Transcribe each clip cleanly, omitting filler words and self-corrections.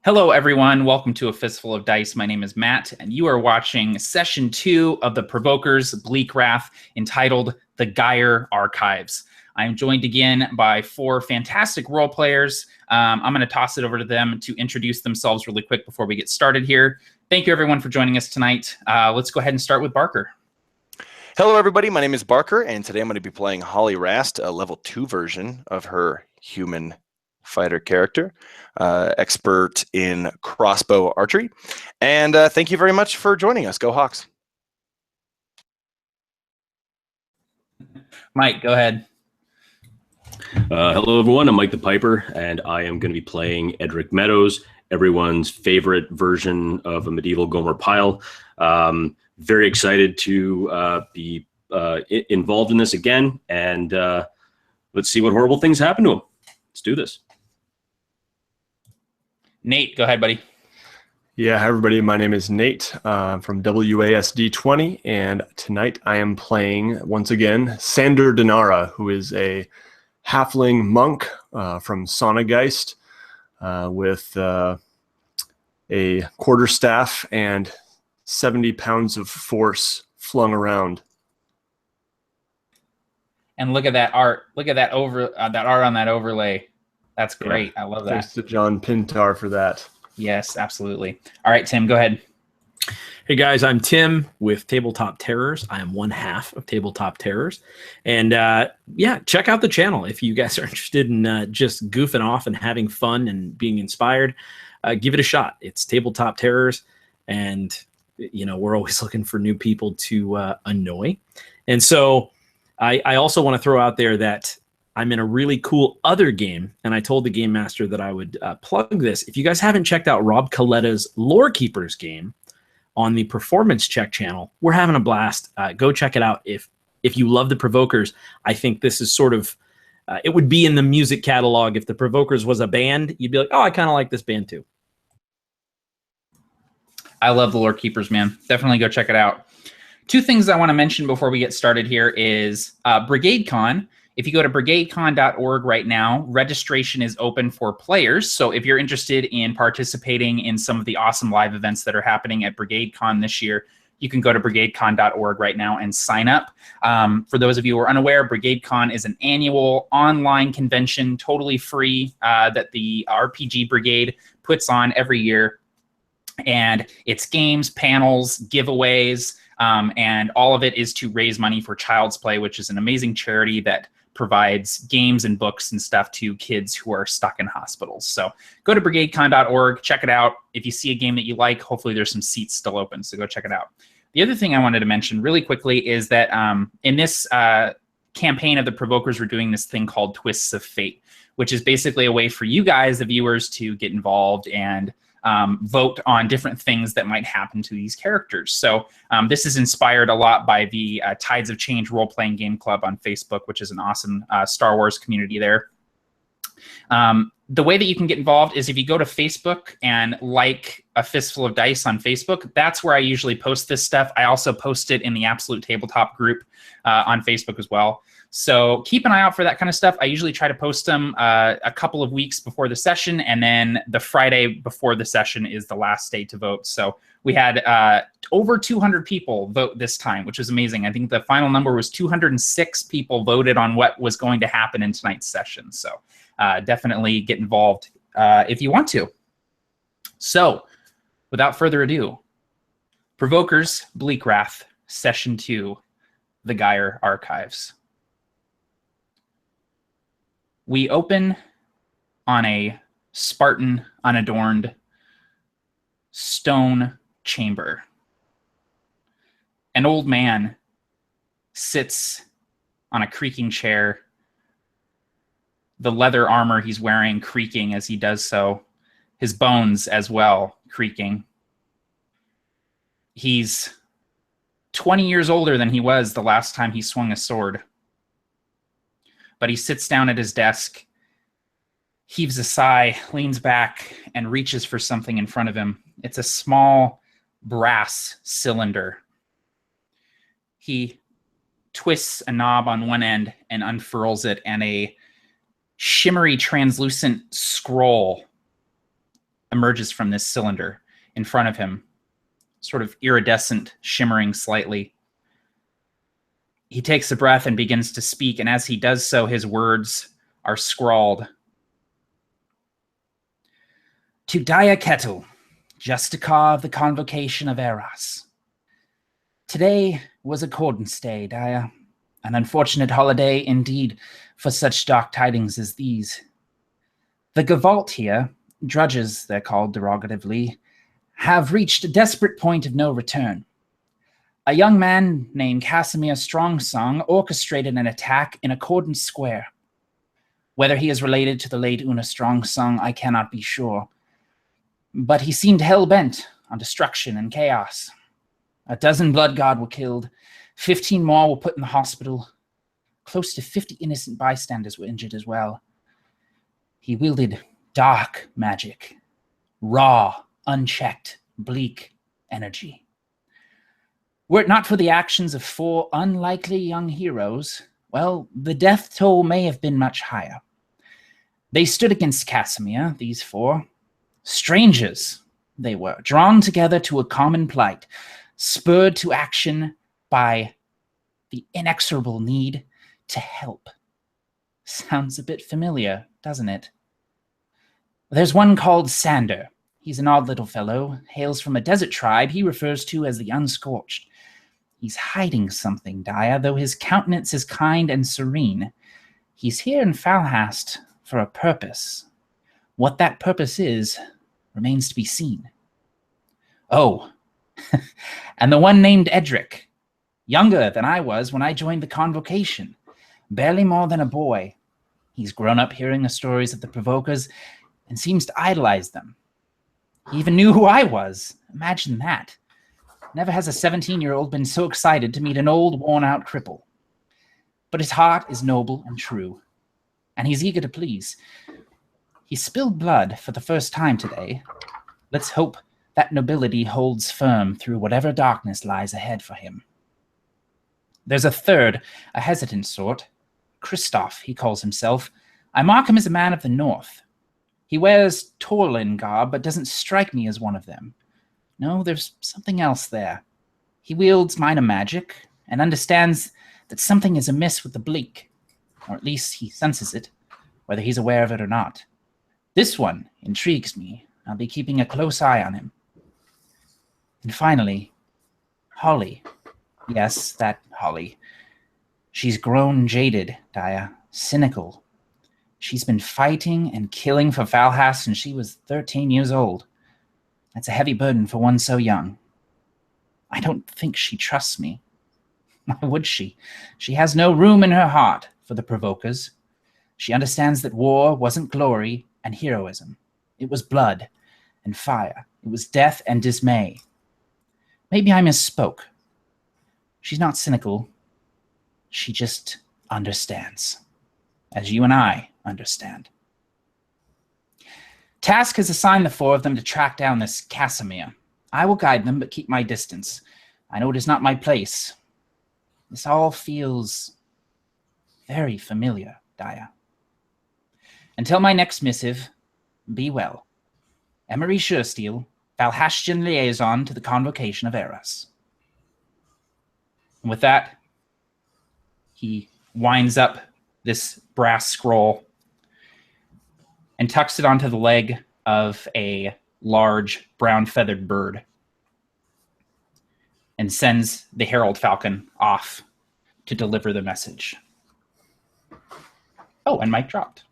Hello, everyone. Welcome to A Fistful of Dice. My name is Matt, and you are watching Session 2 of the Provokers Bleakwrath, entitled The Gyre Archives. I am joined again by four fantastic role players. I'm going to toss it over to them to introduce themselves really quick before we get started here. Thank you, everyone, for joining us tonight. Let's go ahead and start with Barker. Hello, everybody. My name is Barker, and today I'm going to be playing Holly Rast, a level 2 version of her human fighter character, expert in crossbow archery. And thank you very much for joining us. Go Hawks. Mike, go ahead. Hello, everyone. I'm Mike the Piper, and I am going to be playing Edric Meadows, everyone's favorite version of a medieval Gomer Pyle. Very excited to be involved in this again, and let's see what horrible things happen to him. Let's do this. Nate, go ahead, buddy. Yeah, hi everybody. My name is Nate from WASD 20, and tonight I am playing, once again, Sander Dinara, who is a halfling monk from Sonnegeist with a quarterstaff and 70 pounds of force flung around. And look at that art. Look at that that art on that overlay. That's great. Yeah. I love that. Thanks to John Pintar for that. Yes, absolutely. All right, Tim, go ahead. Hey guys, I'm Tim with Tabletop Terrors. I am one half of Tabletop Terrors. And yeah, check out the channel if you guys are interested in just goofing off and having fun and being inspired. Give it a shot. It's Tabletop Terrors, and you know, we're always looking for new people to annoy. And so I also want to throw out there that I'm in a really cool other game, and I told the game master that I would plug this. If you guys haven't checked out Rob Coletta's Lore Keepers game on the Performance Check channel, we're having a blast. Go check it out. If you love the Provokers, I think this is sort of, it would be in the music catalog. If the Provokers was a band, you'd be like, oh, I kind of like this band too. I love the Lore Keepers, man. Definitely go check it out. Two things I want to mention before we get started here is BrigadeCon. If you go to brigadecon.org right now, registration is open for players. So if you're interested in participating in some of the awesome live events that are happening at BrigadeCon this year, you can go to brigadecon.org right now and sign up. For those of you who are unaware, BrigadeCon is an annual online convention, totally free, that the RPG Brigade puts on every year. And it's games, panels, giveaways, and all of it is to raise money for Child's Play, which is an amazing charity that provides games and books and stuff to kids who are stuck in hospitals. So go to brigadecon.org, check it out. If you see a game that you like, hopefully there's some seats still open, so go check it out. The other thing I wanted to mention really quickly is that in this campaign of the Provokers, we're doing this thing called Twists of Fate, which is basically a way for you guys, the viewers, to get involved and vote on different things that might happen to these characters. So this is inspired a lot by the Tides of Change role-playing game club on Facebook, which is an awesome Star Wars community there. The way that you can get involved is if you go to Facebook and like A Fistful of Dice on Facebook. That's where I usually post this stuff. I also post it in the Absolute Tabletop group on Facebook as well. So keep an eye out for that kind of stuff. I usually try to post them a couple of weeks before the session, and then the Friday before the session is the last day to vote. So we had over 200 people vote this time, which is amazing. I think the final number was 206 people voted on what was going to happen in tonight's session. So definitely get involved if you want to. So without further ado, Provokers, Bleakwrath, Session 2, The Gyre Archives. We open on a Spartan, unadorned stone chamber. An old man sits on a creaking chair, the leather armor he's wearing creaking as he does so, his bones as well creaking. He's 20 years older than he was the last time he swung a sword. But he sits down at his desk, heaves a sigh, leans back, and reaches for something in front of him. It's a small brass cylinder. He twists a knob on one end and unfurls it, and a shimmery, translucent scroll emerges from this cylinder in front of him, sort of iridescent, shimmering slightly. He takes a breath and begins to speak, and as he does so, his words are scrawled. To Gyre Kettle, Justicar of the Convocation of Eros. Today was Accordance Day, Gyre. An unfortunate holiday indeed for such dark tidings as these. The Gavalt here, drudges they're called derogatively, have reached a desperate point of no return. A young man named Casimir Strongsong orchestrated an attack in Accordance Square. Whether he is related to the late Una Strongsong, I cannot be sure. But he seemed hell-bent on destruction and chaos. A dozen blood god were killed. 15 more were put in the hospital. Close to 50 innocent bystanders were injured as well. He wielded dark magic. Raw, unchecked, bleak energy. Were it not for the actions of 4 unlikely young heroes, well, the death toll may have been much higher. They stood against Casimir, these 4. Strangers they were, drawn together to a common plight, spurred to action by the inexorable need to help. Sounds a bit familiar, doesn't it? There's one called Sander. He's an odd little fellow, hails from a desert tribe he refers to as the Unscorched. He's hiding something, Gyre, though his countenance is kind and serene. He's here in Falhast for a purpose. What that purpose is remains to be seen. Oh, and the one named Edric, younger than I was when I joined the Convocation, barely more than a boy. He's grown up hearing the stories of the Provokers and seems to idolize them. He even knew who I was. Imagine that. Never has a 17-year-old been so excited to meet an old, worn-out cripple. But his heart is noble and true, and he's eager to please. He spilled blood for the first time today. Let's hope that nobility holds firm through whatever darkness lies ahead for him. There's a third, a hesitant sort. Christoph, he calls himself. I mark him as a man of the north. He wears Torlin garb, but doesn't strike me as one of them. No, there's something else there. He wields minor magic and understands that something is amiss with the Bleak, or at least he senses it, whether he's aware of it or not. This one intrigues me. I'll be keeping a close eye on him. And finally, Holly. Yes, that Holly. She's grown jaded, Gyre, cynical. She's been fighting and killing for Falhast since she was 13 years old. That's a heavy burden for one so young. I don't think she trusts me. Why would she? She has no room in her heart for the Provokers. She understands that war wasn't glory and heroism. It was blood and fire. It was death and dismay. Maybe I misspoke. She's not cynical. She just understands, as you and I understand. Task has assigned the 4 of them to track down this Casimir. I will guide them, but keep my distance. I know it is not my place. This all feels very familiar, Gyre. Until my next missive, be well. Emery Suresteel, Falhastian liaison to the Convocation of Eros. And with that, he winds up this brass scroll and tucks it onto the leg of a large brown-feathered bird and sends the Herald Falcon off to deliver the message. Oh, and Mike dropped.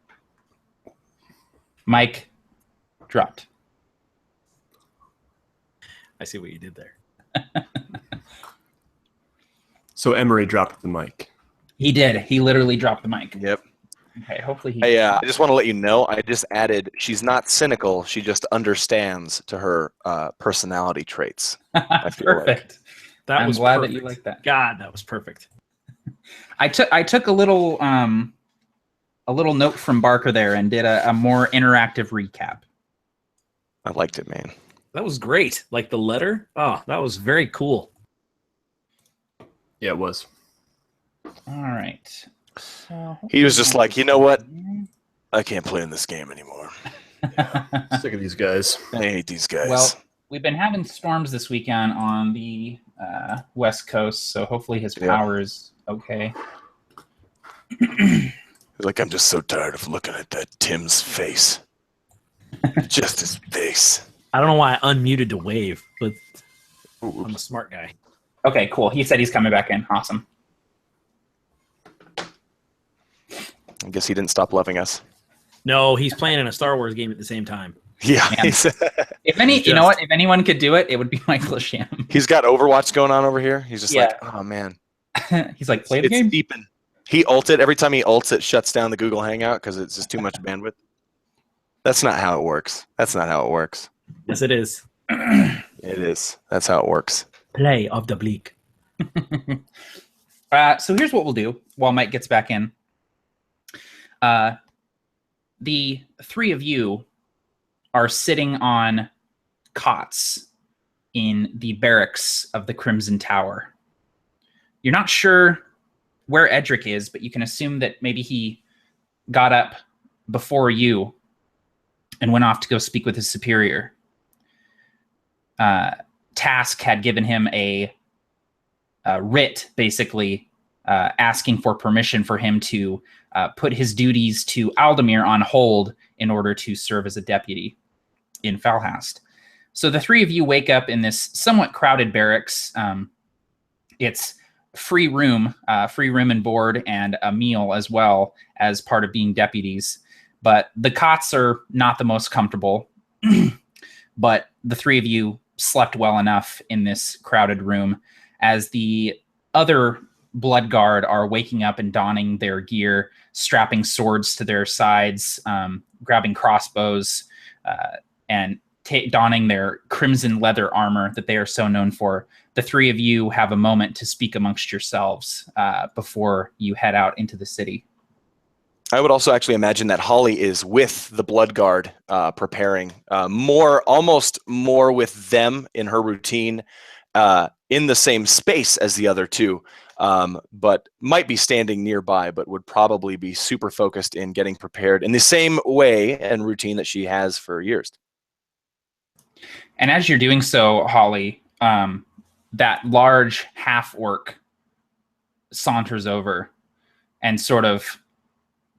Mike dropped. I see what you did there. So Emery dropped the mic. He did. He literally dropped the mic. Yep. Okay, hopefully he... Hey, I just want to let you know, I just added, she's not cynical, she just understands to her personality traits. I feel Perfect. That I'm was glad perfect. that you like that. God, that was perfect. I took a little note from Barker there and did a more interactive recap. I liked it, man. That was great. Like the letter. Oh, that was very cool. Yeah, it was. All right. So He was just like, you know what? I can't play in this game anymore. Sick of these guys. I hate these guys. Well, we've been having storms this weekend on the West Coast, so hopefully his power is okay. Like, I'm just so tired of looking at that Tim's face. Just his face. I don't know why I unmuted to wave, but I'm a smart guy. Okay, cool. He said he's coming back in. Awesome. I guess he didn't stop loving us. No, he's playing in a Star Wars game at the same time. Yeah. You know what? If anyone could do it, it would be Michael Sham. He's got Overwatch going on over here. He's just like, oh, man. He's like, play the game? Deeping. He ulted. Every time he ults, it shuts down the Google Hangout because it's just too much bandwidth. That's not how it works. That's not how it works. Yes, it is. It is. That's how it works. Play of the Bleak. So here's what we'll do while Mike gets back in. The three of you are sitting on cots in the barracks of the Crimson Tower. You're not sure where Edric is, but you can assume that maybe he got up before you and went off to go speak with his superior. Task had given him a writ, basically, asking for permission for him to put his duties to Aldemir on hold in order to serve as a deputy in Falhast. So the three of you wake up in this somewhat crowded barracks. It's free room and board, and a meal as well as part of being deputies. But the cots are not the most comfortable. But the three of you slept well enough in this crowded room as the other Blood Guard are waking up and donning their gear, strapping swords to their sides, grabbing crossbows, and donning their crimson leather armor that they are so known for. The three of you have a moment to speak amongst yourselves before you head out into the city. I would also actually imagine that Holly is with the Blood Guard, preparing almost more with them in her routine, in the same space as the other two, but might be standing nearby, but would probably be super focused in getting prepared in the same way and routine that she has for years. And as you're doing so, Holly, that large half-orc saunters over and sort of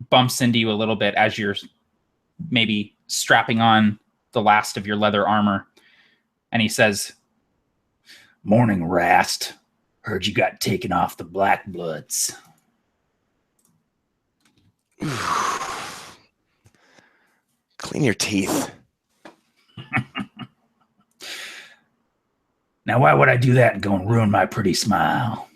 bumps into you a little bit as you're maybe strapping on the last of your leather armor. And he says, "Morning, Rast. Heard you got taken off the Black Bloods." Clean your teeth. Now, why would I do that and go and ruin my pretty smile?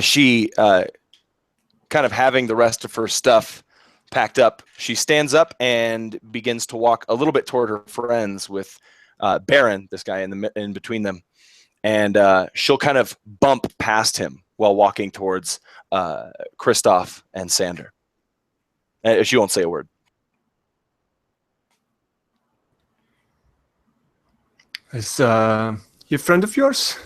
She, kind of having the rest of her stuff packed up, she stands up and begins to walk a little bit toward her friends with Baron, this guy in between them, and she'll kind of bump past him while walking towards Kristoff and Sander. She won't say a word. Is he a friend of yours?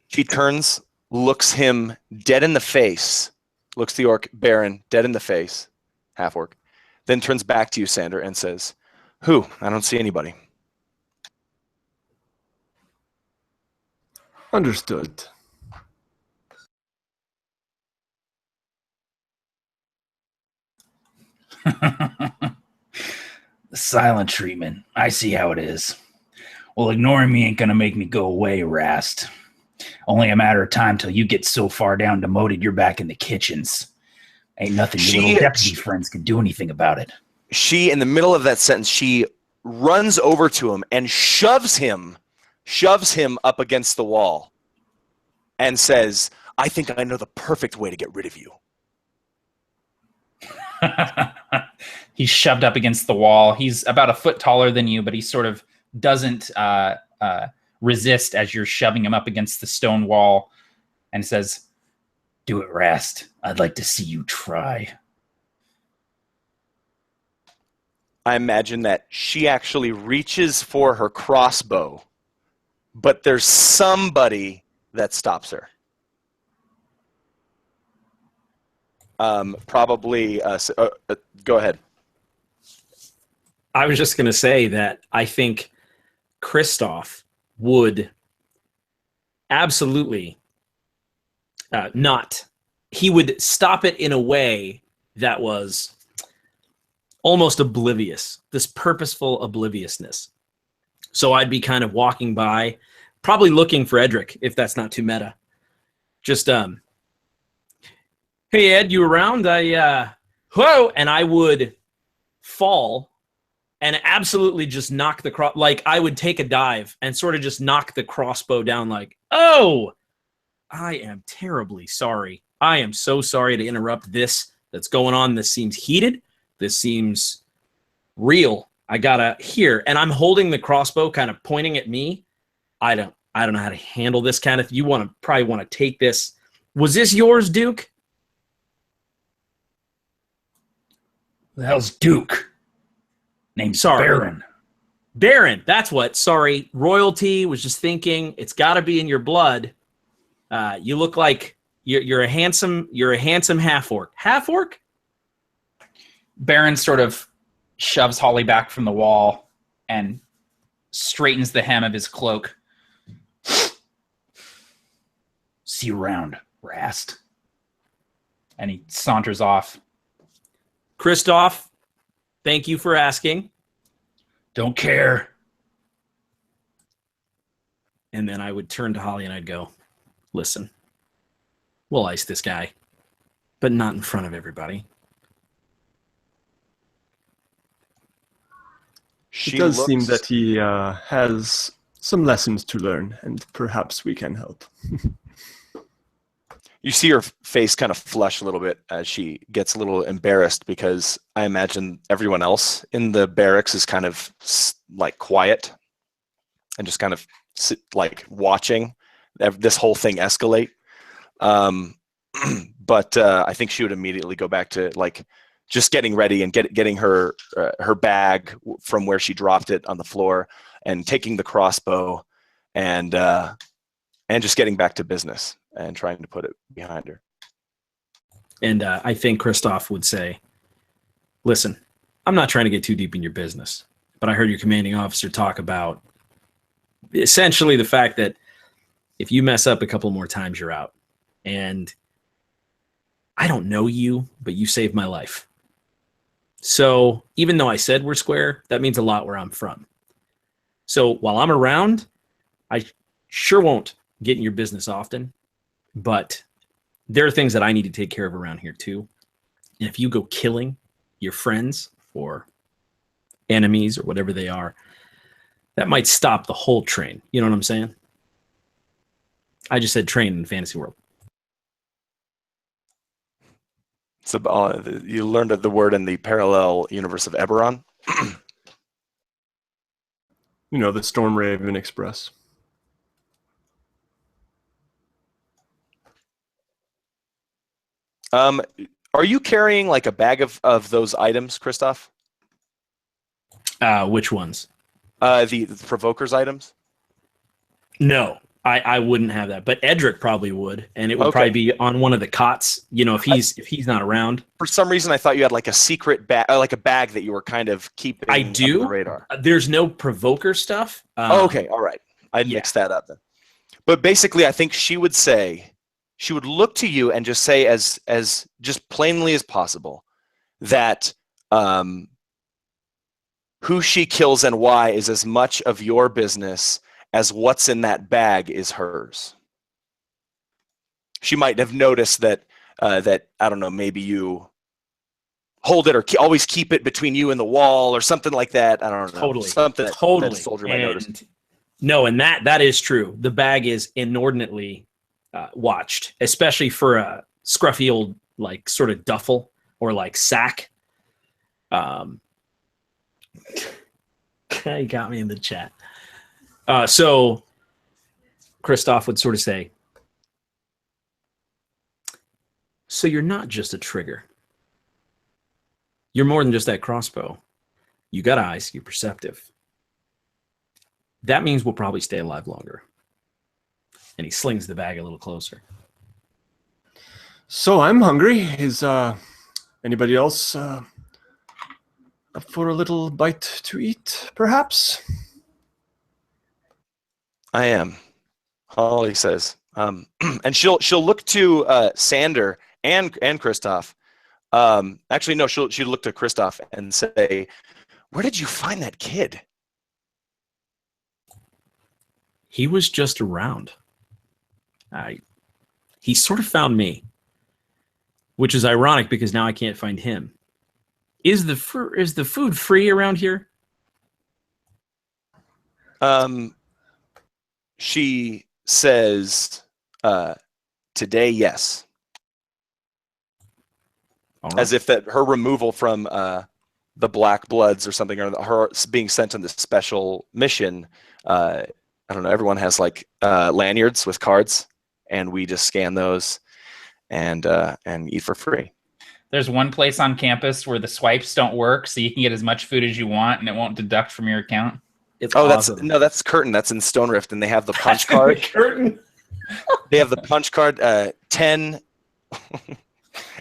She turns, looks him dead in the face, looks the orc Baron dead in the face, half orc, then turns back to you, Sander, and says, "Who? I don't see anybody." Understood. Silent treatment. I see how it is. Well, ignoring me ain't gonna make me go away, Rast. Only a matter of time till you get so far down demoted you're back in the kitchens. Ain't nothing your little deputy friends can do anything about it. She, in the middle of that sentence, she runs over to him and shoves him up against the wall and says, "I think I know the perfect way to get rid of you." He's shoved up against the wall. He's about a foot taller than you, but he sort of doesn't resist as you're shoving him up against the stone wall, and says, "Do it, Rast. I'd like to see you try." I imagine that she actually reaches for her crossbow, but there's somebody that stops her. Probably. Go ahead. I was just going to say that I think Kristoff would absolutely not. He would stop it in a way that was almost oblivious, this purposeful obliviousness. So I'd be kind of walking by, probably looking for Edric, if that's not too meta. Just, hey, Ed, you around? Whoa! And I would fall and absolutely just knock the like I would take a dive and sort of just knock the crossbow down like, oh, I am terribly sorry. I am so sorry to interrupt this that's going on. This seems heated. This seems real. I gotta hear. And I'm holding the crossbow kind of pointing at me. I don't know how to handle this kind of. You probably want to take this. Was this yours, Duke? The hell's Duke? Named Baron. Baron, that's what. Sorry. Royalty, was just thinking it's gotta be in your blood. You look like you're a handsome half-orc. Half-orc? Baron sort of shoves Holly back from the wall and straightens the hem of his cloak. See you around, Rast. And he saunters off. Kristoff, thank you for asking. Don't care. And then I would turn to Holly and I'd go, listen, we'll ice this guy, but not in front of everybody. It does seem that he has some lessons to learn, and perhaps we can help. You see her face kind of flush a little bit as she gets a little embarrassed, because I imagine everyone else in the barracks is kind of like quiet and just kind of like watching this whole thing escalate. But I think she would immediately go back to like just getting ready and getting her bag from where she dropped it on the floor and taking the crossbow and just getting back to business and trying to put it behind her. And I think Kristoff would say, listen, I'm not trying to get too deep in your business, but I heard your commanding officer talk about essentially the fact that if you mess up a couple more times, you're out. And I don't know you, but you saved my life. So even though I said we're square, that means a lot where I'm from. So while I'm around, I sure won't get in your business often, but there are things that I need to take care of around here too. And if you go killing your friends or enemies or whatever they are, that might stop the whole train. You know what I'm saying? I just said train in fantasy world. So you learned the word in the parallel universe of Eberron. You know, the Storm Raven Express. Are you carrying like a bag of those items, Kristoff? Which ones? The Provokers items? No, I wouldn't have that, but Edric probably would, and it would probably be on one of the cots. You know, if he's not around. For some reason, I thought you had like a secret bag, like a bag that you were kind of keeping. I do. On the radar. There's no Provoker stuff. Okay, all right. I'd mix that up then. But basically, I think she would look to you and just say as just plainly as possible that who she kills and why is as much of your business as what's in that bag is hers. She might have noticed that that I don't know, maybe you hold it or always keep it between you and the wall or something like that. I don't know. Totally. Something that a soldier might notice. No, and that is true. The bag is inordinately watched, especially for a scruffy old like sort of duffel or like sack. He got me in the chat. So Kristoff would sort of say, so you're not just a trigger. You're more than just that crossbow. You got eyes, you're perceptive. That means we'll probably stay alive longer. And he slings the bag a little closer. So I'm hungry. Is anybody else up for a little bite to eat, perhaps? I am. Holly says, and she'll look to Sander and Kristoff. Actually, no, she'll look to Kristoff and say, "Where did you find that kid?" He was just around. He sort of found me, which is ironic because now I can't find him. Is the food free around here? She says, "Today, yes." All right. As if that her removal from the Black Bloods or something, or her being sent on this special mission. I don't know. Everyone has like lanyards with cards, and we just scan those and eat for free. There's one place on campus where the swipes don't work, so you can get as much food as you want, and it won't deduct from your account. It's awesome. That's Curtain. That's in Stone Rift, and they have the punch card. Curtain. They have the punch card. 10.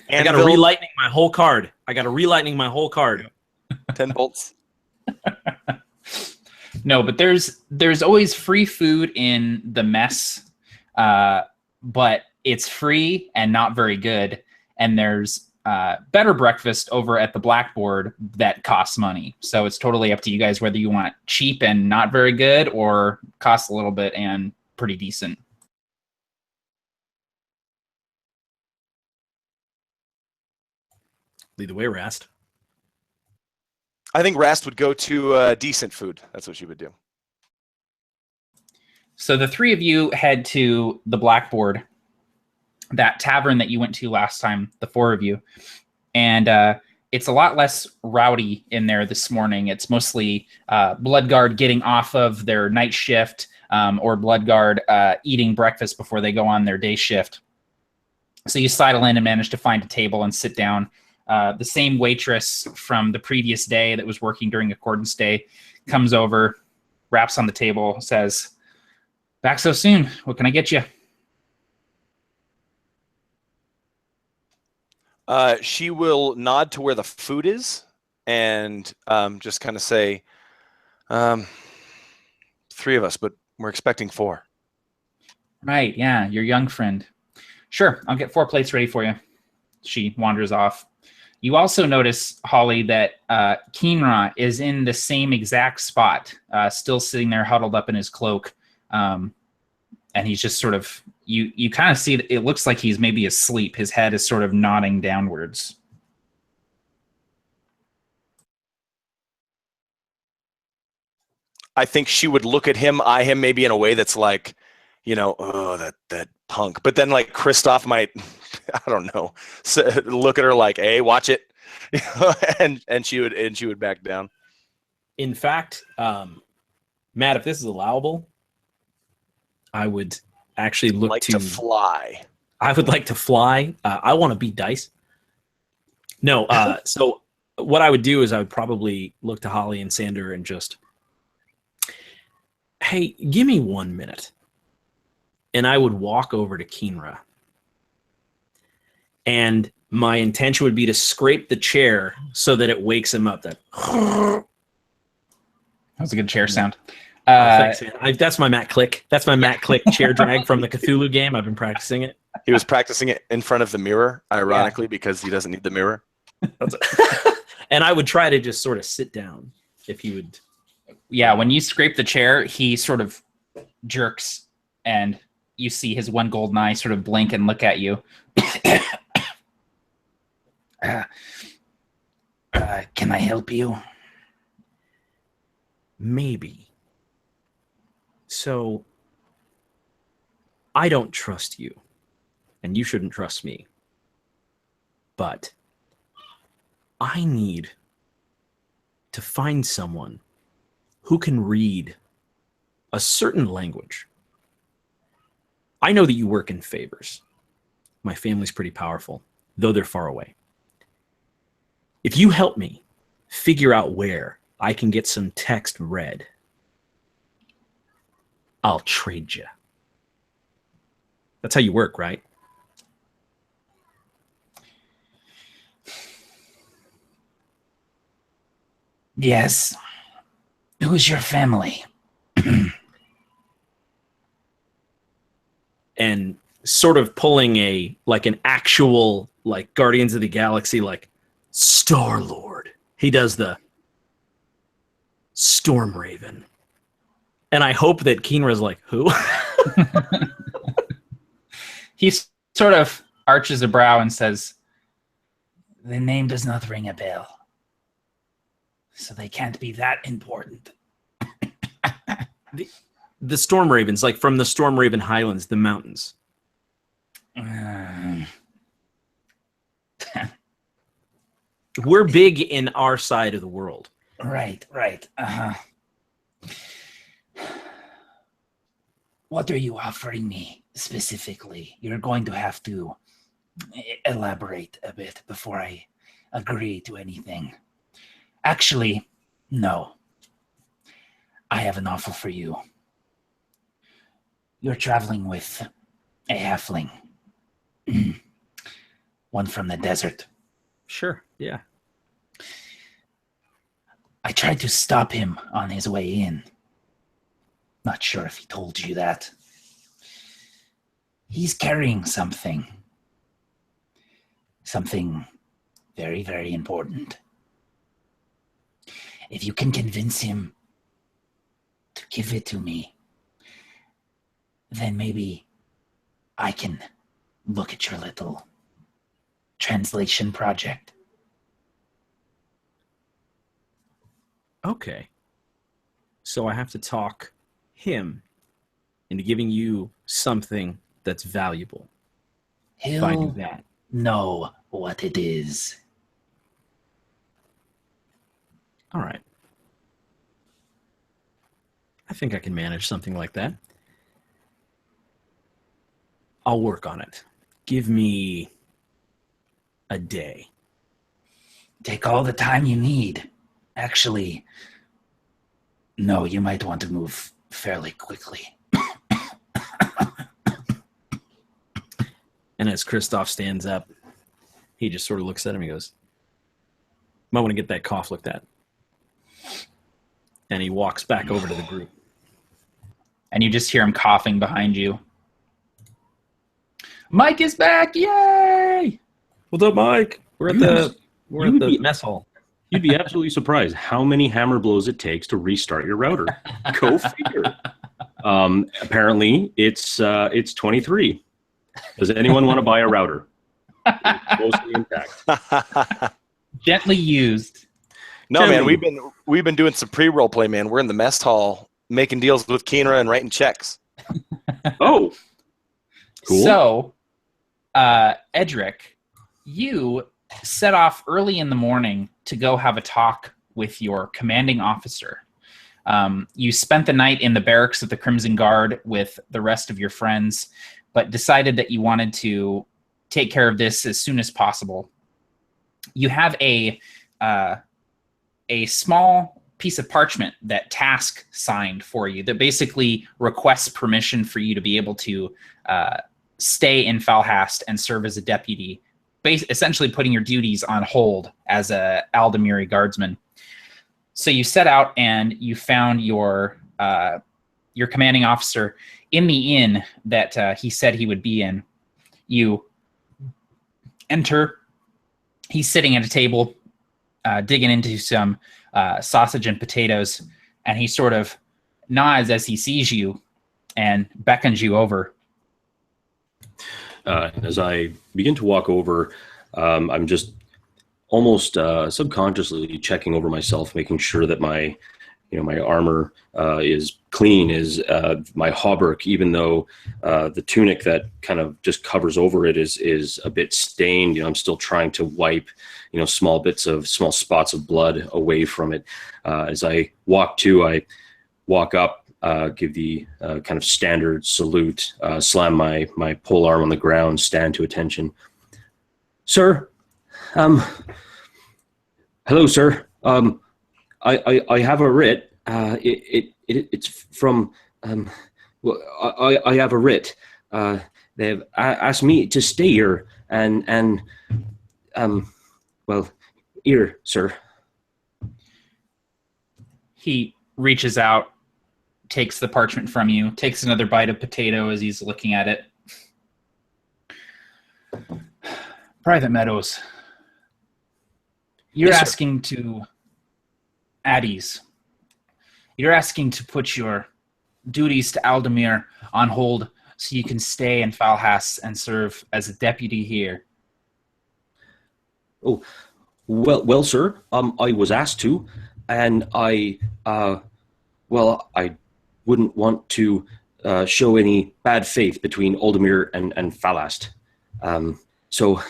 I got to relighting my whole card. 10 bolts. No, but there's always free food in the mess, but it's free and not very good. And there's better breakfast over at the Blackboard that costs money. So it's totally up to you guys whether you want cheap and not very good or costs a little bit and pretty decent. Lead the way, Rast. I think Rast would go to decent food. That's what she would do. So the three of you head to the Blackboard, that tavern that you went to last time, the four of you. And it's a lot less rowdy in there this morning. It's mostly Bloodguard getting off of their night shift or Bloodguard eating breakfast before they go on their day shift. So you sidle in and manage to find a table and sit down. The same waitress from the previous day that was working during Accordance Day comes over, raps on the table, says, "Back so soon. What can I get you?" She will nod to where the food is and just kind of say, 3 of us, but we're expecting 4. Right, yeah, your young friend. Sure, I'll get 4 plates ready for you. She wanders off. You also notice, Holly, that Keenra is in the same exact spot, still sitting there huddled up in his cloak. And he's just sort of, you kind of see that it looks like he's maybe asleep. His head is sort of nodding downwards. I think she would look at him, eye him maybe in a way that's like, oh, that punk. But then like Kristoff might, I don't know, look at her like, hey, watch it. and she would back down. In fact, Matt, if this is allowable, I would actually look to fly. I would like to fly. I want to beat dice. No, so what I would do is I would probably look to Holly and Sander and just, hey, give me 1 minute. And I would walk over to Keenra. And my intention would be to scrape the chair so that it wakes him up. That was a good chair sound. Thanks, man. That's my Matt Click. That's my Matt Click chair drag from the Cthulhu game. I've been practicing it. He was practicing it in front of the mirror, ironically, because he doesn't need the mirror. And I would try to just sort of sit down if he would. Yeah, when you scrape the chair, he sort of jerks and you see his one golden eye sort of blink and look at you. Can I help you? Maybe. So, I don't trust you, and you shouldn't trust me. But I need to find someone who can read a certain language. I know that you work in favors. My family's pretty powerful, though they're far away. If you help me figure out where I can get some text read, I'll trade you. That's how you work, right? Yes. Who's your family? And sort of pulling an actual Guardians of the Galaxy Star-Lord. He does the Storm Raven. And I hope that Keenra's like, who? He sort of arches a brow and says, the name does not ring a bell. So they can't be that important. The Storm Ravens, from the Storm Raven Highlands, the mountains. We're big in our side of the world. Right. Uh-huh. What are you offering me specifically? You're going to have to elaborate a bit before I agree to anything. Actually, no. I have an offer for you. You're traveling with a halfling. One from the desert. Sure, yeah. I tried to stop him on his way in. Not sure if he told you that. He's carrying something. Something very, very important. If you can convince him to give it to me, then maybe I can look at your little translation project. Okay. So I have to talk him into giving you something that's valuable. If I do He'll that. know what it is. All right. I think I can manage something like that. I'll work on it. Give me a day. Take all the time you need. Actually, no, you might want to move fairly quickly. And as Kristoff stands up, he just sort of looks at him and goes, might want to get that cough looked at. And he walks back over to the group. And you just hear him coughing behind you. Mike is back! Yay! What's up, Mike? We're at the mess hall. You'd be absolutely surprised how many hammer blows it takes to restart your router. Go figure. Apparently, it's 23. Does anyone want to buy a router? It's mostly intact. Gently used. No, man, we've been doing some pre-role play, man. We're in the mess hall making deals with Keenra and writing checks. Oh, cool. So, Edric, you set off early in the morning to go have a talk with your commanding officer. You spent the night in the barracks of the Crimson Guard with the rest of your friends, but decided that you wanted to take care of this as soon as possible. You have a small piece of parchment that Task signed for you that basically requests permission for you to be able to stay in Falhast and serve as a deputy, essentially putting your duties on hold as a Aldemiri guardsman. So you set out and you found your commanding officer in the inn that he said he would be in. You enter. He's sitting at a table, digging into some sausage and potatoes, and he sort of nods as he sees you and beckons you over. As I begin to walk over, I'm just almost subconsciously checking over myself, making sure that my armor is clean, is my hauberk, even though the tunic that kind of just covers over it is a bit stained. I'm still trying to wipe, small spots of blood away from it. As I walk I walk up, give the kind of standard salute, slam my pole arm on the ground, stand to attention. Sir, hello, sir. I have a writ. It's from. I have a writ. They've asked me to stay here, and here, sir. He reaches out, takes the parchment from you, takes another bite of potato as he's looking at it. Private Meadows, you're Yes, sir. asking to at ease. You're asking to put your duties to Aldemir on hold so you can stay in Falhas and serve as a deputy here. Oh, well, sir. I was asked to, and I wouldn't want to show any bad faith between Aldemir and Falast. So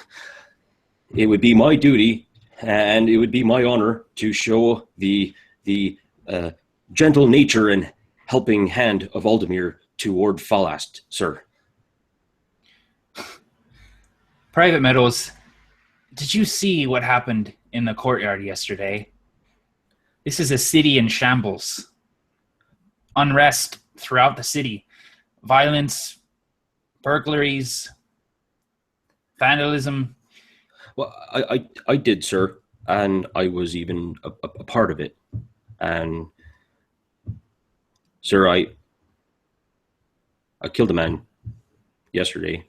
it would be my duty, and it would be my honor to show the gentle nature and helping hand of Aldemir toward Falast, sir. Private Meadows, did you see what happened in the courtyard yesterday? This is a city in shambles. Unrest throughout the city. Violence, burglaries, vandalism. Well, I did, sir, and I was even a part of it. And, sir, I killed a man yesterday.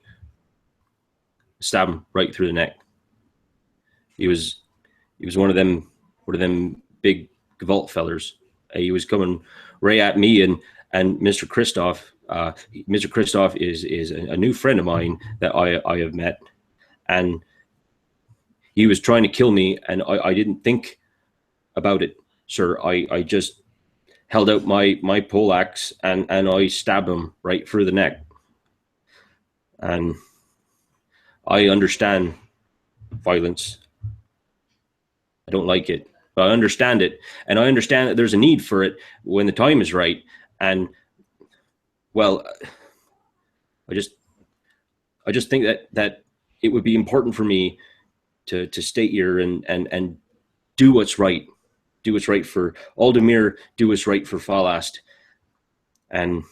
Stabbed him right through the neck. He was one of them big Gavalt fellers. He was coming right at me, and Mr. Christoph. Mr. Christoph is a new friend of mine that I have met, and he was trying to kill me, and I didn't think about it, sir. I just held out my poleaxe and I stabbed him right through the neck. And I understand violence. I don't like it, but I understand it, and I understand that there's a need for it when the time is right. And well, I just think that it would be important for me to stay here and do what's right. Do what's right for Aldemir, do what's right for Falast. And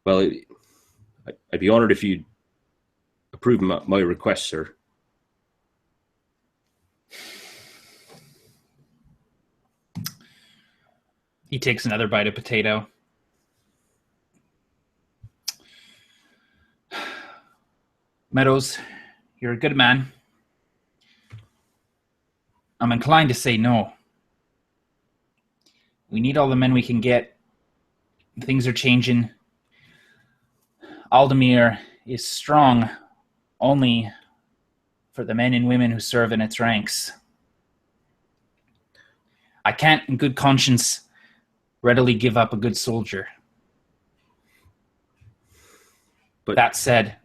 well, I'd be honored if you'd approve my request, sir. He takes another bite of potato. Meadows, you're a good man. I'm inclined to say no. We need all the men we can get. Things are changing. Aldemir is strong only for the men and women who serve in its ranks. I can't, in good conscience, readily give up a good soldier. But that said,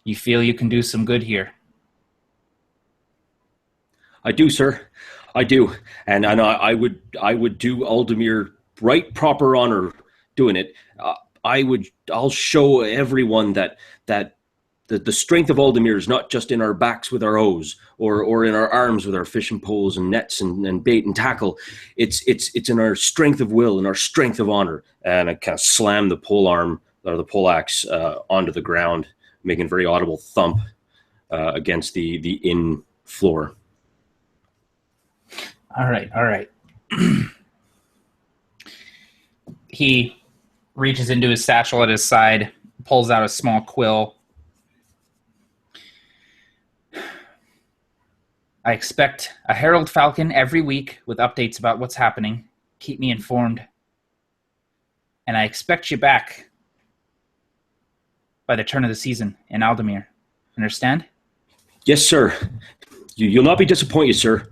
you feel you can do some good here. I do, sir. I do, and I would do Aldemir right proper honor doing it. I'll show everyone that the strength of Aldemir is not just in our backs with our oars or in our arms with our fishing poles and nets and bait and tackle. It's in our strength of will and our strength of honor. And I kind of slam the pole arm or the poleaxe onto the ground, making a very audible thump against the inn floor. All right. He reaches into his satchel at his side, pulls out a small quill. I expect a Herald Falcon every week with updates about what's happening. Keep me informed. And I expect you back by the turn of the season in Aldemir. Understand? Yes, sir. You'll not be disappointed, sir.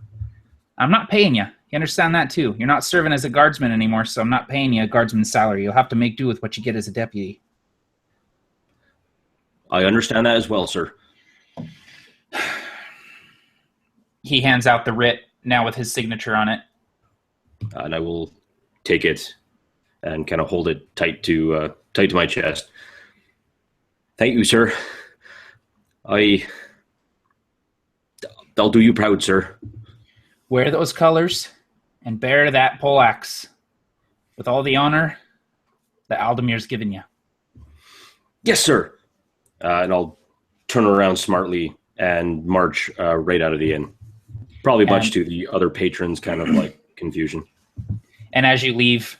I'm not paying you. You understand that too. You're not serving as a guardsman anymore, so I'm not paying you a guardsman's salary. You'll have to make do with what you get as a deputy. I understand that as well, sir. He hands out the writ, now with his signature on it. And I will take it and kind of hold it tight to my chest. Thank you, sir. I'll do you proud, sir. Wear those colors and bear that poleaxe with all the honor that Aldemir's given you. Yes, sir. And I'll turn around smartly and march right out of the inn. Probably much to the other patrons' kind of like confusion. And as you leave,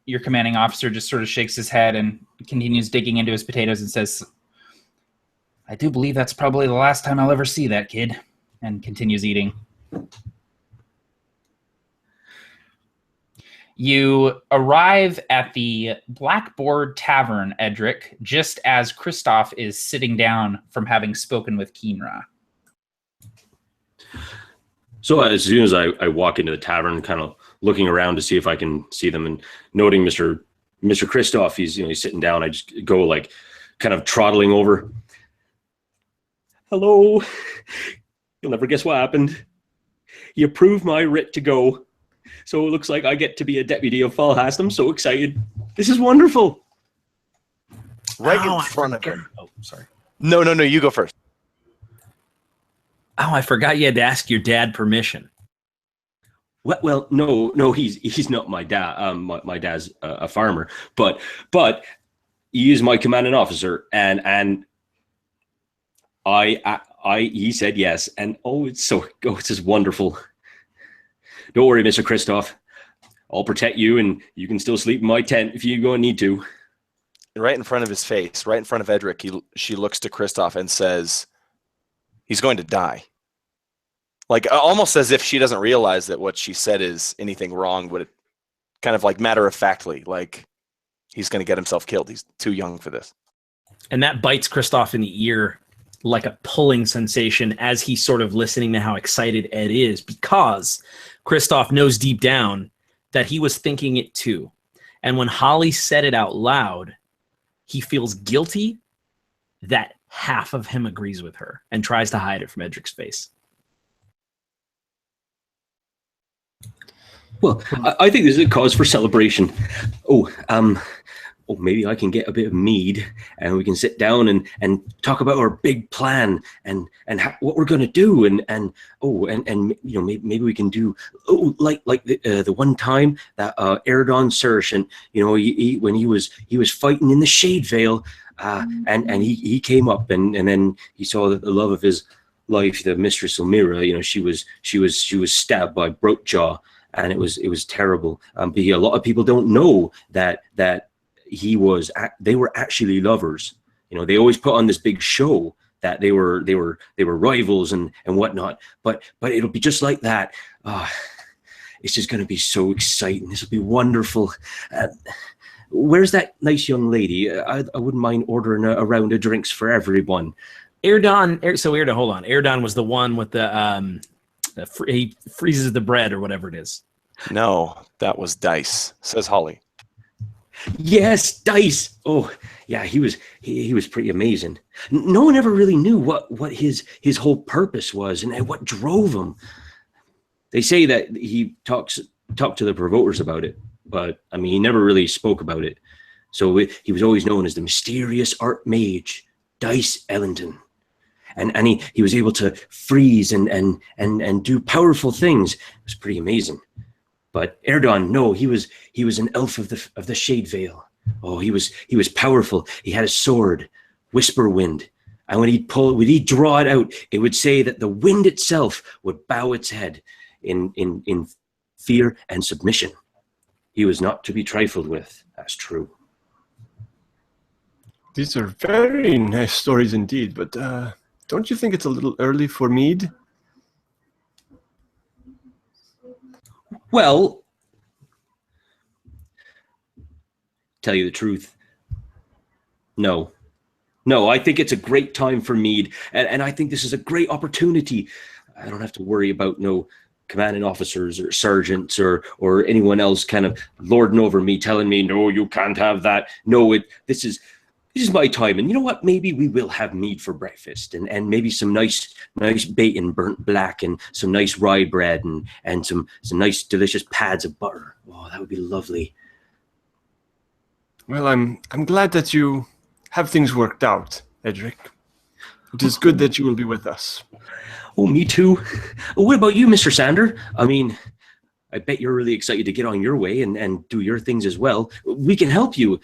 your commanding officer just sort of shakes his head and continues digging into his potatoes and says, I do believe that's probably the last time I'll ever see that kid, and continues eating. You arrive at the Blackboard Tavern, Edric, just as Kristoff is sitting down from having spoken with Keenra. So as soon as I walk into the tavern, kind of looking around to see if I can see them, and noting Mr. Kristoff, he's sitting down. I just go like kind of trottling over. Hello. You'll never guess what happened. You approved my writ to go. So it looks like I get to be a deputy of Falhast. I'm so excited. This is wonderful. Right in front of him. Oh, sorry. No, you go first. Oh, I forgot you had to ask your dad permission. Well, no, he's not my dad. My dad's a farmer, but he is my commanding officer, and he said yes, and it's just wonderful. Don't worry, Mr. Kristoff. I'll protect you, and you can still sleep in my tent if you go and need to. Right in front of his face, right in front of Edric, she looks to Kristoff and says, he's going to die. Like, almost as if she doesn't realize that what she said is anything wrong, but it kind of like matter-of-factly, like he's going to get himself killed. He's too young for this. And that bites Kristoff in the ear like a pulling sensation as he's sort of listening to how excited Ed is, because Kristoff knows deep down that he was thinking it too. And when Holly said it out loud, he feels guilty that half of him agrees with her and tries to hide it from Edric's face. Well, I think this is a cause for celebration. Maybe I can get a bit of mead and we can sit down and talk about our big plan and what we're going to do. Maybe we can do, like the one time that Erenoth Sergeant, when he was fighting in the Shade Vale, and he came up and then he saw the love of his life, the Mistress Elmira, she was stabbed by Brokejaw, and it was terrible. But a lot of people don't know that they were actually lovers. They always put on this big show that they were rivals and whatnot. But it'll be just like that. It's just going to be so exciting. This will be wonderful. Where's that nice young lady? I wouldn't mind ordering a round of drinks for everyone. Erenoth, hold on. Erenoth was the one with the he freezes the bread or whatever it is. No, that was Dice, says Holly. Yes, Dice. Oh, yeah, he was pretty amazing. No one ever really knew what his whole purpose was and what drove him. They say that he talked to the Provokers about it, but I mean, he never really spoke about it. So he was always known as the mysterious art mage, Dice Ellington. And he was able to freeze and do powerful things. It was pretty amazing. But Erenoth, no, he was an elf of the Shade Vale. Oh, he was powerful. He had a sword, Whisper Wind. And when he'd draw it out, it would say that the wind itself would bow its head in fear and submission. He was not to be trifled with. That's true. These are very nice stories indeed, but don't you think it's a little early for mead? Well, tell you the truth, no, I think it's a great time for mead, and I think this is a great opportunity. I don't have to worry about no commanding officers or sergeants or anyone else kind of lording over me, telling me, no, you can't have that. No, this is my time. And you know what? Maybe we will have mead for breakfast and maybe some nice bacon burnt black and some nice rye bread and some nice delicious pads of butter. Oh, that would be lovely. Well, I'm glad that you have things worked out, Edric. It is good that you will be with us. Oh, me too. What about you, Mr. Sander? I mean, I bet you're really excited to get on your way and do your things as well. We can help you.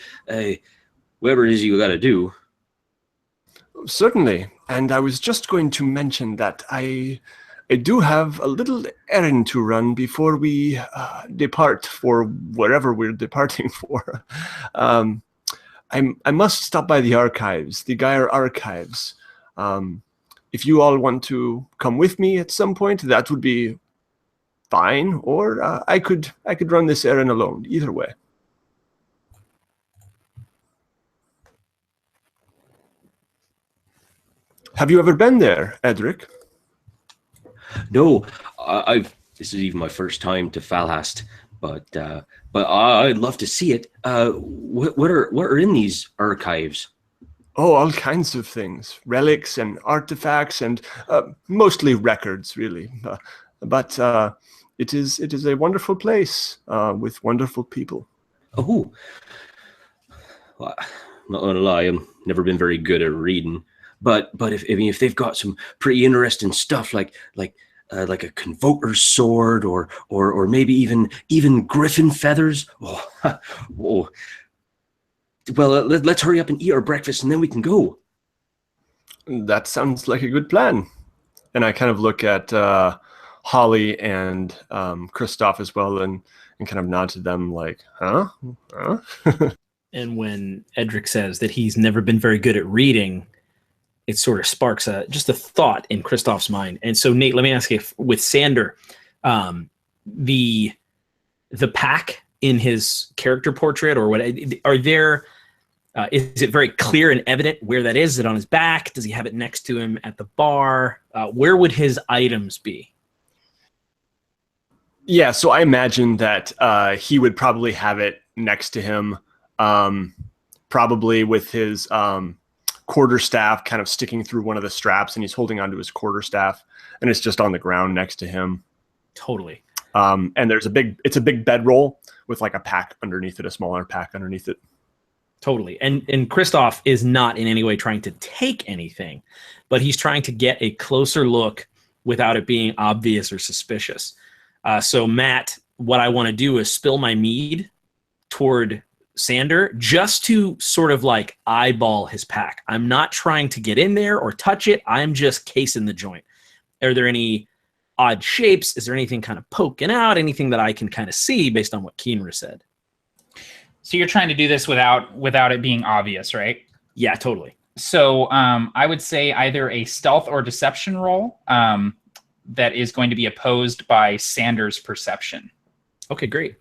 Whatever it is you got to do. Certainly. And I was just going to mention that I I do have a little errand to run before we depart for wherever we're departing for. I must stop by the archives, the Gyre Archives. If you all want to come with me at some point, that would be fine. Or I could run this errand alone. Either way. Have you ever been there, Edric? No, this is even my first time to Falhast, but I'd love to see it. What are in these archives? Oh, all kinds of things. Relics and artifacts and mostly records, really. But it is a wonderful place with wonderful people. Oh, well, not gonna lie, I've never been very good at reading. But if they've got some pretty interesting stuff like a convoker's sword or maybe even griffin feathers, well, let's hurry up and eat our breakfast and then we can go. That sounds like a good plan. And I kind of look at Holly and Kristoff as well and kind of nod to them like, huh? And when Edric says that he's never been very good at reading, it sort of sparks just a thought in Kristoff's mind. And so, Nate, let me ask you, with Sander, the pack in his character portrait, or what are there? Is it very clear and evident where that is? Is it on his back? Does he have it next to him at the bar? Where would his items be? Yeah, so I imagine that he would probably have it next to him, probably with his quarterstaff kind of sticking through one of the straps, and he's holding onto his quarterstaff, and it's just on the ground next to him. Totally. And it's a big bedroll with like a pack underneath it, a smaller pack underneath it. Totally. And Kristoff is not in any way trying to take anything, but he's trying to get a closer look without it being obvious or suspicious. So Matt, what I want to do is spill my mead toward Sander just to sort of like eyeball his pack. I'm not trying to get in there or touch it. I'm just casing the joint. Are there any odd shapes? Is there anything kind of poking out? Anything that I can kind of see based on what Keenra said? So you're trying to do this without it being obvious, right? Yeah, totally. So I would say either a stealth or deception roll that is going to be opposed by Sander's perception. Okay, great.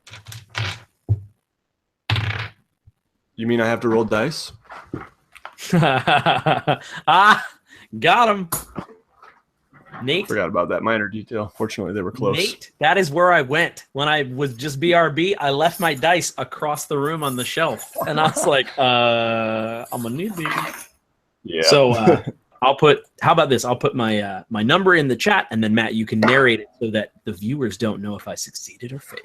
You mean I have to roll dice? Got him. Nate. Forgot about that minor detail. Fortunately, they were close. Nate, that is where I went. When I was just BRB, I left my dice across the room on the shelf. And I was like, I'm going to need these. Yeah. So how about this? I'll put my my number in the chat, and then Matt, you can narrate it so that the viewers don't know if I succeeded or failed.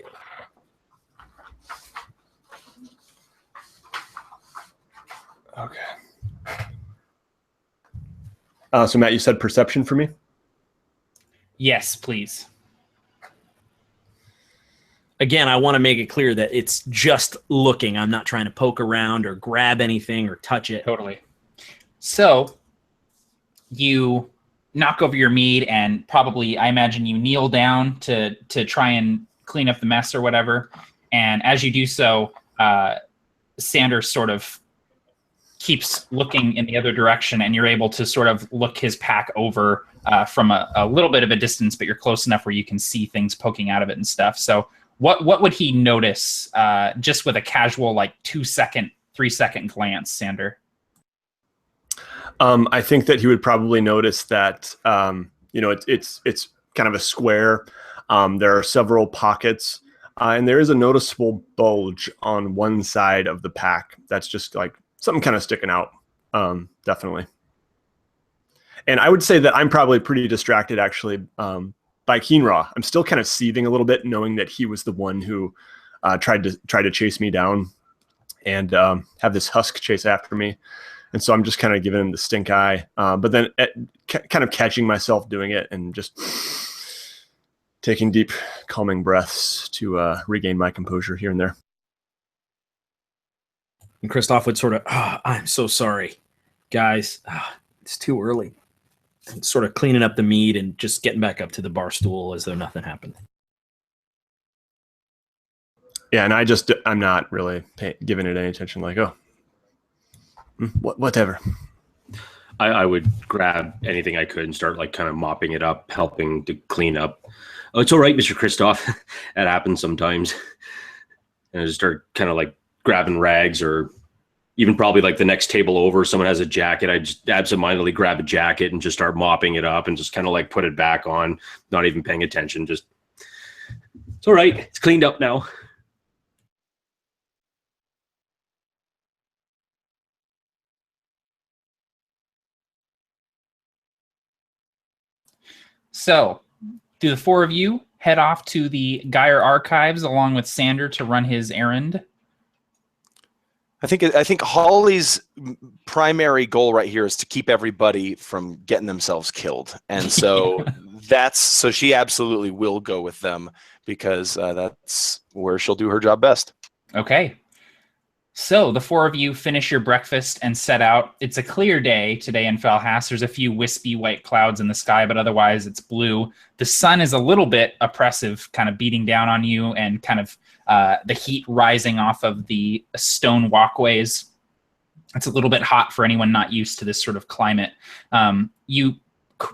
Okay. So Matt, you said perception for me? Yes, please. Again, I want to make it clear that it's just looking. I'm not trying to poke around or grab anything or touch it. Totally. So you knock over your mead and probably, I imagine, you kneel down to try and clean up the mess or whatever. And as you do so, Sanders sort of keeps looking in the other direction, and you're able to sort of look his pack over from a little bit of a distance, but you're close enough where you can see things poking out of it and stuff. So what would he notice just with a casual, like 2-second, 3-second glance, Sander? I think that he would probably notice that, it's kind of a square. There are several pockets, and there is a noticeable bulge on one side of the pack. That's just like something kind of sticking out, definitely. And I would say that I'm probably pretty distracted, actually, by Keenra. I'm still kind of seething a little bit, knowing that he was the one who tried to chase me down and have this husk chase after me. And so I'm just kind of giving him the stink eye, but then kind of catching myself doing it and just taking deep, calming breaths to regain my composure here and there. And Kristoff would sort of, I'm so sorry, guys. It's too early. sort of cleaning up the meat and just getting back up to the bar stool as though nothing happened. Yeah, and I'm not really giving it any attention. Like, oh, whatever. I would grab anything I could and start like kind of mopping it up, helping to clean up. Oh, it's all right, Mr. Christoph. That happens sometimes. And I just start kind of like grabbing rags, or even probably like the next table over, someone has a jacket. I just absentmindedly grab a jacket and just start mopping it up and just kind of like put it back on, not even paying attention. Just, it's all right. It's cleaned up now. So, do the four of you head off to the Gyre Archives along with Sander to run his errand? I think Holly's primary goal right here is to keep everybody from getting themselves killed, and so so she absolutely will go with them because that's where she'll do her job best. Okay. So the four of you finish your breakfast and set out. It's a clear day today in Falhas. There's a few wispy white clouds in the sky, but otherwise it's blue. The sun is a little bit oppressive, kind of beating down on you, and kind of the heat rising off of the stone walkways. It's a little bit hot for anyone not used to this sort of climate. You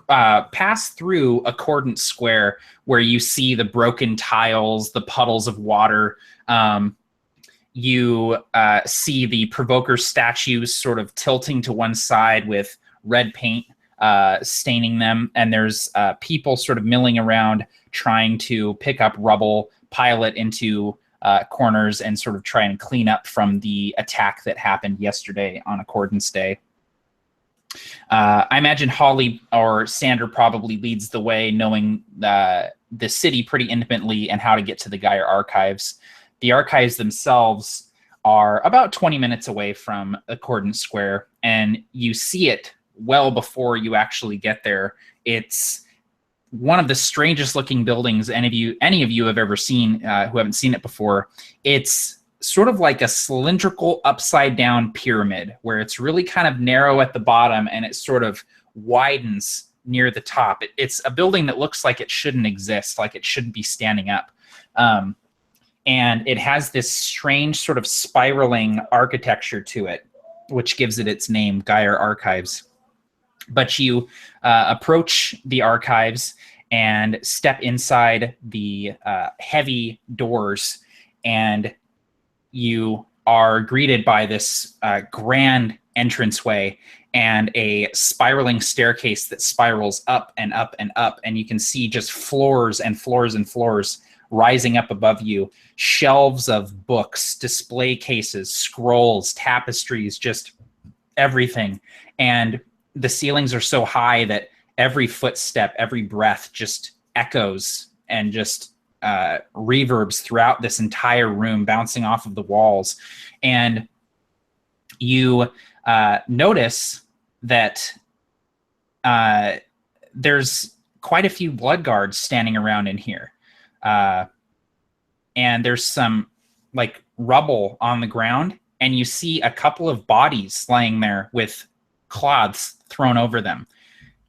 pass through Accordant Square, where you see the broken tiles, the puddles of water. You see the Provokers statues sort of tilting to one side with red paint staining them. And there's people sort of milling around trying to pick up rubble, pile it into corners, and sort of try and clean up from the attack that happened yesterday on Accordance Day. I imagine Holly or Sander probably leads the way, knowing the city pretty intimately and how to get to the Gyre Archives. The archives themselves are about 20 minutes away from Accordant Square, and you see it well before you actually get there. It's one of the strangest looking buildings any of you have ever seen who haven't seen it before. It's sort of like a cylindrical upside down pyramid where it's really kind of narrow at the bottom and it sort of widens near the top. It's a building that looks like it shouldn't exist, like it shouldn't be standing up. And it has this strange sort of spiraling architecture to it, which gives it its name, Gyre Archives. But you approach the archives and step inside the heavy doors, and you are greeted by this grand entranceway and a spiraling staircase that spirals up and up and up, and you can see just floors and floors and floors rising up above you, shelves of books, display cases, scrolls, tapestries, just everything. And the ceilings are so high that every footstep, every breath just echoes and just reverbs throughout this entire room, bouncing off of the walls. And you notice that there's quite a few blood guards standing around in here. And there's some like rubble on the ground, and you see a couple of bodies laying there with cloths thrown over them.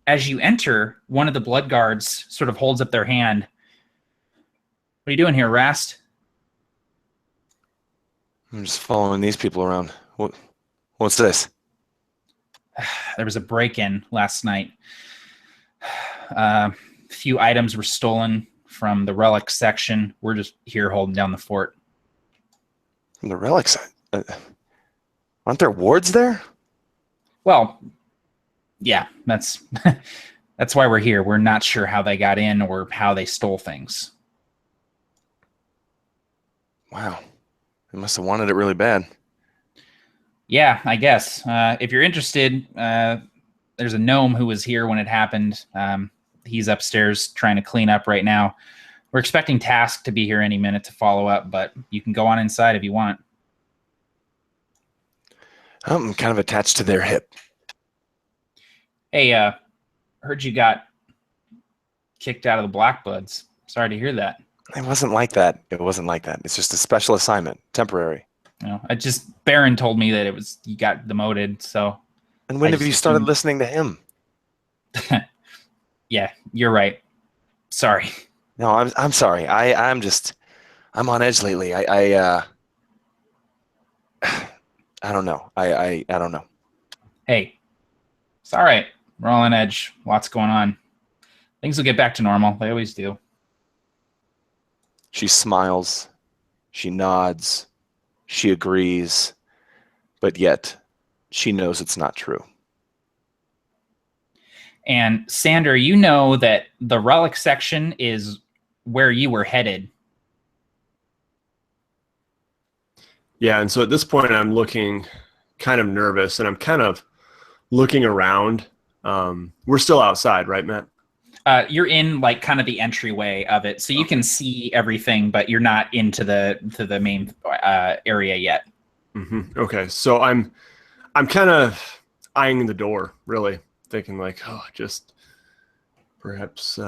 As you enter, one of the blood guards sort of holds up their hand. What are you doing here, Rast? I'm just following these people around. What's this? There was a break-in last night. A few items were stolen from the relic section. We're just here holding down the fort. From the relics? Aren't there wards there? Well, yeah, that's that's why we're here. We're not sure how they got in or how they stole things. Wow. They must have wanted it really bad. Yeah, I guess. If you're interested, there's a gnome who was here when it happened. He's upstairs trying to clean up right now. We're expecting Task to be here any minute to follow up, but you can go on inside if you want. I'm kind of attached to their hip. Hey, heard you got kicked out of the Blackbloods. Sorry to hear that. It wasn't like that. It wasn't like that. It's just a special assignment, temporary. You know, Baron told me that you got demoted, so. And when have you started listening to him? Yeah, you're right. Sorry. No, I'm sorry. I'm on edge lately. I don't know. I don't know. Hey, it's all right. We're all on edge. Lots going on. Things will get back to normal. They always do. She smiles. She nods. She agrees. But yet, she knows it's not true. And Sander, you know that the relic section is where you were headed. Yeah, and so at this point, I'm looking kind of nervous, and I'm kind of looking around. We're still outside, right, Matt? You're in like kind of the entryway of it, so you can see everything, but you're not into the main area yet. Mm-hmm. Okay, so I'm kind of eyeing the door, really thinking like, oh, just perhaps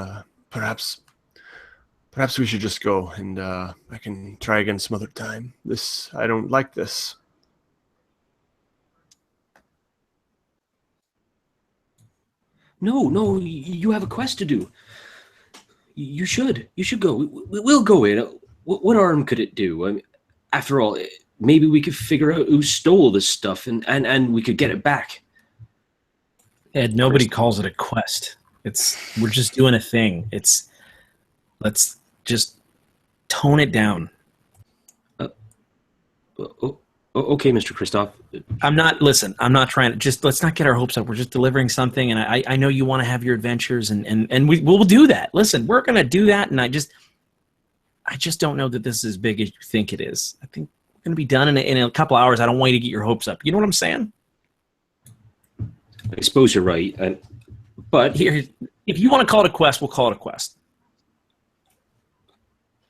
we should just go, and I can try again some other time. I don't like this. No, you have a quest to do. You should go. We'll go in. What harm could it do? I mean, after all, maybe we could figure out who stole this stuff, and we could get it back. Ed, nobody calls it a quest. We're just doing a thing. Let's just tone it down. Okay, Mr. Kristoff. I'm not trying to let's not get our hopes up. We're just delivering something, and I know you want to have your adventures, and we'll do that. Listen, we're going to do that, and I just don't know that this is as big as you think it is. I think we're going to be done in a couple hours. I don't want you to get your hopes up. You know what I'm saying? I suppose you're right. But here, if you want to call it a quest, we'll call it a quest.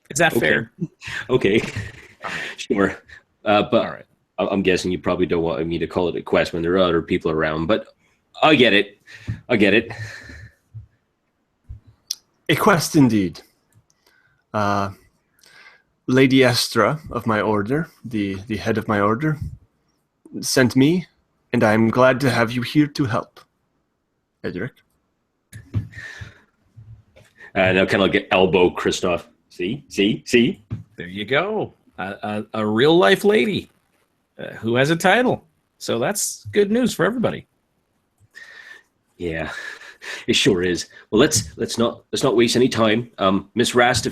Is that fair? Okay. Sure. But all right. I'm guessing you probably don't want me to call it a quest when there are other people around, but I get it. A quest indeed. Lady Estra of my order, the head of my order, sent me, and I am glad to have you here to help. Edric. And I'll kind of like elbow Kristoff. See? There you go. A real life lady who has a title. So that's good news for everybody. Yeah, it sure is. Well, let's not waste any time. Miss Rast,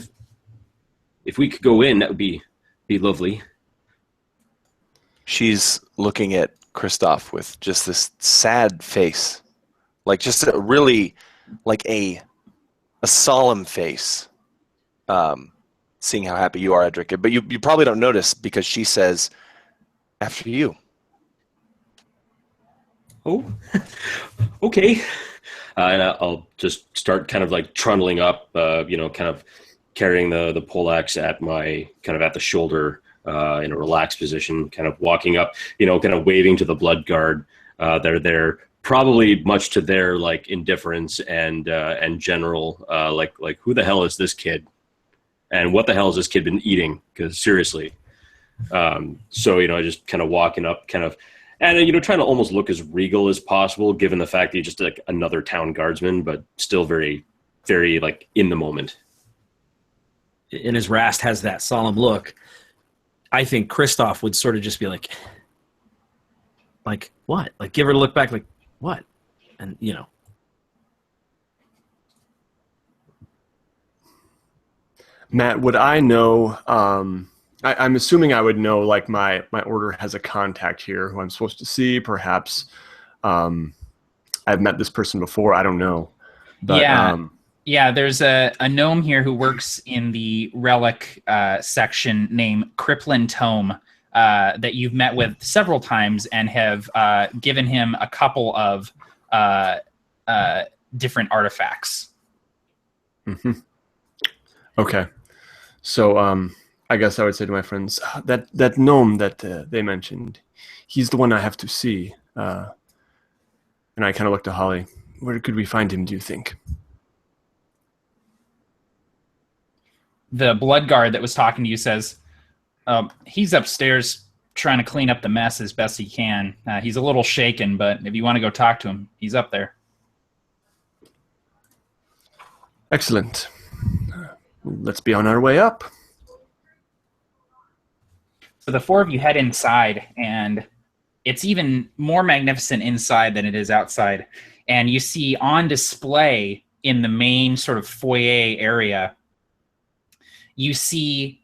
if we could go in, that would be lovely. She's looking at Kristoff with just this sad face, like just a really like a solemn face. Seeing how happy you are, Edric, but you probably don't notice because she says, "After you." Oh, okay. And I'll just start kind of like trundling up, kind of carrying the poleaxe at my kind of at the shoulder in a relaxed position, kind of walking up, kind of waving to the blood guard. They're there, probably much to their like indifference and general like who the hell is this kid, and what the hell has this kid been eating? Because seriously, so just kind of walking up, kind of. And, trying to almost look as regal as possible, given the fact that you're just like another town guardsman, but still very, very like in the moment. And as Rast has that solemn look, I think Kristoff would sort of just be like what? Like give her a look back, like what? And, Matt, would I know... I'm assuming I would know, like, my order has a contact here who I'm supposed to see. Perhaps I've met this person before. I don't know. But, yeah, there's a gnome here who works in the relic section named Cripplin Tome that you've met with several times and have given him a couple of different artifacts. Mm-hmm. Okay. So... I guess I would say to my friends, that gnome that they mentioned, he's the one I have to see. And I kind of looked at Holly. Where could we find him, do you think? The blood guard that was talking to you says, he's upstairs trying to clean up the mess as best he can. He's a little shaken, but if you want to go talk to him, he's up there. Excellent. Let's be on our way up. So the four of you head inside, and it's even more magnificent inside than it is outside. And you see on display in the main sort of foyer area, you see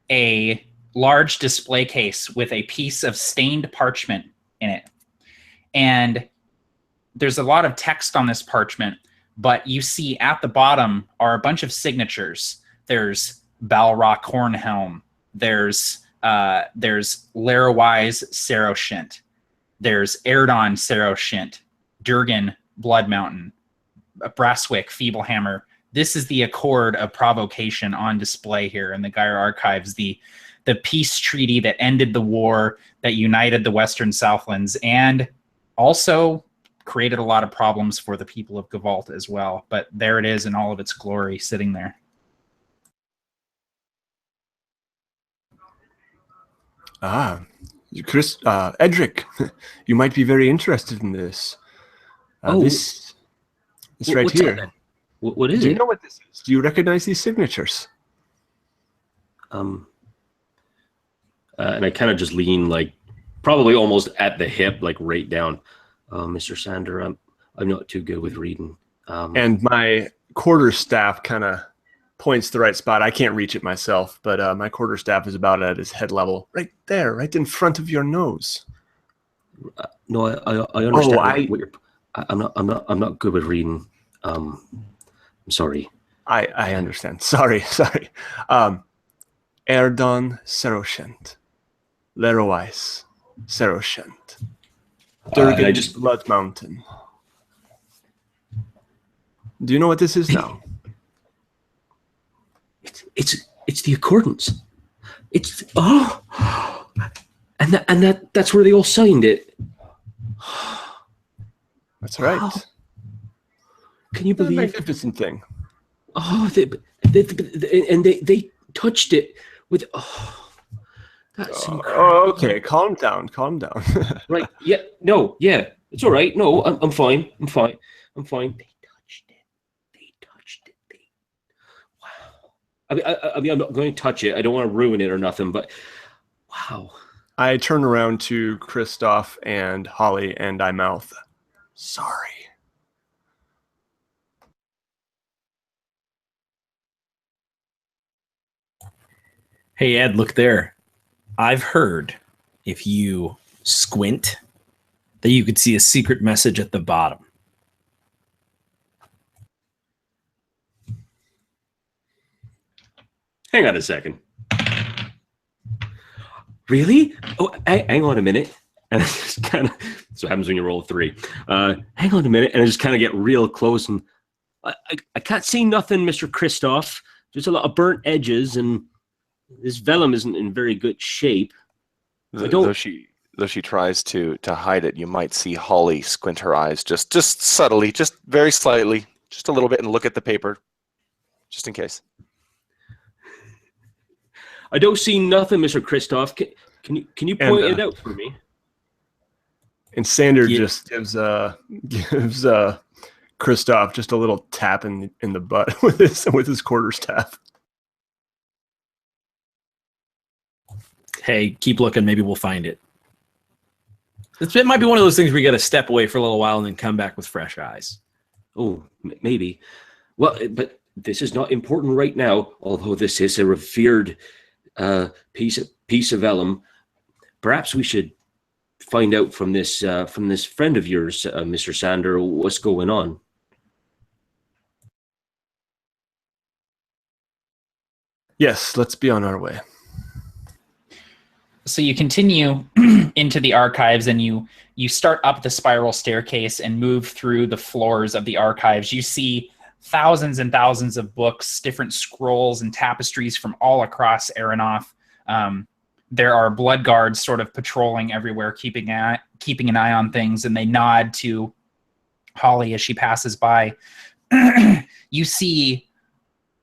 a large display case with a piece of stained parchment in it. And there's a lot of text on this parchment, but you see at the bottom are a bunch of signatures. There's Balrock Hornhelm. There's Larawise Saroshint. There's Erdon Saroshint. Durgan Blood Mountain. Brasswick Feeblehammer. This is the Accord of Provocation on display here in the Gyre Archives, the peace treaty that ended the war, that united the Western Southlands, and also created a lot of problems for the people of Gavalt as well. But there it is in all of its glory, sitting there. Edric, you might be very interested in this. This right here. What is it? Do you know what this is? Do you recognize these signatures? And I kind of just lean, like, probably almost at the hip, like right down. Mr. Sander, I'm not too good with reading. And my quarterstaff kind of points the right spot. I can't reach it myself, but my quarterstaff is about at his head level, right there, right in front of your nose. No, I understand. What you're, I'm not good with reading. I'm sorry. I understand. Sorry. Erdon Saroshint. Larawise Saroshint. Durgan Blood Mountain. Do you know what this is now? It's the Accordance. It's that's where they all signed it. That's right. Wow. Can you believe? A magnificent thing. Oh, they touched it with. Oh, that's incredible. Oh, okay. Calm down. Right? Yeah. No. Yeah. It's all right. No, I'm fine. I'm fine. They touched it. Wow. I mean, I'm not going to touch it. I don't want to ruin it or nothing. But wow. I turn around to Kristoff and Holly, and I mouth, "Sorry." Hey, Ed, look there. I've heard if you squint that you could see a secret message at the bottom. Hang on a second. Really? Oh, hang on a minute. And I just kind of, so what happens when you roll a 3. Hang on a minute. And I just kind of get real close. And I can't see nothing, Mr. Kristoff. Just a lot of burnt edges. And this vellum isn't in very good shape. Though she tries to hide it, you might see Holly squint her eyes just subtly, just very slightly, just a little bit, and look at the paper, just in case. I don't see nothing, Mr. Kristoff. Can you point it out for me? And Sander just gives Kristoff just a little tap in the butt with his quarterstaff. Hey, keep looking. Maybe we'll find it. It might be one of those things where you got to step away for a little while and then come back with fresh eyes. Oh, maybe. Well, but this is not important right now. Although this is a revered piece of vellum, perhaps we should find out from this friend of yours, Mr. Sander, what's going on. Yes, let's be on our way. So you continue into the archives, and you start up the spiral staircase and move through the floors of the archives. You see thousands and thousands of books, different scrolls and tapestries from all across Erenoth. There are blood guards sort of patrolling everywhere, keeping an eye on things, and they nod to Holly as she passes by. You see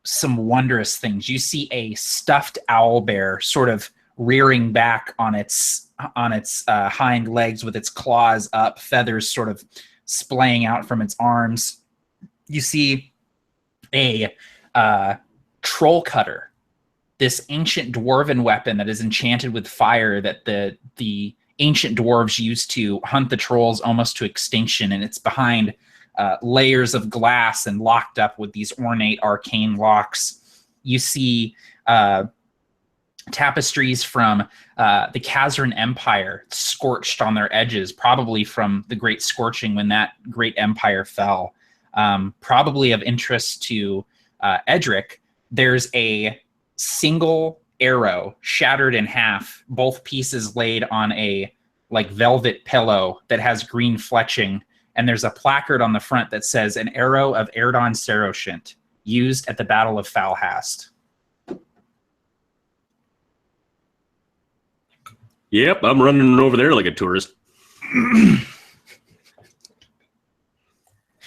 some wondrous things. You see a stuffed owl bear sort of rearing back on its hind legs with its claws up, feathers sort of splaying out from its arms. You see a troll cutter, this ancient dwarven weapon that is enchanted with fire that the ancient dwarves used to hunt the trolls almost to extinction, and it's behind layers of glass and locked up with these ornate arcane locks. You see tapestries from the Kasrin Empire scorched on their edges, probably from the Great Scorching when that great empire fell. Probably of interest to Edric, there's a single arrow shattered in half, both pieces laid on a like velvet pillow that has green fletching, and there's a placard on the front that says an arrow of Erdon Saroshint, used at the Battle of Falhast. Yep, I'm running over there like a tourist.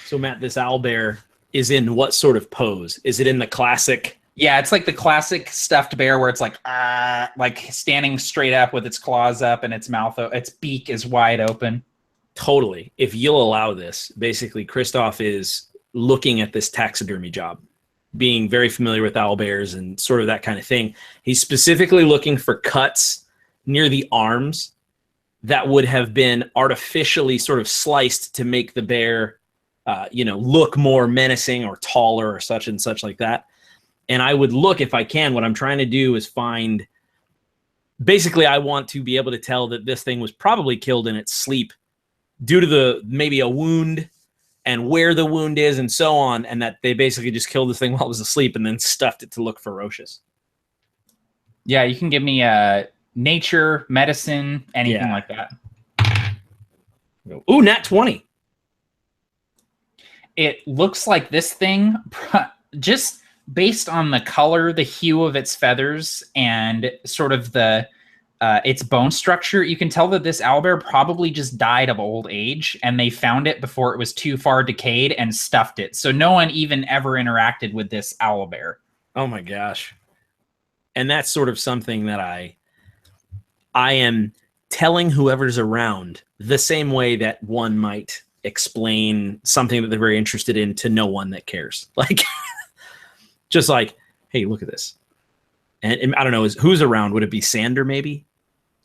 So Matt, this owlbear is in what sort of pose? Is it in the classic? Yeah, it's like the classic stuffed bear where it's like standing straight up with its claws up and its mouth, its beak is wide open. Totally. If you'll allow this, basically Christoph is looking at this taxidermy job, being very familiar with owlbears and sort of that kind of thing. He's specifically looking for cuts near the arms that would have been artificially sort of sliced to make the bear, look more menacing or taller or such and such like that. And I would look, if I can, what I'm trying to do is find, basically I want to be able to tell that this thing was probably killed in its sleep due to maybe a wound and where the wound is and so on, and that they basically just killed this thing while it was asleep and then stuffed it to look ferocious. Yeah, you can give me nature, medicine, anything like that. Ooh, nat 20. It looks like this thing, just based on the color, the hue of its feathers, and sort of its bone structure, you can tell that this owlbear probably just died of old age, and they found it before it was too far decayed and stuffed it. So no one even ever interacted with this owlbear. Oh my gosh. And that's sort of something that I am telling whoever's around the same way that one might explain something that they're very interested in to no one that cares. Like, just like, hey, look at this. And I don't know, who's around? Would it be Sander maybe?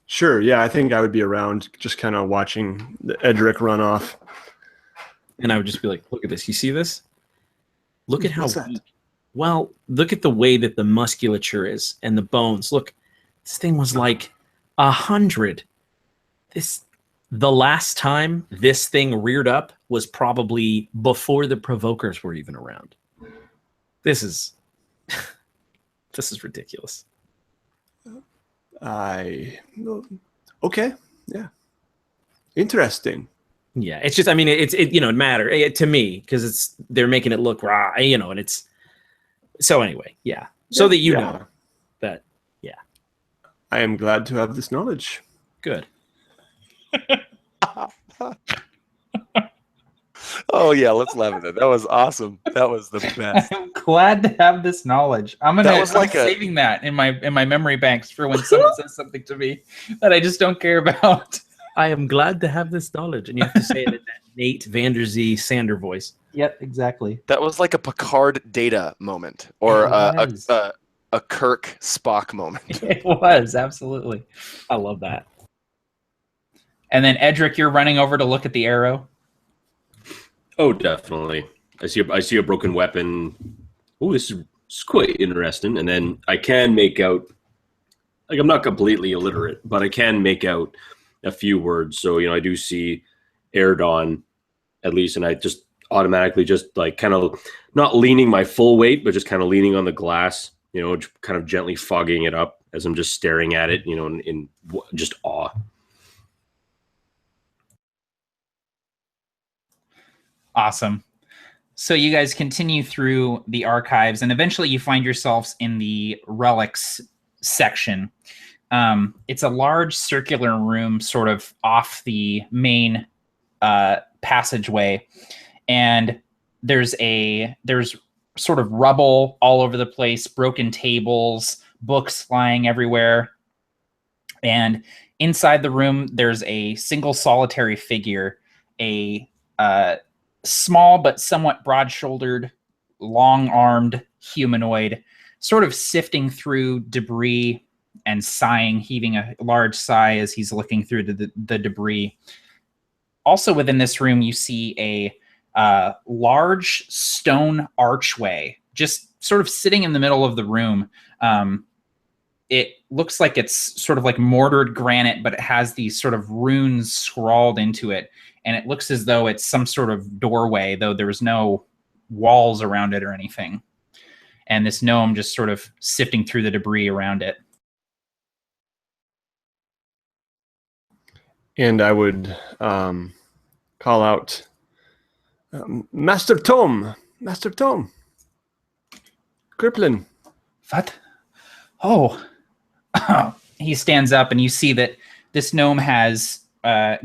Sure, yeah, I think I would be around just kind of watching Edric run off. And I would just be like, look at this. You see this? Look at how What's that? weak. Well, look at the way that the musculature is and the bones. Look, this thing was like 100. The last time this thing reared up was probably before the Provokers were even around. This is ridiculous. Okay, yeah, interesting. Yeah, it's just, I mean, it matter to me because they're making it look raw, and it's so anyway, yeah. So that you know that, yeah. I am glad to have this knowledge. Good. Oh yeah, let's laugh at that. That was awesome. That was the best. I'm glad to have this knowledge. I'm saving that in my memory banks for when someone says something to me that I just don't care about. I am glad to have this knowledge, and you have to say it in that Nate Vanderzee Sander voice. Yep, exactly. That was like a Picard Data moment, or a Kirk Spock moment. It was, absolutely. I love that. And then Edric, you're running over to look at the arrow. Oh, definitely. I see a broken weapon. Oh, this is quite interesting. And then I can make out, like, I'm not completely illiterate, but I can make out a few words. So, I do see Erdon, at least, and I just automatically just like kind of not leaning my full weight, but just kind of leaning on the glass, kind of gently fogging it up as I'm just staring at it, in just awe. Awesome. So you guys continue through the archives, and eventually you find yourselves in the relics section. It's a large circular room sort of off the main passageway, and there's sort of rubble all over the place, broken tables, books flying everywhere. And inside the room, there's a single solitary figure, a small but somewhat broad-shouldered long-armed humanoid, sort of sifting through debris and sighing, heaving a large sigh as he's looking through the debris. Also within this room, you see a large stone archway just sort of sitting in the middle of the room. It looks like it's sort of like mortared granite, but it has these sort of runes scrawled into it. And it looks as though it's some sort of doorway, though there's no walls around it or anything. And this gnome just sort of sifting through the debris around it. And I would call out, Master Tom, Kriplin. What? Oh. He stands up, and you see that this gnome has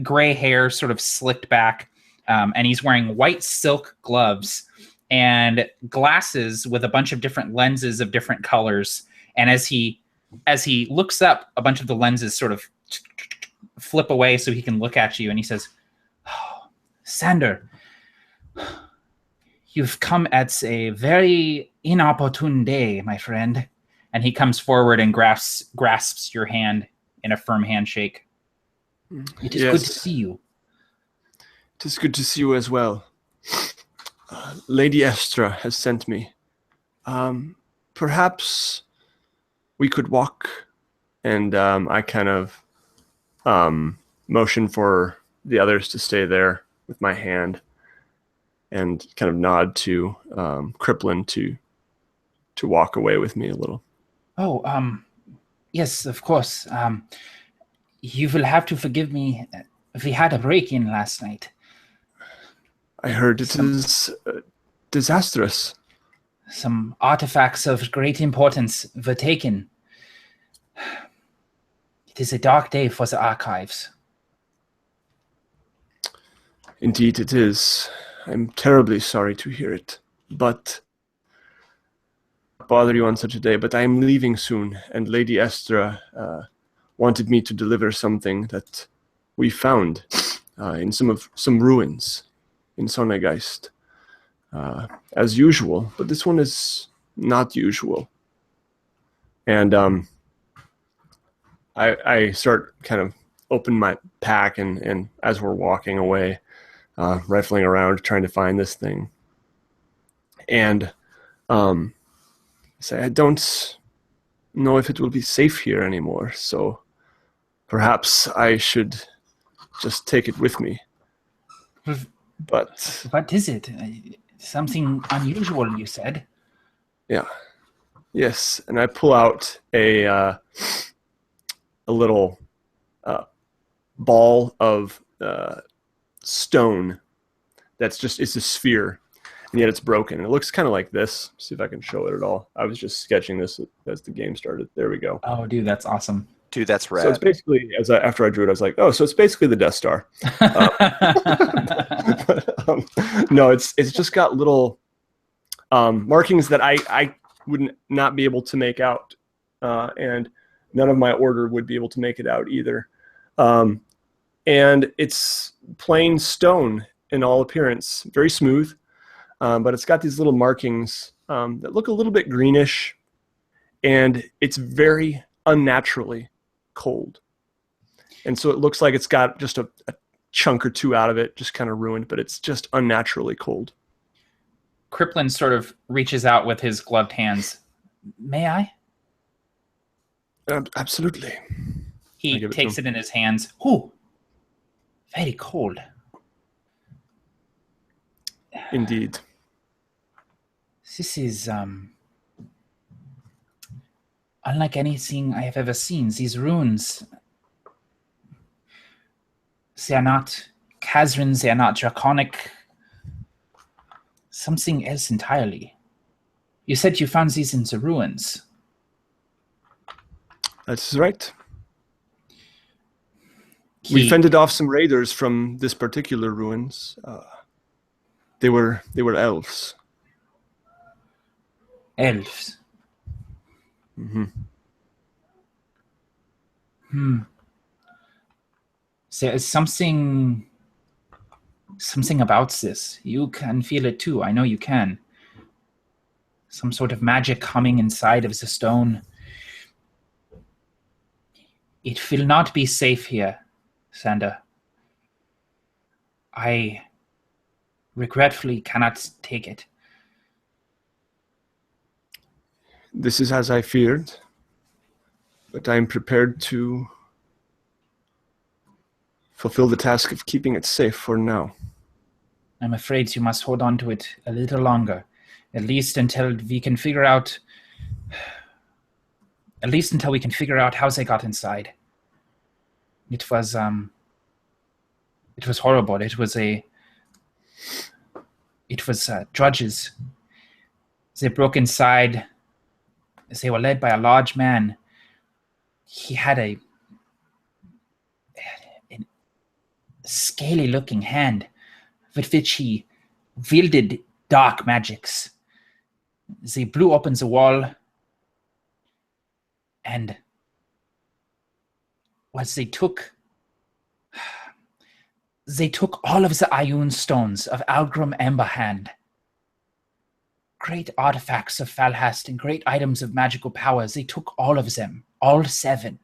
gray hair sort of slicked back, and he's wearing white silk gloves and glasses with a bunch of different lenses of different colors. And as he looks up, a bunch of the lenses sort of flip away so he can look at you, and he says, "Oh, Sander, you've come at a very inopportune day, my friend." And he comes forward and grasps your hand in a firm handshake. It is good to see you. It is good to see you as well. Lady Estra has sent me. Perhaps we could walk. And I kind of motion for the others to stay there with my hand, and kind of nod to Kriplin to walk away with me a little. Oh, yes, of course. You will have to forgive me. We had a break-in last night. I heard it is disastrous. Some artifacts of great importance were taken. It is a dark day for the archives. Indeed it is. I'm terribly sorry to hear it, but bother you on such a day, but I am leaving soon, and Lady Estra wanted me to deliver something that we found in some ruins in Sonnegeist. As usual, but this one is not usual. And I start kind of open my pack, and as we're walking away, rifling around trying to find this thing. And say, I don't know if it will be safe here anymore, so perhaps I should just take it with me. But what is it? Something unusual, you said? Yeah. Yes, and I pull out a little ball of stone it's a sphere, and yet it's broken. And it looks kind of like this. See if I can show it at all. I was just sketching this as the game started. There we go. Oh, dude, that's awesome. Dude, that's rad. So it's basically, after I drew it, I was like, oh, so it's basically the Death Star. No, it's just got little markings that I would not be able to make out, and none of my order would be able to make it out either. And it's plain stone in all appearance, very smooth, but it's got these little markings that look a little bit greenish, and it's very unnaturally cold. And so it looks like it's got just a chunk or two out of it, just kind of ruined, but it's just unnaturally cold. Kriplin sort of reaches out with his gloved hands. May I? Absolutely. He takes it in his hands. Ooh, very cold. Indeed. This is unlike anything I have ever seen. These runes, they are not Kasrin, they are not draconic. Something else entirely. You said you found these in the ruins. That's right. We fended off some raiders from this particular ruins. They were elves. Elves. Mm-hmm. There is something about this. You can feel it too. I know you can. some sort of magic humming inside of the stone. It will not be safe here, Sander. I regretfully cannot take it. This is as I feared, but I am prepared to fulfill the task of keeping it safe for now. I'm afraid you must hold on to it a little longer, at least until we can figure out how they got inside. It was horrible. It was drudges. They broke inside. They were led by a large man. He had a scaly-looking hand with which he wielded dark magics. They blew open the wall, and they took all of the Ioun stones of Algrim Emberhand, great artifacts of Falhast and great items of magical power. They took all of them, all 7.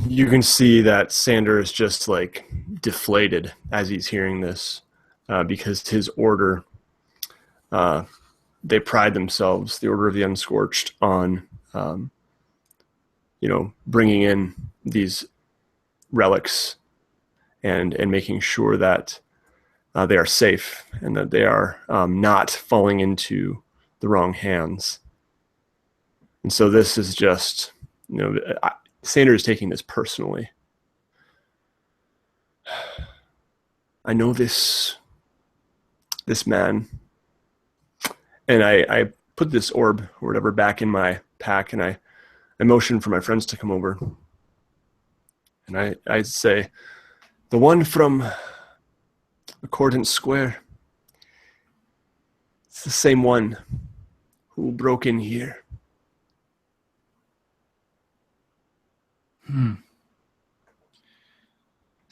You can see that Sander is just like deflated as he's hearing this, because his order, they pride themselves, the Order of the Unscorched, on bringing in these relics and making sure that they are safe and that they are not falling into the wrong hands. And so this is just, Sander is taking this personally. I know this man, and I put this orb or whatever back in my pack, and I motion for my friends to come over. And I say, the one from Accordance Square, it's the same one who broke in here.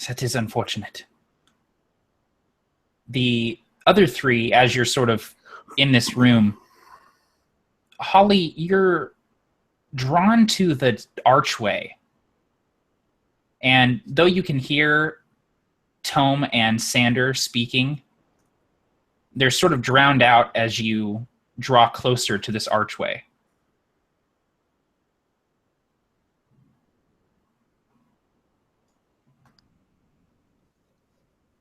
That is unfortunate. The other 3, as you're sort of in this room, Holly, you're drawn to the archway. And though you can hear Tome and Sander speaking, they're sort of drowned out as you draw closer to this archway.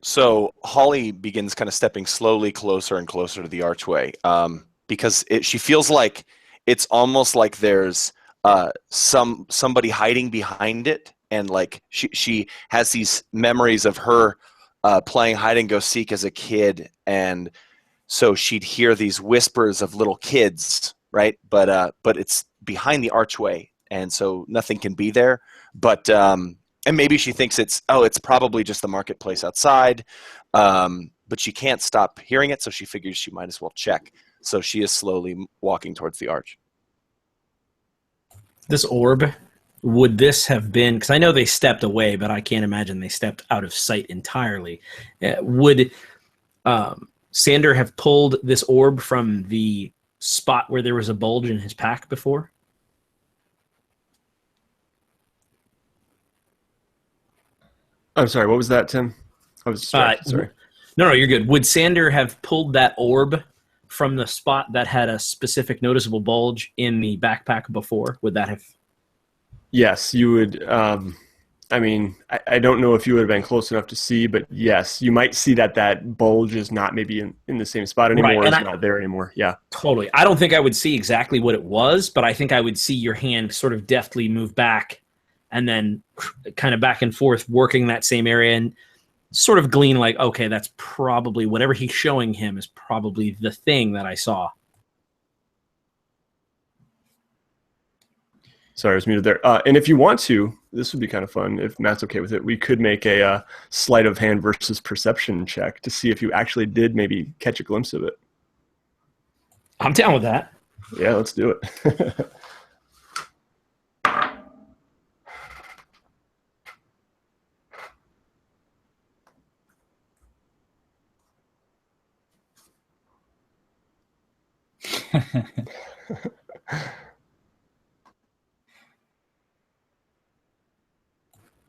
So Holly begins kind of stepping slowly closer and closer to the archway, because she feels like it's almost like there's somebody hiding behind it, and like she has these memories of her playing hide and go seek as a kid, and so she'd hear these whispers of little kids, right? But it's behind the archway, and so nothing can be there. But and maybe she thinks it's probably just the marketplace outside, but she can't stop hearing it, so she figures she might as well check. So she is slowly walking towards the arch. This orb, would this have been, because I know they stepped away, but I can't imagine they stepped out of sight entirely. Would Sander have pulled this orb from the spot where there was a bulge in his pack before? I'm sorry, what was that, Tim? I was distracted, sorry. No, you're good. Would Sander have pulled that orb from the spot that had a specific noticeable bulge in the backpack before? Would that have... Yes, you would. I don't know if you would have been close enough to see, but yes, you might see that bulge is not maybe in the same spot anymore, right, or it's not there anymore. Yeah. Totally. I don't think I would see exactly what it was, but I think I would see your hand sort of deftly move back and then kind of back and forth working that same area and sort of glean like, okay, that's probably whatever he's showing him is probably the thing that I saw. Sorry, I was muted there. And if you want to, this would be kind of fun, if Matt's okay with it, we could make a sleight of hand versus perception check to see if you actually did maybe catch a glimpse of it. I'm down with that. Yeah, let's do it.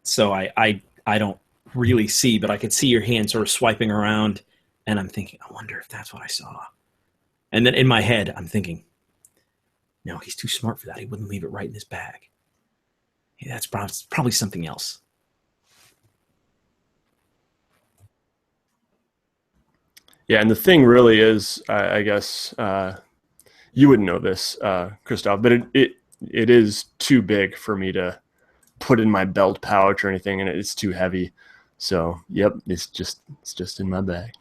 So I don't really see, but I could see your hand sort of swiping around, and I'm thinking, I wonder if that's what I saw. And then in my head, I'm thinking, no, he's too smart for that. He wouldn't leave it right in his bag. Yeah, that's probably something else. Yeah, and the thing really is, I guess you wouldn't know this, Christoph, but it is too big for me to put in my belt pouch or anything, and it's too heavy. So, yep, it's just in my bag.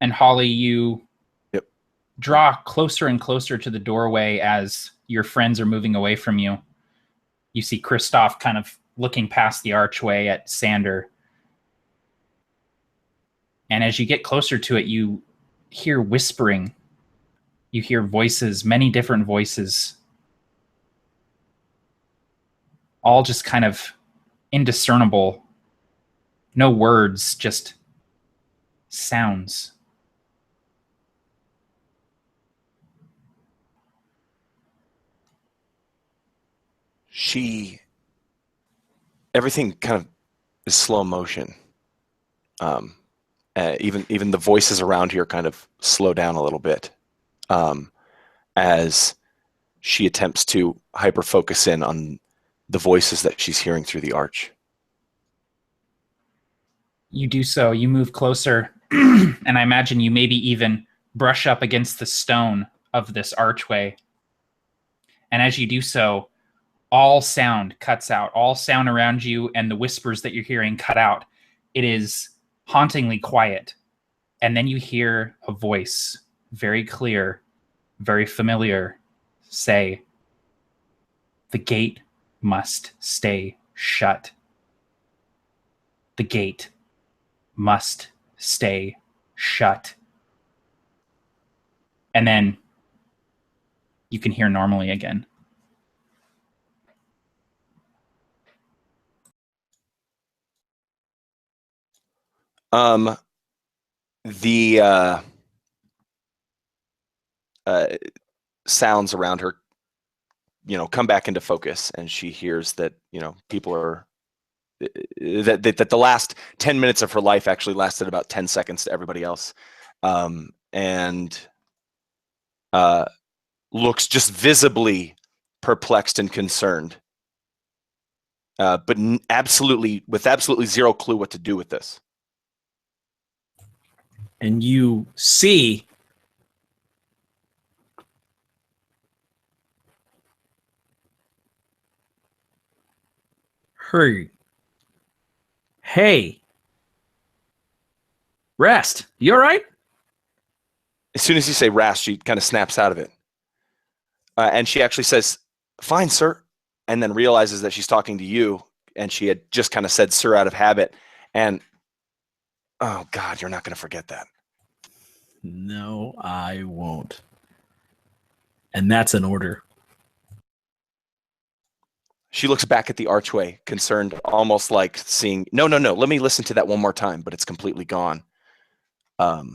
And Holly, you Yep. draw closer and closer to the doorway as your friends are moving away from you. You see Christoph kind of looking past the archway at Sander. And as you get closer to it, you hear whispering. You hear voices, many different voices, all just kind of indiscernible. No words, just sounds. Everything kind of is slow motion. Even the voices around here kind of slow down a little bit as she attempts to hyper focus in on the voices that she's hearing through the arch. You do so. You move closer, and I imagine you maybe even brush up against the stone of this archway. And as you do so, all sound cuts out. All sound around you and the whispers that you're hearing cut out. It is hauntingly quiet. And then you hear a voice, very clear, very familiar, say, "The gate must stay shut. The gate must stay shut." And then you can hear normally again. The sounds around her, come back into focus, and she hears that, people are that the last 10 minutes of her life actually lasted about 10 seconds to everybody else, and looks just visibly perplexed and concerned, but with absolutely zero clue what to do with this. And you see her. Hey, Rest, you all right? As soon as you say Rast, she kind of snaps out of it. And she actually says, "Fine, sir," and then realizes that she's talking to you, and she had just kind of said "sir" out of habit. And, oh, God, you're not going to forget that. No, I won't. And that's an order. She looks back at the archway, concerned, almost like seeing, no, let me listen to that one more time, but it's completely gone. And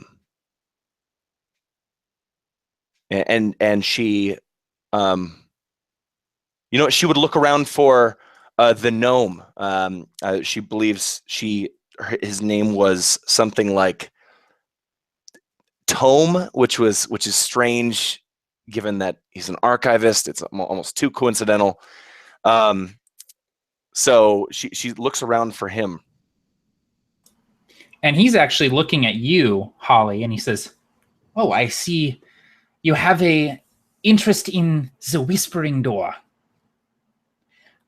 she, she would look around for the gnome. She believes his name was something like Tome, which is strange, given that he's an archivist. It's almost too coincidental. So she looks around for him. And he's actually looking at you, Holly, and he says, "Oh, I see you have a interest in the Whispering Door.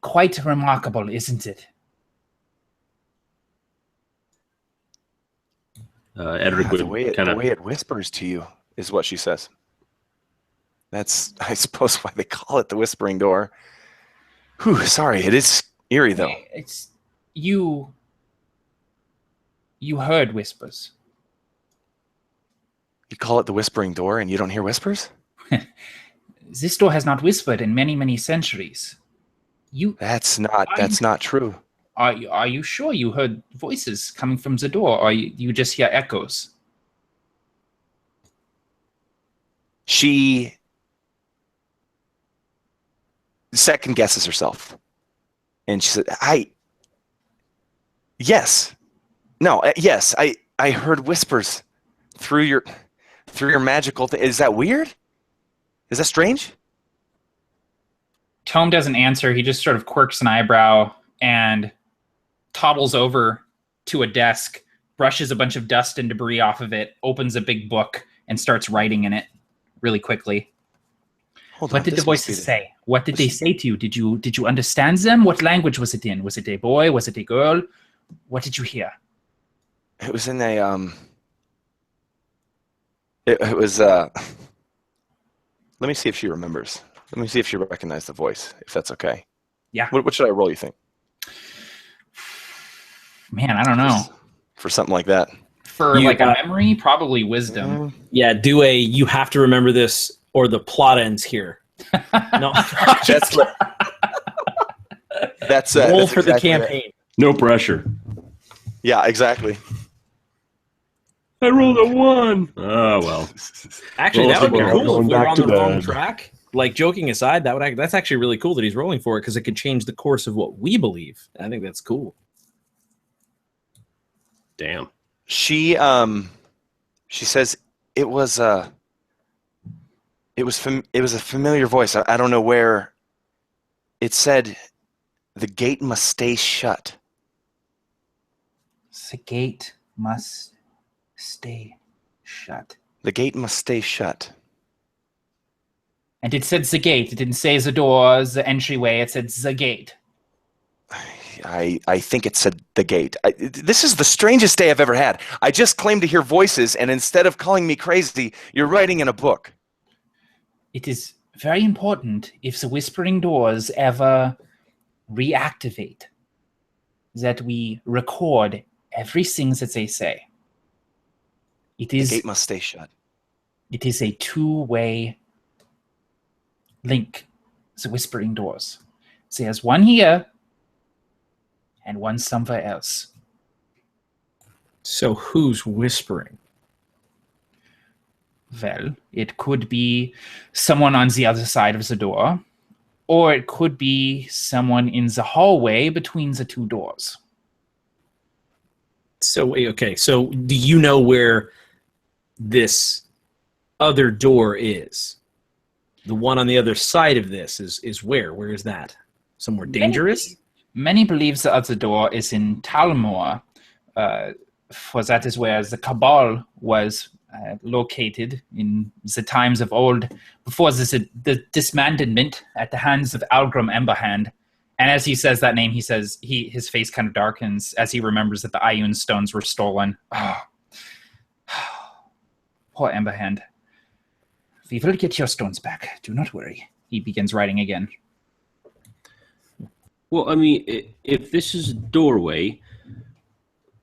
Quite remarkable, isn't it?" Edric the way it whispers to you is what she says. That's, I suppose, why they call it the Whispering Door. Whew, sorry, it is eerie, though. It's you heard whispers. You call it the Whispering Door and you don't hear whispers? This door has not whispered in many, many centuries. That's not true. Are you sure you heard voices coming from the door, or you just hear echoes? She second guesses herself. And she said, yes. No, yes, I heard whispers through your magical thing. Is that weird? Is that strange? Tome doesn't answer. He just sort of quirks an eyebrow and toddles over to a desk, brushes a bunch of dust and debris off of it, opens a big book, and starts writing in it really quickly. What did the voices say? What did they say to you? Did you understand them? What language was it in? Was it a boy? Was it a girl? What did you hear? It was in a it was let me see if she remembers. Let me see if she recognized the voice, if that's okay. Yeah. What should I roll, you think? Man, I don't know. For something like that. For like a memory, probably wisdom. Yeah, do a you have to remember this or the plot ends here. No. That's roll that's for exactly the campaign. It. No pressure. Yeah, exactly. I rolled a 1. Oh, well. Actually, that would be cool if we were on the wrong bed. track. Like, joking aside, that's actually really cool that he's rolling for it because it could change the course of what we believe. I think that's cool. Damn. She says it was a familiar voice. I don't know where. It said the gate must stay shut. The gate must stay shut. The gate must stay shut. And it said the gate. It didn't say the door, the entryway. It said the gate. I think it said the gate. This is the strangest day I've ever had. I just claimed to hear voices, and instead of calling me crazy, you're writing in a book. It is very important if the whispering doors ever reactivate that we record everything that they say. The gate must stay shut. It is a two-way link, the whispering doors. There's one here and one somewhere else. So who's whispering? Well, it could be someone on the other side of the door, or it could be someone in the hallway between the two doors. So, okay, so do you know where this other door is? The one on the other side of this is where? Where is that? Somewhere dangerous? Many believe the other door is in Talmor, for that is where the Cabal was located in the times of old, before the dismantlement at the hands of Algrim Emberhand. And as he says that name, his face kind of darkens as he remembers that the Ioun stones were stolen. Oh. Poor Emberhand. We will get your stones back. Do not worry. He begins writing again. Well, I mean, if this is a doorway,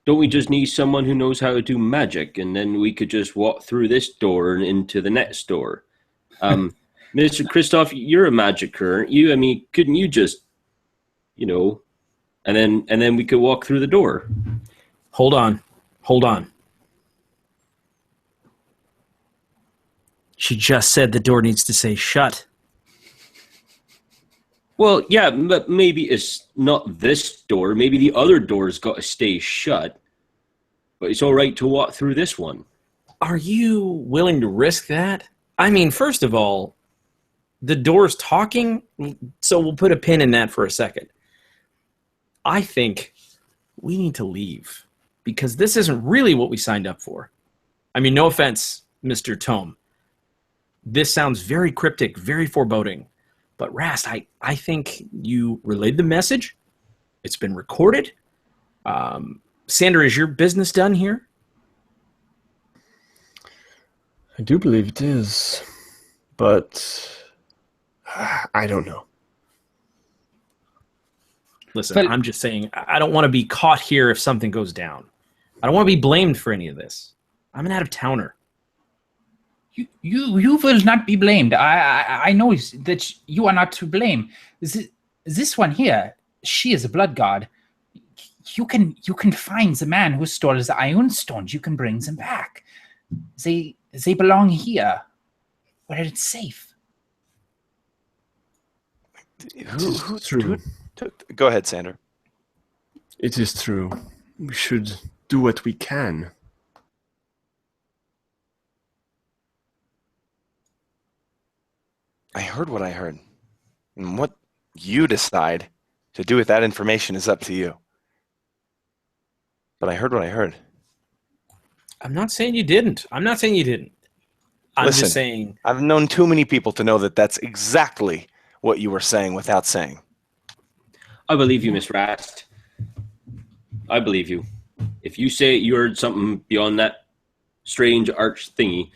don't we just need someone who knows how to do magic, and then we could just walk through this door and into the next door? Mr. Christoph, you're a magicer, aren't you? I mean, couldn't you just, and then we could walk through the door? Hold on. She just said the door needs to say shut. Well, yeah, but maybe it's not this door. Maybe the other door's got to stay shut. But it's all right to walk through this one. Are you willing to risk that? I mean, first of all, the door's talking, so we'll put a pin in that for a second. I think we need to leave, because this isn't really what we signed up for. I mean, no offense, Mr. Tome. This sounds very cryptic, very foreboding. But Rast, I think you relayed the message. It's been recorded. Sander, is your business done here? I do believe it is, but I don't know. Listen, But- I'm just saying, I don't want to be caught here if something goes down. I don't want to be blamed for any of this. I'm an out-of-towner. You will not be blamed. I know that you are not to blame. This one here, she is a blood god. You can find the man who stole the Ioun stones. You can bring them back. They belong here. where it's safe. Who True. took? Go ahead, Sander. It is true. We should do what we can. I heard what I heard. And what you decide to do with that information is up to you. But I heard what I heard. I'm not saying you didn't. I'm just saying. I've known too many people to know that that's exactly what you were saying without saying. I believe you, Miss Rast. I believe you. If you say you heard something beyond that strange arch thingy,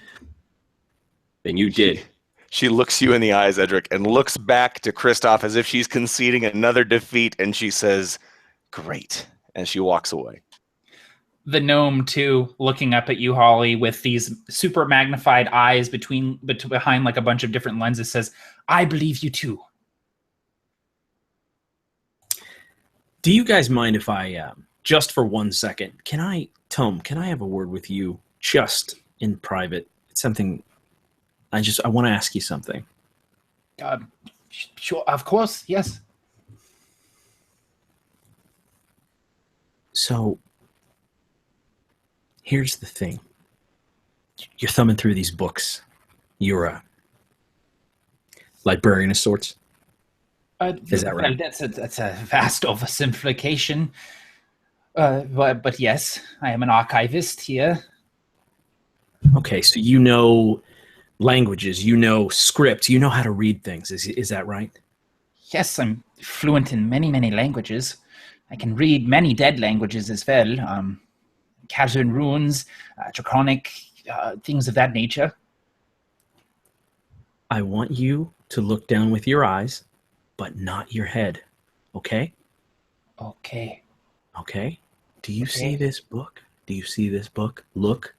then you did. She looks you in the eyes, Edric, and looks back to Kristoff as if she's conceding another defeat, and she says, "Great," and she walks away. The gnome, too, looking up at you, Holly, with these super magnified eyes behind like a bunch of different lenses, says, "I believe you, too." Do you guys mind if I, just for 1 second, Tom, can I have a word with you just in private? It's something, I want to ask you something. Sure, of course, yes. So, here's the thing. You're thumbing through these books. You're a librarian of sorts. Is that right? Well, that's a vast oversimplification. But yes, I am an archivist here. Okay, so you know languages, you know script, you know how to read things. Is that right? Yes, I'm fluent in many, many languages. I can read many dead languages as well. Kasrin runes, draconic, things of that nature. I want you to look down with your eyes, but not your head. Okay? Okay. Okay? Do you Okay. see this book? Do you see this book? Look.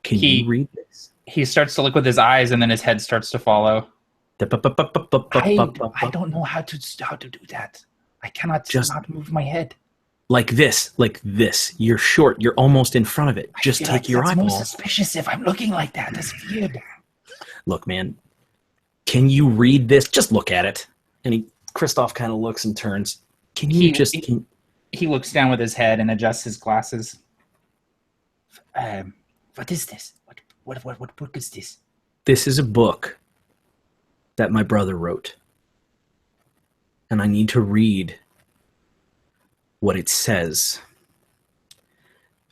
Can you read this? He starts to look with his eyes, and then his head starts to follow. I don't know how to do that. I cannot not move my head. Like this. You're short. You're almost in front of it. Just feel take like your that's eyeball. more suspicious if I'm looking like that. That's weird. Look, man. Can you read this? Just look at it. And Kristoff kind of looks and turns. Can you He looks down with his head and adjusts his glasses. What is this? What book is this? This is a book that my brother wrote. And I need to read what it says.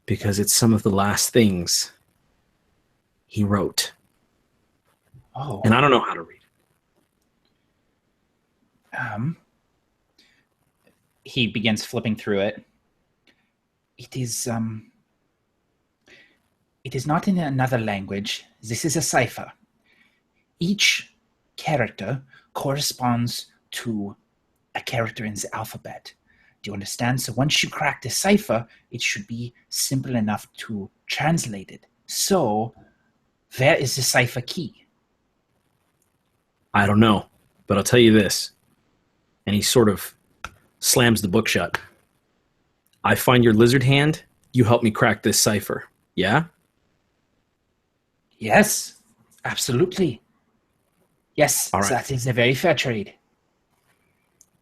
Because it's some of the last things he wrote. Oh. And I don't know how to read. He begins flipping through it. It is not in another language. This is a cipher. Each character corresponds to a character in the alphabet. Do you understand? So once you crack the cipher, it should be simple enough to translate it. So, where is the cipher key? I don't know, but I'll tell you this. And he sort of slams the book shut. I find your lizard hand. You help me crack this cipher. Yeah? Yes, absolutely. Yes, All right. That is a very fair trade.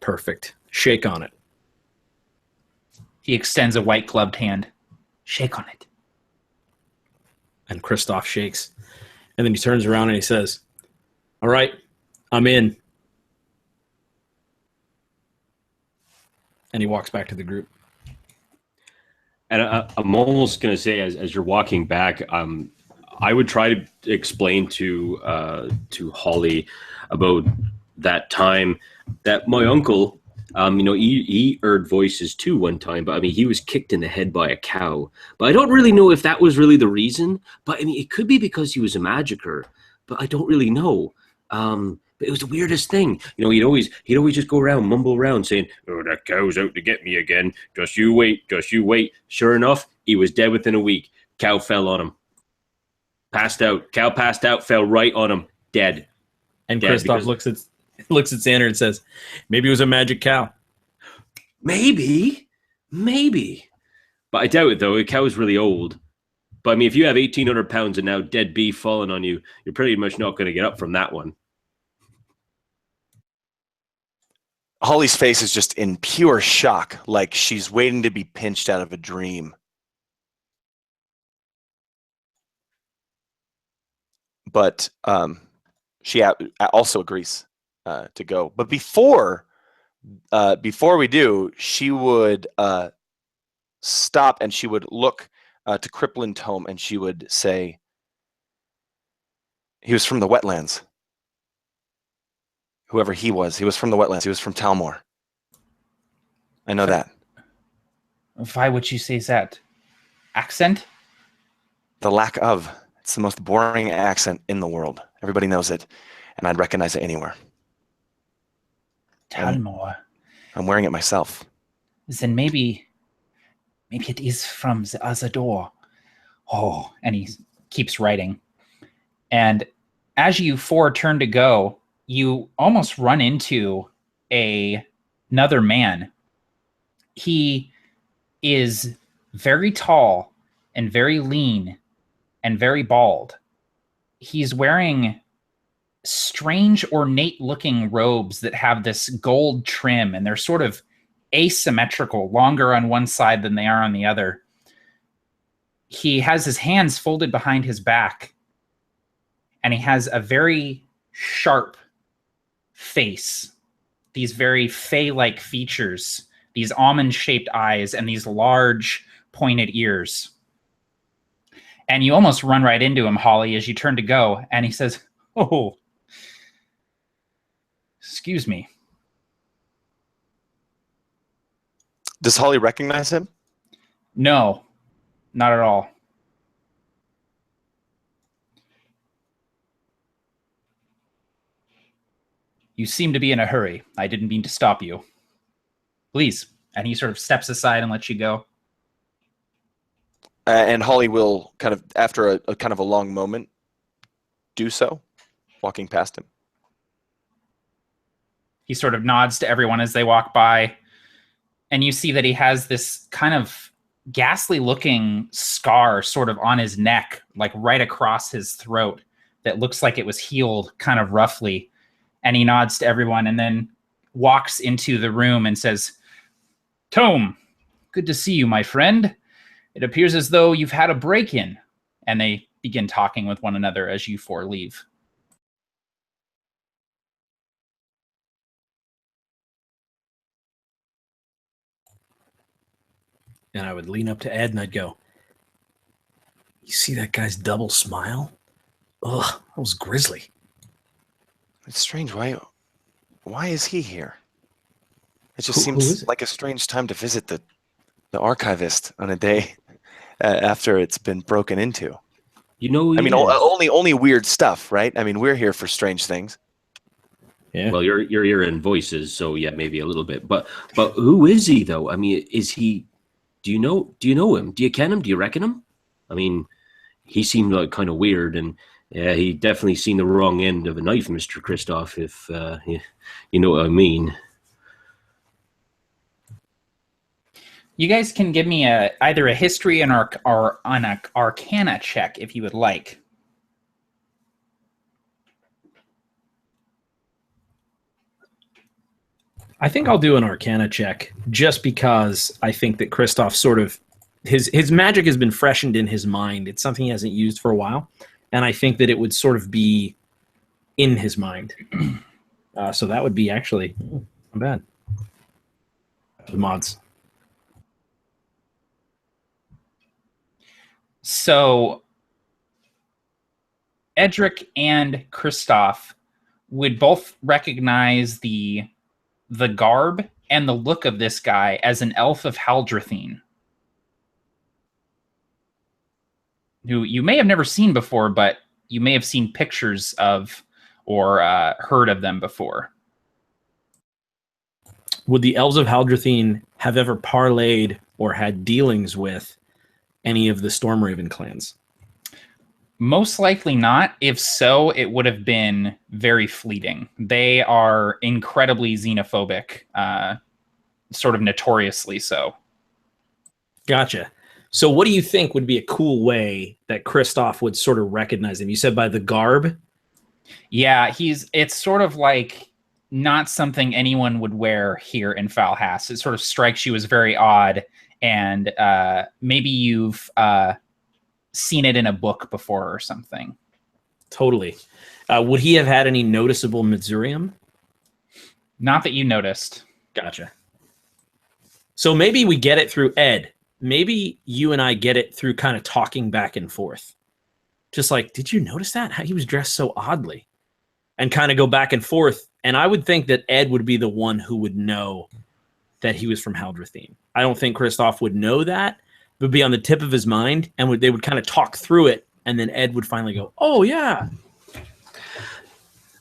Perfect. Shake on it. He extends a white gloved hand. Shake on it. And Kristoff shakes. And then he turns around and he says, "All right, I'm in." And he walks back to the group. And I'm almost going to say, as you're walking back, I would try to explain to Holly about that time that my uncle, he heard voices too one time, but I mean, he was kicked in the head by a cow. But I don't really know if that was really the reason. But I mean, it could be because he was a magicer, but I don't really know. But it was the weirdest thing. He'd always just go around, mumble around saying, "Oh, that cow's out to get me again. Just you wait, just you wait." Sure enough, he was dead within a week. Cow fell on him. Passed out. Cow passed out, fell right on him. Dead. And Kristoff looks at Xander and says, "Maybe it was a magic cow." Maybe. But I doubt it, though. The cow was really old. But I mean, if you have 1,800 pounds and now dead beef falling on you, you're pretty much not going to get up from that one. Holly's face is just in pure shock, like she's waiting to be pinched out of a dream. But she also agrees to go. But before we do, she would stop and she would look to Cripplin Tome and she would say, he was from the wetlands. Whoever he was from the wetlands. He was from Talmor. I know that. Why would you say that? Accent? The lack of. It's the most boring accent in the world. Everybody knows it, and I'd recognize it anywhere. Talmor. I'm wearing it myself. Then maybe it is from the other door. Oh, and he keeps writing. And as you four turn to go, you almost run into another man. He is very tall and very lean and very bald. He's wearing strange, ornate-looking robes that have this gold trim, and they're sort of asymmetrical, longer on one side than they are on the other. He has his hands folded behind his back, and he has a very sharp face, these very fey-like features, these almond-shaped eyes, and these large, pointed ears. And you almost run right into him, Holly, as you turn to go, and he says, "Oh, excuse me." Does Holly recognize him? No, not at all. You seem to be in a hurry. I didn't mean to stop you. Please. And he sort of steps aside and lets you go. And Holly will kind of, after a kind of a long moment, do so, walking past him. He sort of nods to everyone as they walk by. And you see that he has this kind of ghastly looking scar sort of on his neck, like right across his throat, that looks like it was healed kind of roughly. And he nods to everyone and then walks into the room and says, "Tome, good to see you, my friend. It appears as though you've had a break-in." And they begin talking with one another as you four leave. And I would lean up to Ed and I'd go, "You see that guy's double smile? Ugh, that was grisly." It's strange. Why is he here? It just Who seems is it? like a strange time to visit the archivist on a day after it's been broken into. You know, I mean, only weird stuff, right? I mean, we're here for strange things. Yeah. well, you're hearing voices, so yeah, maybe a little bit. But who is he though? I mean, is he? Do you know him? Do you ken him? Do you reckon him? I mean, he seemed like kind of weird, and yeah, he definitely seen the wrong end of a knife, Mr. Kristoff, if you know what I mean. You guys can give me either a history or an arcana check if you would like. I think I'll do an Arcana check just because I think that Kristoff sort of his magic has been freshened in his mind. It's something he hasn't used for a while, and I think that it would sort of be in his mind. So that would be actually not bad. The mods. So Edric and Kristoff would both recognize the garb and the look of this guy as an elf of Haldrathine, who you may have never seen before, but you may have seen pictures of or heard of them before. Would the elves of Haldrathine have ever parlayed or had dealings with any of the Stormraven clans? Most likely not. If so, it would have been very fleeting. They are incredibly xenophobic, sort of notoriously so. Gotcha. So what do you think would be a cool way that Kristoff would sort of recognize him? You said by the garb? Yeah, it's sort of like not something anyone would wear here in Falhas. It sort of strikes you as very odd, and maybe you've seen it in a book before or something. Totally. Would he have had any noticeable Mitsurium? Not that you noticed. Gotcha. So maybe we get it through Ed. Maybe you and I get it through kind of talking back and forth. Just like, did you notice that? How he was dressed so oddly? And kind of go back and forth. And I would think that Ed would be the one who would know that he was from Haldrathine. I don't think Kristoff would know that. It would be on the tip of his mind, and they would kind of talk through it, and then Ed would finally go, oh, yeah.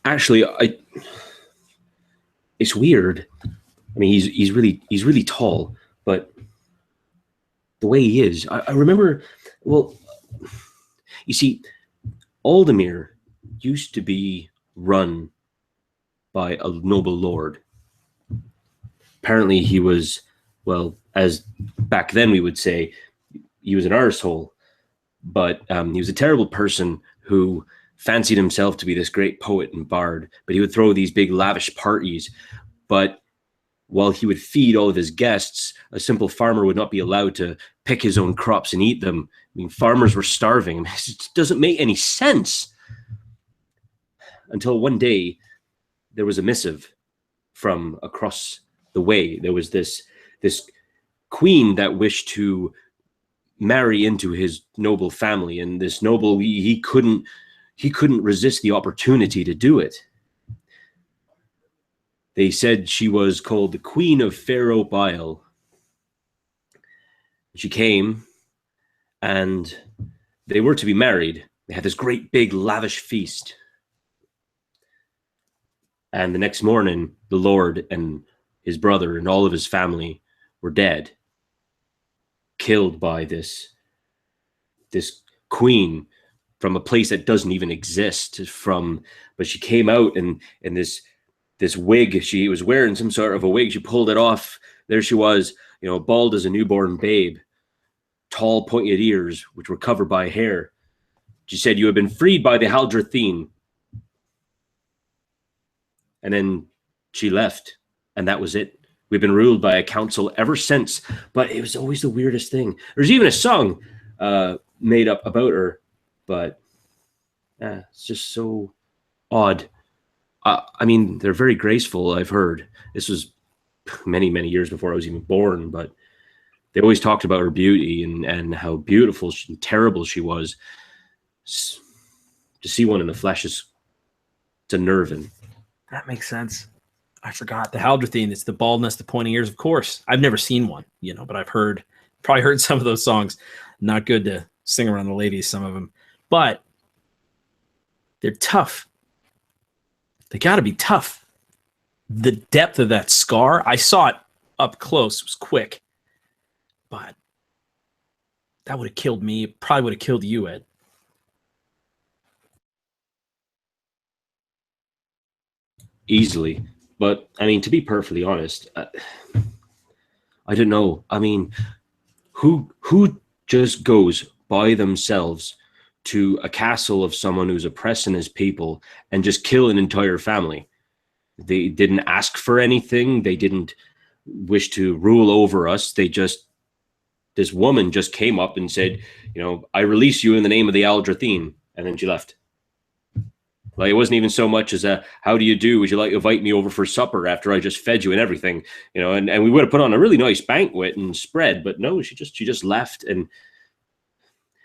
Actually, it's weird. I mean, he's really tall, but the way he is, I remember. Well, you see, Aldemir used to be run by a noble lord. Apparently, he was, well, as back then we would say, he was an arsehole, but he was a terrible person who fancied himself to be this great poet and bard, but he would throw these big lavish parties. But while he would feed all of his guests, a simple farmer would not be allowed to pick his own crops and eat them. I mean, farmers were starving. I mean, it doesn't make any sense. Until one day, there was a missive from across the way. There was this queen that wished to marry into his noble family, and this noble, he couldn't resist the opportunity to do it. They said she was called the Queen of Fair Ope Isle. She came, and they were to be married. They had this great big lavish feast. And the next morning, the Lord and his brother and all of his family were dead, killed by this queen from a place that doesn't even exist. But she came out in this wig. She was wearing some sort of a wig. She pulled it off. There she was, bald as a newborn babe, tall pointed ears, which were covered by hair. She said, "You have been freed by the Haldrathine." And then she left, and that was it. We've been ruled by a council ever since, but it was always the weirdest thing. There's even a song made up about her, but it's just so odd. I mean, they're very graceful, I've heard. This was many, many years before I was even born, but they always talked about her beauty and how beautiful and terrible she was. To see one in the flesh it's unnerving. That makes sense. I forgot. The Haldrathine, it's the baldness, the pointing ears, of course. I've never seen one, but I've probably heard some of those songs. Not good to sing around the ladies, some of them. But they're tough. They got to be tough. The depth of that scar, I saw it up close. It was quick. But that would have killed me. It probably would have killed you, Ed. Easily. But, I mean, to be perfectly honest, I don't know. I mean, who just goes by themselves to a castle of someone who's oppressing his people and just kill an entire family? They didn't ask for anything. They didn't wish to rule over us. This woman just came up and said, I release you in the name of the Haldrathine. And then she left. Like, it wasn't even so much as how do you do? Would you like to invite me over for supper after I just fed you and everything? And we would have put on a really nice banquet and spread, but no, she just left. And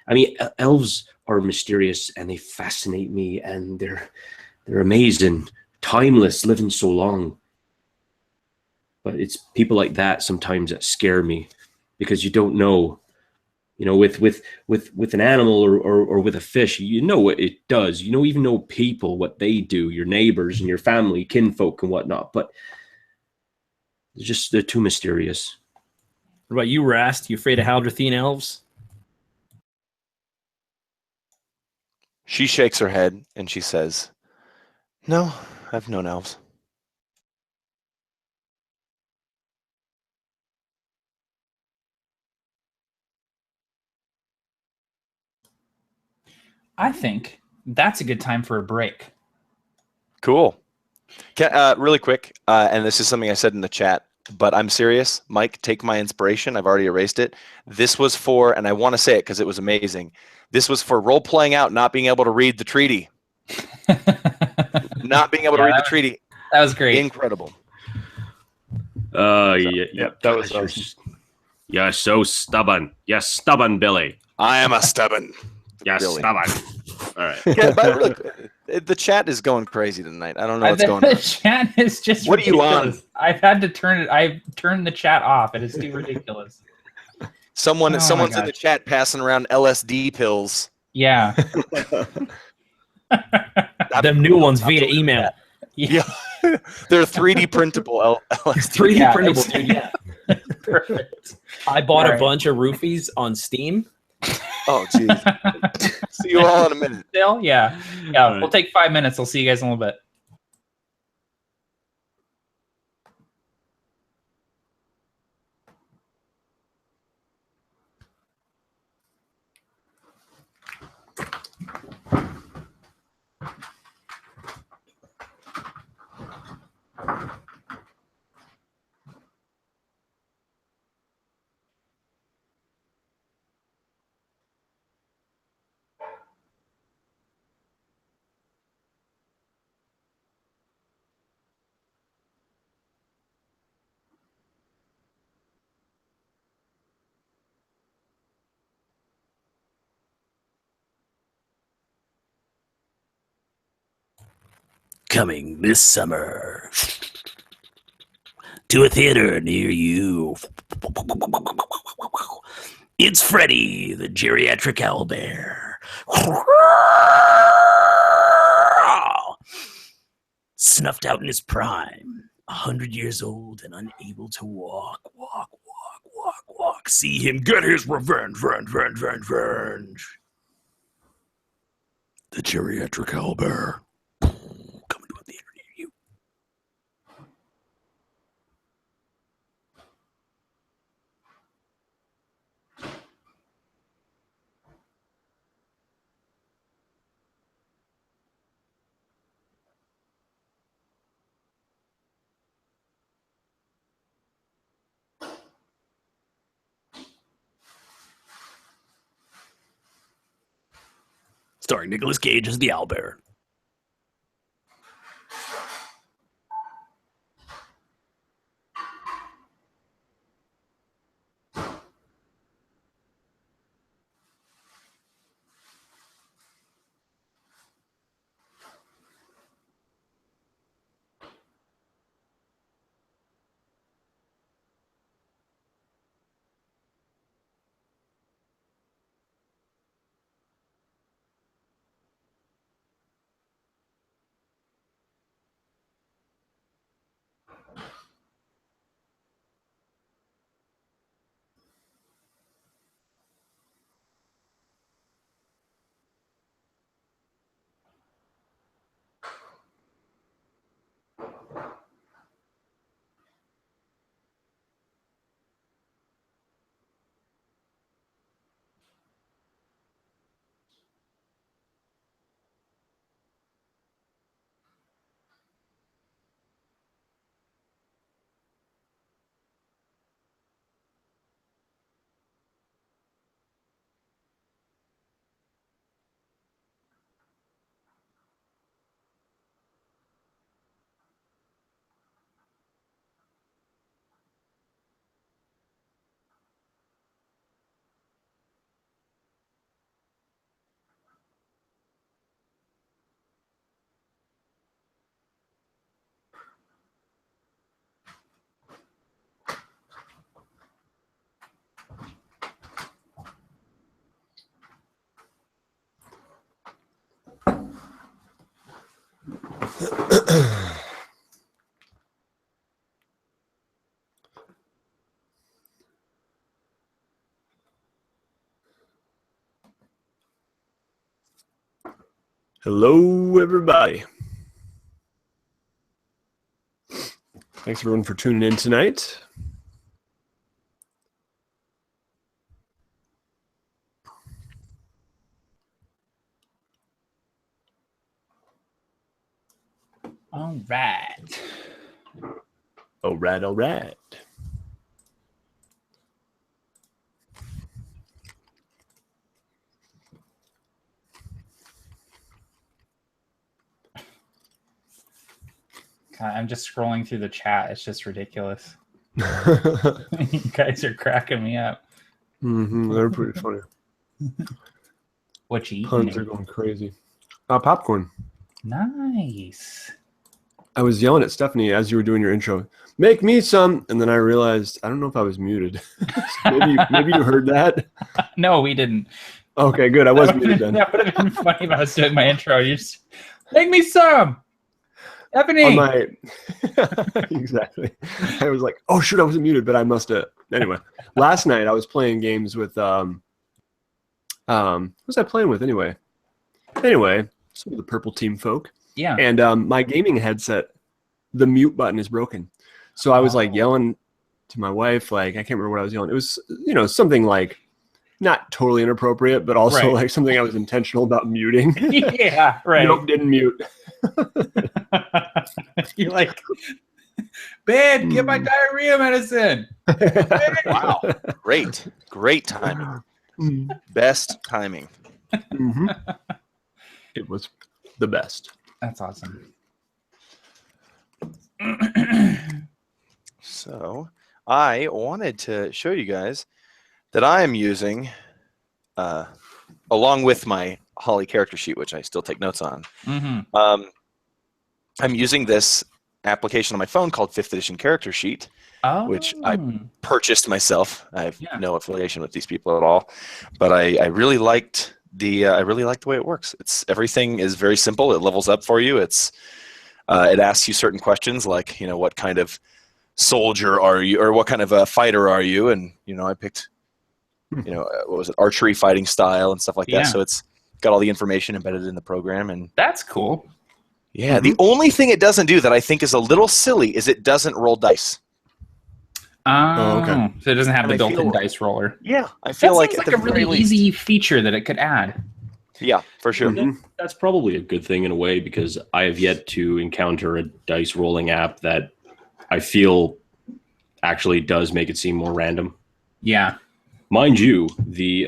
I mean, elves are mysterious and they fascinate me, and they're amazing, timeless, living so long. But it's people like that sometimes that scare me, because you don't know. With an animal or with a fish, what it does. Even know people, what they do, your neighbors and your family, kinfolk and whatnot. But they're too mysterious. What about you, Rast? You afraid of Haldrathine elves? She shakes her head and she says, "No, I've known elves." I think that's a good time for a break. Cool. Really quick, and this is something I said in the chat, but I'm serious. Mike, take my inspiration. I've already erased it. This was for, and I want to say it because it was amazing. This was for role-playing out, not being able to read the treaty. Not being able to read the treaty. That was great. Incredible. Yep, that was awesome. You're so stubborn. You're stubborn, Billy. I am a stubborn. You're Billy. stubborn. All right. Yeah, but look, the chat is going crazy tonight. I don't know what's going on. The chat is just What are you ridiculous. on? I've had to turn it. I've turned the chat off. It is too ridiculous. Someone's in the chat passing around LSD pills. Yeah. Them new ones via email. Yeah. They're 3D printable LSD. 3D printable, dude. Yeah. Perfect. I bought All a bunch of roofies on Steam. Oh, jeez. See you all in a minute. Still, yeah. Yeah. Right. We'll take 5 minutes. I'll see you guys in a little bit. Coming this summer to a theater near you. It's Freddy, the geriatric owlbear. Snuffed out in his prime, 100 years old and unable to walk. See him get his revenge. The geriatric owlbear. Coming to a theater near you. Starring Nicolas Cage as the owlbear. Hello, everybody. Thanks, everyone, for tuning in tonight. All right. All right, all right. God, I'm just scrolling through the chat. It's just ridiculous. You guys are cracking me up. They're pretty funny. What you eating? Puns are going crazy. Popcorn. Nice. I was yelling at Stephanie as you were doing your intro. Make me some, and then I realized I don't know if I was muted. maybe you heard that. No, we didn't. Okay, good. I was muted then. That would have been funny if I was doing my intro. You just make me some. Stephanie. On my exactly. I was like, oh shoot, I wasn't muted, but I must have. Anyway, last night I was playing games with who was I playing with anyway? Anyway, some of the purple team folk. Yeah. And my gaming headset, the mute button is broken. So I was like yelling to my wife, like I can't remember what I was yelling. It was, something like not totally inappropriate, but also like something I was intentional about muting. Yeah, right. Nope, didn't mute. You're like, babe, get my diarrhea medicine. Wow. Great timing. Best timing. It was the best. That's awesome. So I wanted to show you guys that I am using, along with my Holly character sheet, which I still take notes on. I'm using this application on my phone called 5th Edition Character Sheet, which I purchased myself. I have no affiliation with these people at all, but I really liked the way it works. Everything is very simple. It levels up for you. It asks you certain questions like, what kind of soldier are you, or what kind of a fighter are you? And I picked, what was it, archery fighting style and stuff like that. So it's got all the information embedded in the program, and that's cool. Yeah, the only thing it doesn't do that I think is a little silly is it doesn't roll dice. Okay. So it doesn't have the built-in dice roller. Yeah, I feel like it's like a really easy feature that it could add. Yeah, for sure. That's probably a good thing in a way, because I have yet to encounter a dice rolling app that I feel actually does make it seem more random. Yeah. Mind you, the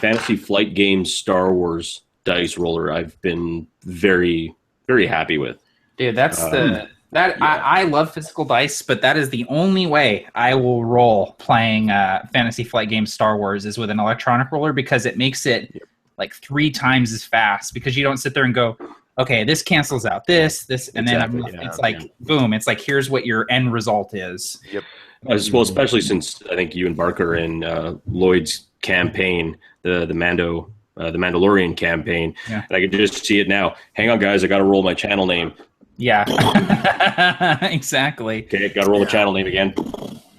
Fantasy Flight Games Star Wars dice roller I've been very, very happy with. Dude, that's I love physical dice, but that is the only way I will roll playing Fantasy Flight Games Star Wars is with an electronic roller, because it makes it like 3 times as fast, because you don't sit there and go, okay, this cancels out this, and then it's like, boom, it's like, here's what your end result is. Yep. As well, especially since I think you and Barker in Lloyd's campaign, the Mandalorian campaign, and I can just see it now. Hang on, guys, I got to roll my channel name. Yeah, exactly. Okay, got to roll the channel name again.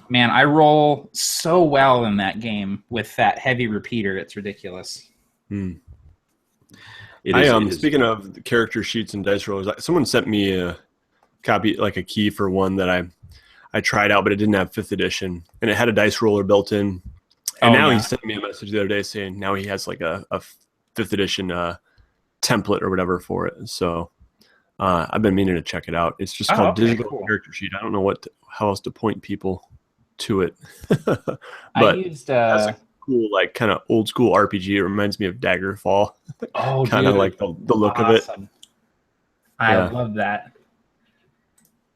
Man, I roll so well in that game with that heavy repeater. It's ridiculous. Speaking of the character sheets and dice rollers, someone sent me a copy, like a key for one that I tried out, but it didn't have 5th edition, and it had a dice roller built in. And now he sent me a message the other day saying now he has like a 5th edition template or whatever for it. So I've been meaning to check it out. It's just called Digital Character Sheet. I don't know how else to point people to it. But I used that's a cool, like kind of old school RPG. It reminds me of Daggerfall. Oh, kind of like the look of it. I love that.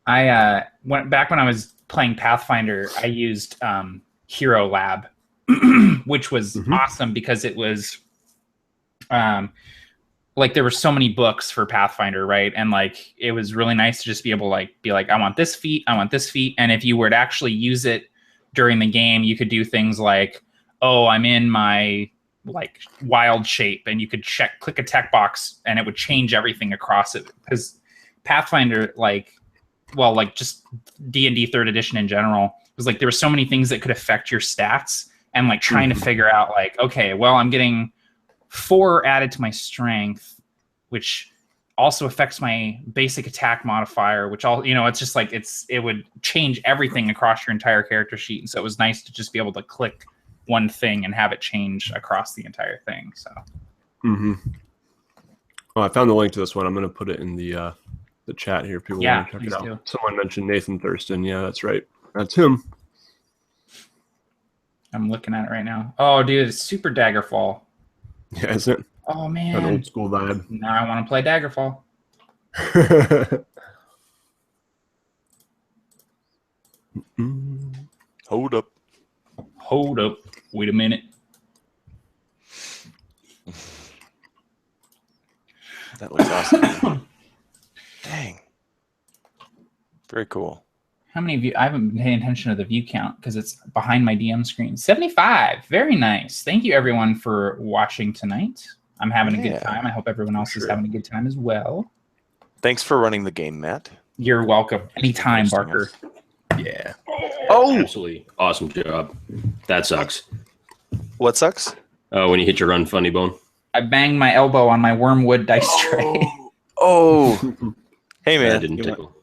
I went back when I was playing Pathfinder. I used Hero Lab, which was awesome because it was like there were so many books for Pathfinder, right? And like it was really nice to just be able to be like, I want this feat, I want this feat. And if you were to actually use it during the game, you could do things like, oh, I'm in my like wild shape, and you could click a tech box and it would change everything across it. Because Pathfinder, just D&D 3rd edition in general, was like there were so many things that could affect your stats, and like trying to figure out like, okay, well, I'm getting 4 added to my strength, which also affects my basic attack modifier, which it's just like it would change everything across your entire character sheet. And so it was nice to just be able to click one thing and have it change across the entire thing. So Well, I found the link to this one. I'm going to put it in the the chat here. If people Yeah, want to check it please out. do. Someone mentioned Nathan Thurston. Yeah, that's right. That's him. I'm looking at it right now. Oh, dude, it's super Daggerfall. Yeah, isn't it? Oh, An man. old school vibe. Now I want to play Daggerfall. Hold up. Hold up. Wait a minute. That looks awesome. Dang. Very cool. How many of you? I haven't been paying attention to the view count because it's behind my DM screen. 75. Very nice. Thank you, everyone, for watching tonight. I'm having a good time. I hope everyone else is having a good time as well. Thanks for running the game, Matt. You're welcome. Anytime, Barker. Yeah. Oh, Absolutely awesome job. That sucks. what sucks? When you hit your run funny bone. I banged my elbow on my wormwood dice tray. Oh. Hey, That man. didn't You want tickle.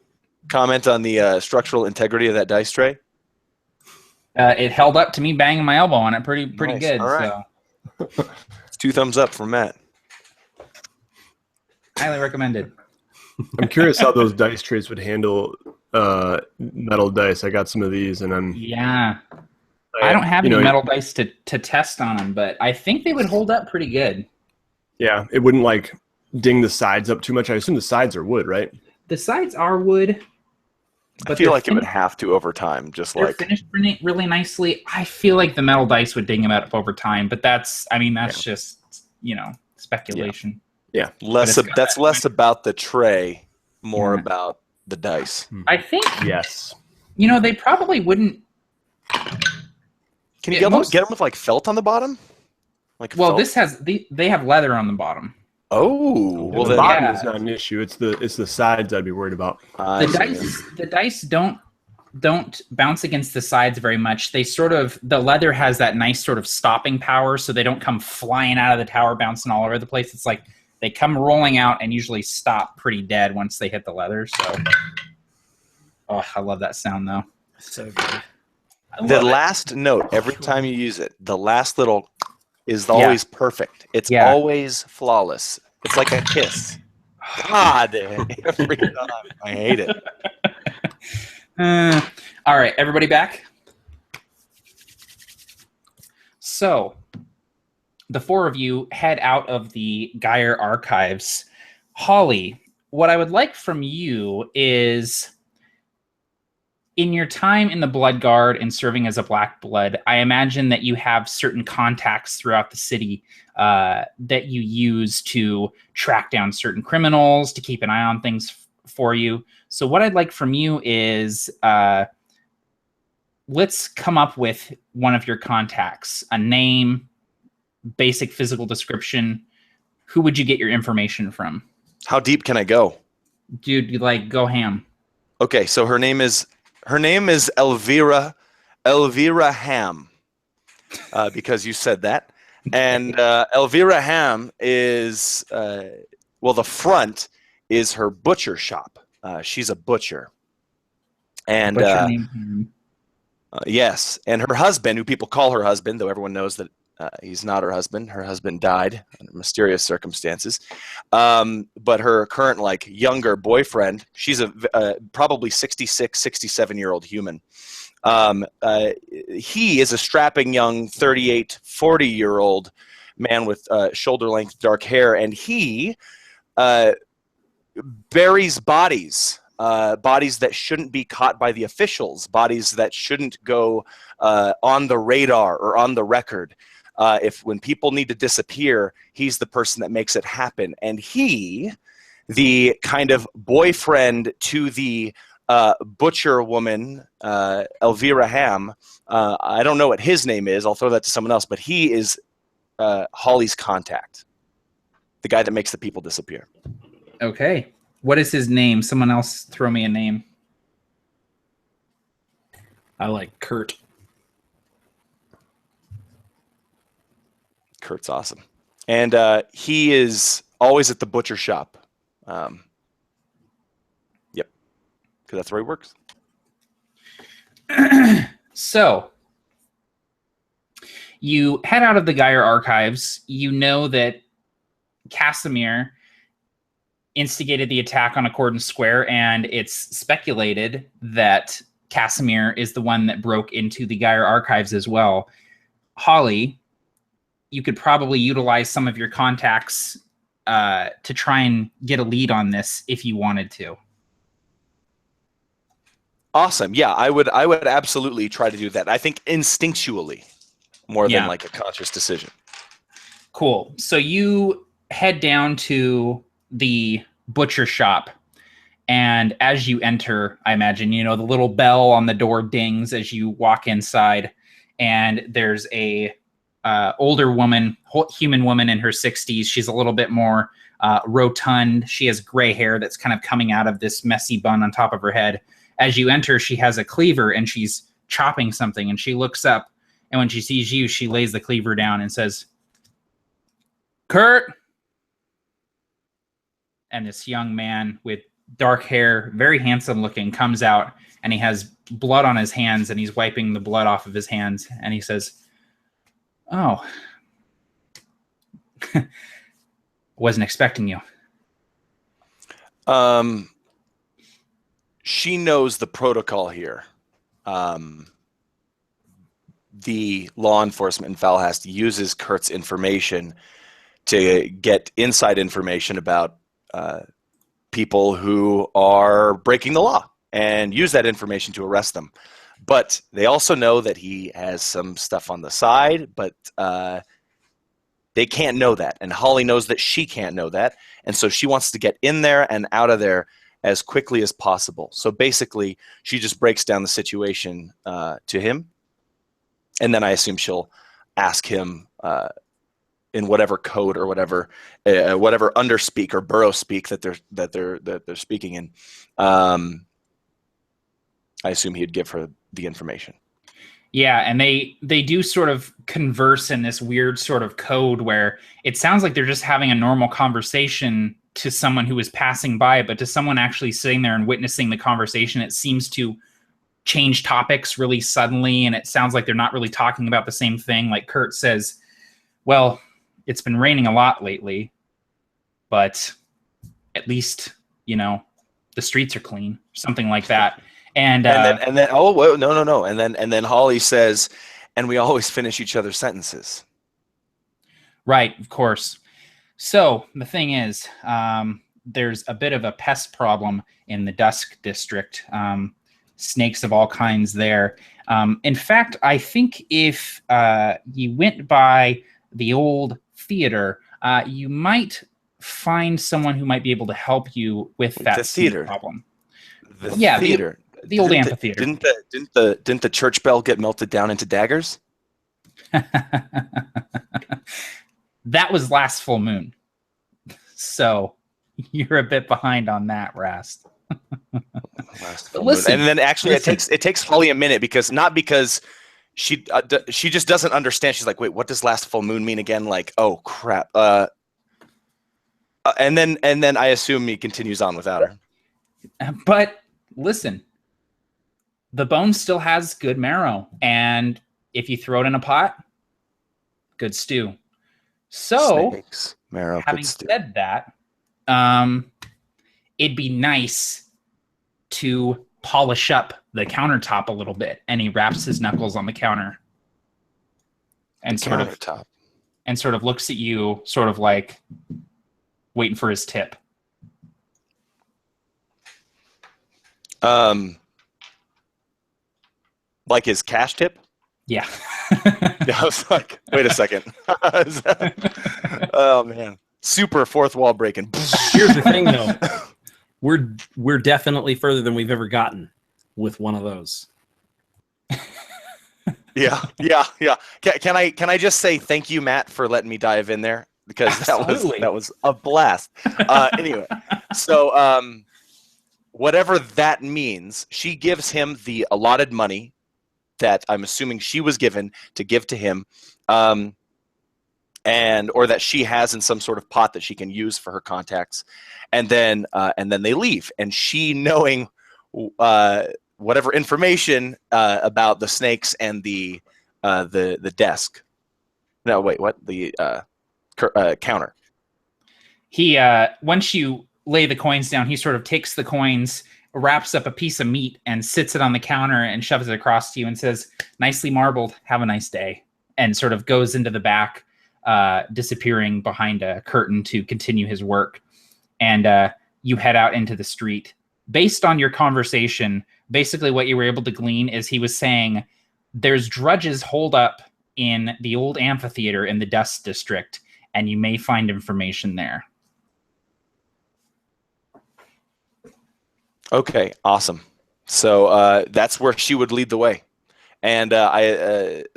comment on the structural integrity of that dice tray? It held up to me banging my elbow on it pretty Nice. good. All right. So It's 2 thumbs up from Matt. highly recommended. I'm curious how those dice trays would handle metal dice. I got some of these, and Yeah. I don't have any metal dice to test on them, but I think they would hold up pretty good. Yeah, it wouldn't like ding the sides up too much. I assume the sides are wood, right? The sides are wood. I feel like it would have to over time, just They're like finished really nicely. I feel like the metal dice would ding them up over time, but that's just, speculation. Yeah. that's less about the tray, more about the dice. I think, Yes. they probably wouldn't. Can you get them with like felt on the bottom? Like Well, felt? they have leather on the bottom. Oh, well the then bottom yeah. is not an issue. It's the sides I'd be worried about. The dice don't bounce against the sides very much. They the leather has that nice sort of stopping power, so they don't come flying out of the tower, bouncing all over the place. It's like they come rolling out and usually stop pretty dead once they hit the leather. So, I love that sound though. So good. The last note every time you use it, the last little is always perfect. It's always flawless. It's like a kiss. God, every time. I hate it. All right, everybody back? So, the four of you head out of the Gyre Archives. Holly, what I would like from you is, in your time in the Blood Guard and serving as a Black Blood, I imagine that you have certain contacts throughout the city that you use to track down certain criminals, to keep an eye on things for you. So what I'd like from you is, let's come up with one of your contacts, a name, basic physical description. Who would you get your information from? How deep can I go? Dude, go ham. Okay, so her name is Elvira Ham, because you said that. And Elvira Ham is, the front is her butcher shop. She's a butcher. And Butcher named Ham. yes, and her husband, who people call her husband, though everyone knows that he's not her husband. Her husband died under mysterious circumstances. But her current, younger boyfriend, she's a probably 66, 67-year-old human. He is a strapping young 38, 40-year-old man with shoulder-length dark hair, and he buries bodies. Bodies that shouldn't be caught by the officials, bodies that shouldn't go on the radar or on the record. When people need to disappear, he's the person that makes it happen. And he, the kind of boyfriend to the butcher woman, Elvira Ham, I don't know what his name is. I'll throw that to someone else. But he is Holly's contact, the guy that makes the people disappear. Okay. What is his name? Someone else throw me a name. I like Kurt. Kurt's awesome. And he is always at the butcher shop. Yep. Because that's where he works. So, you head out of the Gyre Archives. You know that Casimir instigated the attack on Accordance Square, and it's speculated that Casimir is the one that broke into the Gyre Archives as well. Holly, you could probably utilize some of your contacts to try and get a lead on this if you wanted to. Awesome. Yeah, I would absolutely try to do that. I think instinctually more than like a conscious decision. Cool. So you head down to the butcher shop, and as you enter, I imagine, the little bell on the door dings as you walk inside, and there's a older woman, human woman in her 60s. She's a little bit more rotund. She has gray hair that's kind of coming out of this messy bun on top of her head. As you enter, she has a cleaver and she's chopping something, and she looks up, and when she sees you, she lays the cleaver down and says, "Kurt." And this young man with dark hair, very handsome looking, comes out, and he has blood on his hands, and he's wiping the blood off of his hands, and he says, "Oh, wasn't expecting you." She knows the protocol here. The law enforcement in Falhast uses Kurt's information to get inside information about people who are breaking the law and use that information to arrest them. But they also know that he has some stuff on the side, but they can't know that. And Holly knows that she can't know that. And so she wants to get in there and out of there as quickly as possible. So basically, she just breaks down the situation to him. And then I assume she'll ask him in whatever code or whatever underspeak or borough speak that they're speaking in. I assume he'd give her the information. Yeah, and they do sort of converse in this weird sort of code where it sounds like they're just having a normal conversation to someone who is passing by, but to someone actually sitting there and witnessing the conversation, it seems to change topics really suddenly, and it sounds like they're not really talking about the same thing. Like Kurt says, "Well, it's been raining a lot lately, but at least, the streets are clean," something like that. And then oh wait, no. And then Holly says, "And we always finish each other's sentences." Right, of course. So the thing is, there's a bit of a pest problem in the Dusk District. Snakes of all kinds there. In fact, I think if you went by the old theater, you might find someone who might be able to help you with that theater problem. The theater. The old amphitheater. Didn't the church bell get melted down into daggers? That was last full moon. So you're a bit behind on that, Rast. Listen, and then actually it takes Holly a minute because she just doesn't understand. She's like, "Wait, what does last full moon mean again?" Like, "Oh crap." And then I assume he continues on without her. But listen, the bone still has good marrow, and if you throw it in a pot, good stew. So, Snakes, marrow, having good stew. said that, it'd be nice to polish up the countertop a little bit. And he wraps his knuckles on the counter and sort of looks at you, sort of like waiting for his tip. Like his cash tip? Yeah. I was like, wait a second. Oh man. Super fourth wall breaking. Here's the thing though. We're definitely further than we've ever gotten with one of those. Yeah. Can I just say thank you, Matt, for letting me dive in there? Because that was a blast. Anyway, so whatever that means, she gives him the allotted money that I'm assuming she was given to give to him, or that she has in some sort of pot that she can use for her contacts, and then they leave. And she, knowing whatever information about the snakes and the desk. No, wait, what? The counter. He once you lay the coins down, he sort of takes the coins, wraps up a piece of meat, and sits it on the counter and shoves it across to you and says, "Nicely marbled. Have a nice day." And sort of goes into the back, disappearing behind a curtain to continue his work. And you head out into the street. Based on your conversation, basically what you were able to glean is he was saying there's drudges holed up in the old amphitheater in the Dust District, and you may find information there. Okay, awesome. So that's where she would lead the way. And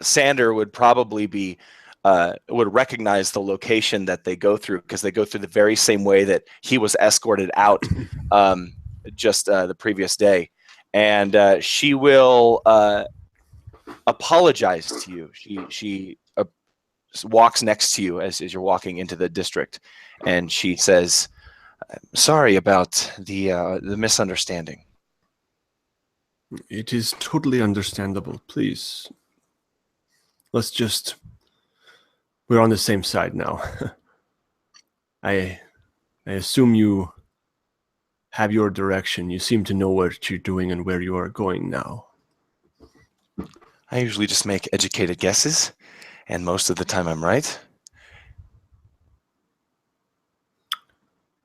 Sander would probably be would recognize the location that they go through, because they go through the very same way that he was escorted out just the previous day. And she will apologize to you. She walks next to you as you're walking into the district, and she says, "Sorry about the misunderstanding." It is totally understandable. Please, we're on the same side now. I assume you have your direction. You seem to know what you're doing and where you are going now. I usually just make educated guesses, and most of the time I'm right.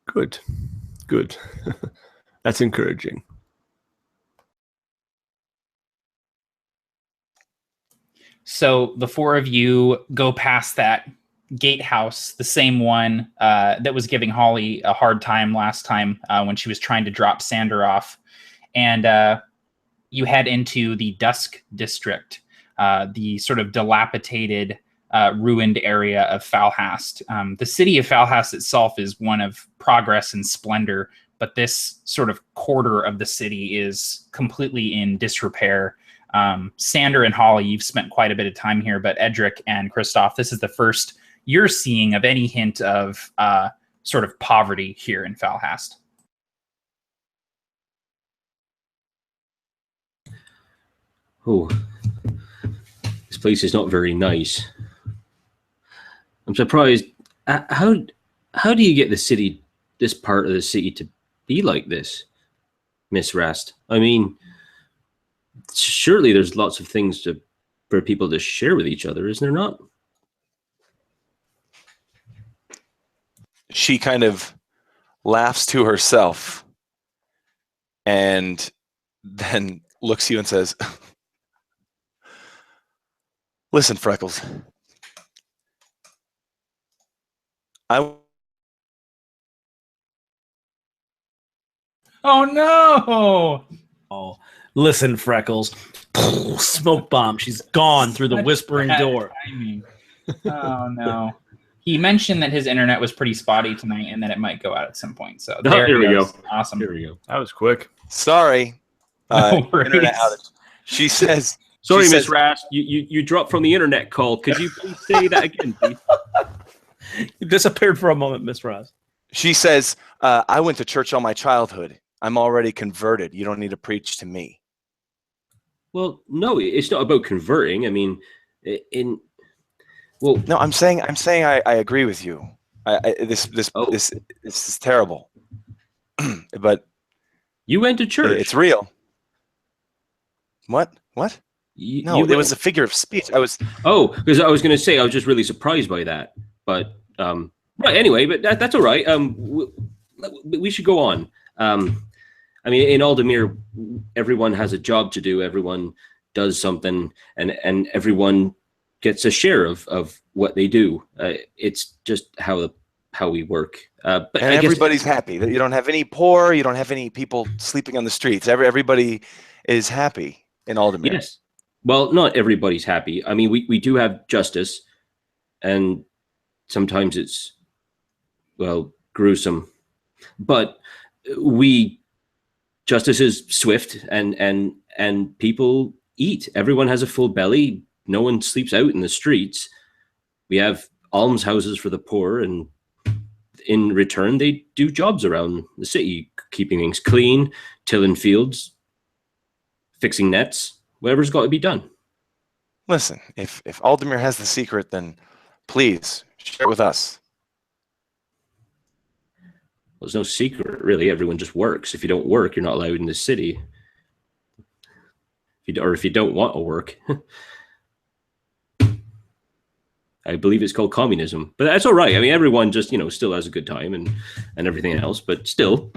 Good. That's encouraging. So the four of you go past that gatehouse, the same one that was giving Holly a hard time last time when she was trying to drop Sander off. And you head into the Dusk District, the sort of dilapidated, ruined area of Falhast. The city of Falhast itself is one of progress and splendor, but this sort of quarter of the city is completely in disrepair. Sander and Holly, you've spent quite a bit of time here, but Edric and Christoph, this is the first you're seeing of any hint of sort of poverty here in Falhast. Oh, this place is not very nice. I'm surprised. How do you get this part of the city to be like this, Miss Rast? I mean, surely there's lots of things for people to share with each other, isn't there not? She kind of laughs to herself and then looks at you and says, "Listen, Freckles. Oh no! Oh, listen, Freckles. Smoke bomb. She's gone through the whispering door. Oh no. He mentioned that his internet was pretty spotty tonight and that it might go out at some point. So There we go. Awesome. Here we go. That was quick. Sorry. No Internet outage." She says, Sorry, Miss Rast, you dropped from the internet call. Could you please say that again, please? You disappeared for a moment, Miss Rast. She says, "I went to church all my childhood. I'm already converted. You don't need to preach to me." Well, no, it's not about converting. I mean, No, I'm saying I agree with you. This is terrible. But you went to church. it's real. What? No, it was a figure of speech. Because I was going to say I was just really surprised by that. But right, anyway, but that's all right. We should go on. I mean, in Aldemir, everyone has a job to do. Everyone does something, and everyone gets a share of what they do. It's just how we work. But and everybody's happy. You don't have any poor. You don't have any people sleeping on the streets. Everybody is happy in Aldemir. Yes. Well, not everybody's happy. I mean, we do have justice, and sometimes it's, well, gruesome. But justice is swift, and people eat. Everyone has a full belly. No one sleeps out in the streets. We have almshouses for the poor, and in return, they do jobs around the city, keeping things clean, tilling fields, fixing nets, whatever's got to be done. Listen, if Aldemir has the secret, then please share it with us. there's no secret, really. Everyone just works. If you don't work, you're not allowed in the city. If you don't want to work. I believe it's called communism. But that's all right. I mean, everyone just, still has a good time and everything else. But still,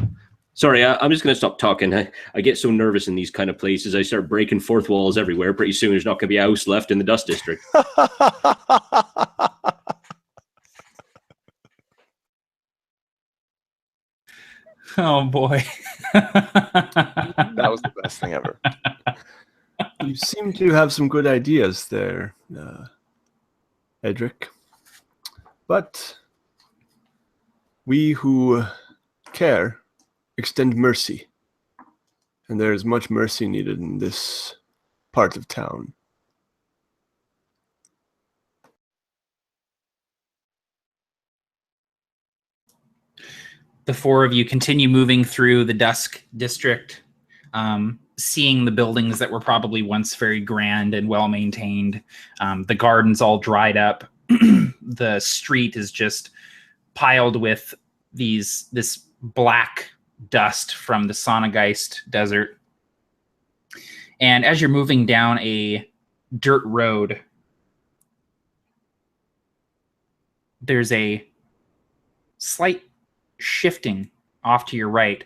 sorry, I'm just going to stop talking. I get so nervous in these kind of places. I start breaking fourth walls everywhere. Pretty soon there's not going to be a house left in the Dust District. Oh, boy. That was the best thing ever. You seem to have some good ideas there, Edric. But we who care extend mercy. And there is much mercy needed in this part of town. The four of you continue moving through the Dusk District, seeing the buildings that were probably once very grand and well-maintained. The garden's all dried up. The street is just piled with this black dust from the Sonageist desert. And as you're moving down a dirt road, there's a slight shifting off to your right.